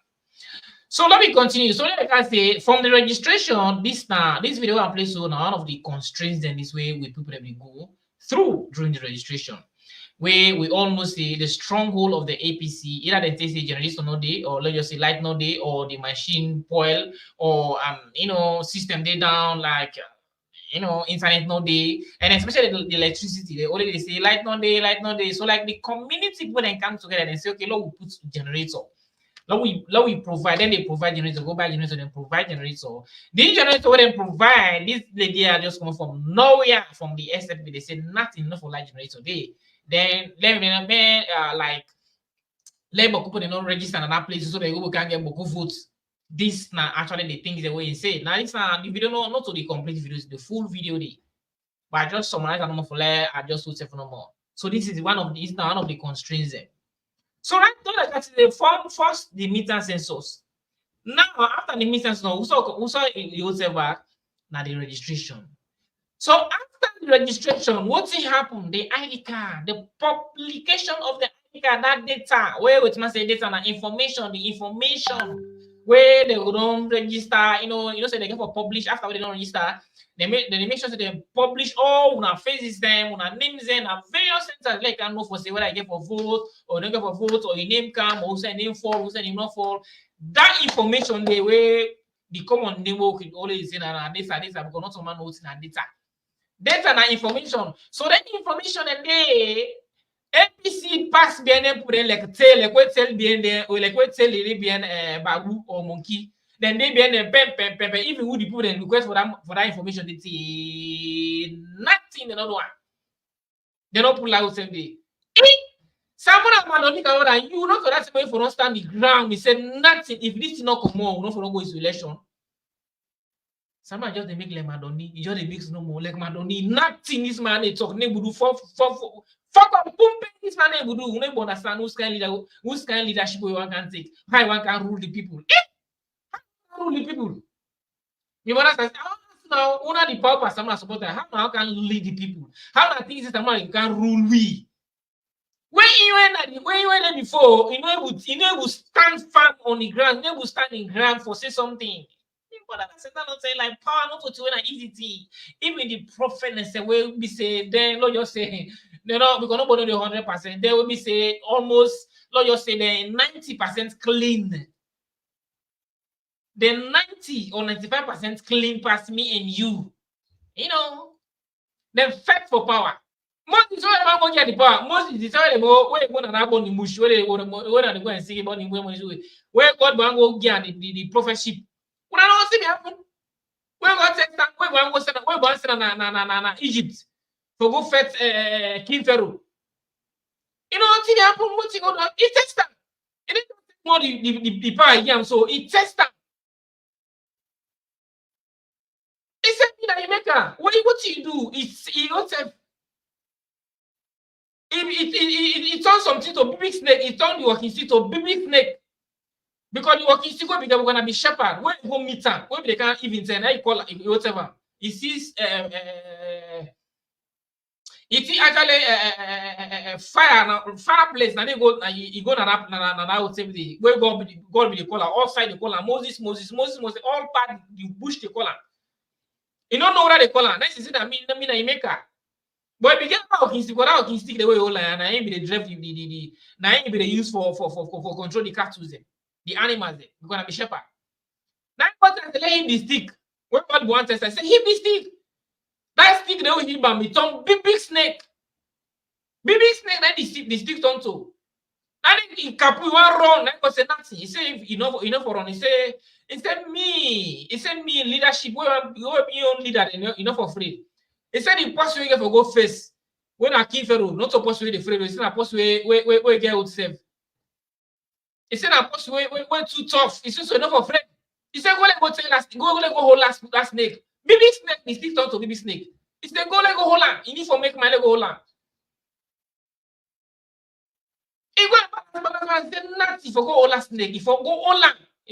So let me continue. So like I say, from the registration, this video I play so now one of the constraints in this way we people that we go through during the registration, where we almost see the stronghold of the APC, either they say generation no day, or let's just say light no day, or the machine spoil, or system day down, like internet no day, and especially the electricity. They already say light no day. So like the community people then come together and say, okay, look, we put generator. Now we provide, then they provide generator, go buy generator, then provide generator. The generator then provide, this lady are just coming from nowhere, from the SFP. They say nothing enough for light generator. Then like labor people they don't register in that place so they go can get beaucoup votes. This now actually the things the way you say. Now this now the video not to the complete videos, the full video day. But I just summarize and more for I just would say for no more. So this is one of the constraints there. So right now, that's the first the meter census. Now after the meter census, we saw yourself back now the registration. So after the registration, what's happened? The ID card, the publication of the ID card, that data, where it must say data and information, the information where they don't register, say they get for publish after they don't register. They make sure that they publish all una faces them, una names them, and various centers like can know for say whether I get for vote or don't get for vote or your name come or say name fall, or say name not fall. That information they way the common name will always say that data because not someone knows in data. Data and information. So that information and they APC pass bien pour like tell bien or like tell bien babu or monkey. Then they be even who the people then request for that information, they say nothing another one. They don't pull out same day. Someone of Madonna and you know for that way for not stand the ground. We said nothing. If this is not come on, we not for not go into election. Someone just they make like Madonna, he just they mix no more like Madonna. Nothing this man they talk neighbor do fuck up pumping this man neighbor do. We never understand whose kind leadership we want can take. How one can rule the people. Rule the people. You want to say, now, one of the power person supporter, how can lead the people? How can things that you can rule we? When you went there before, you know, it stand firm on the ground, you will stand in ground for say something. But that's not say like power not to an easy thing. Even the prophet and say will be say then Lord just say you know because nobody the 100%. They will be say almost Lord just say then 90% clean. Then 90 or 95% clean past me and you. You know, then fight for power. Most is all about going the power. Most is all about where you want to have on the mush, where they want to go and sing about the where God will go get the prophetship. When I don't see me happen, where God said that, where God was where God said na Egypt for go fetch King Pharaoh. You know, see me happen, what you go do? It takes time. It didn't take more the power again, so it takes time. It's something that you make her. What you do? It's not it turns something to big snake. It turned the working stick to big snake. Because the working stick will gonna be shepherd. When you go meet them, when they can't even say, I call whatever. It sees it is actually fireplace. Now they go you go na would say the where God be the caller, all side the caller, Moses, all part the bush the caller. You don't know what they call her. Next is that mean you make her. But if you get how can stick the way you like, and I ain't be the drive the now ain't be the use for control the cattle the animals there. You're gonna be shepherd. Now what I let him the stick. When God wants us, I say him the stick. That stick they will him and become big snake. Big snake then the stick turn to. And in Kapu one run, then go say nothing. He say you know for run. He said me leadership. Where you own leader, you know for free. He said the post we get for go face. When I King Pharaoh, not supposed to be the free. He said I post we get out safe. He said I post we too tough. He said so enough for free. He said go take last go hold last snake. Big snake, he still turn to big snake. He said go hold on. You need for make my leg hold on. He go and say nothing for go hold last snake. If for go hold on.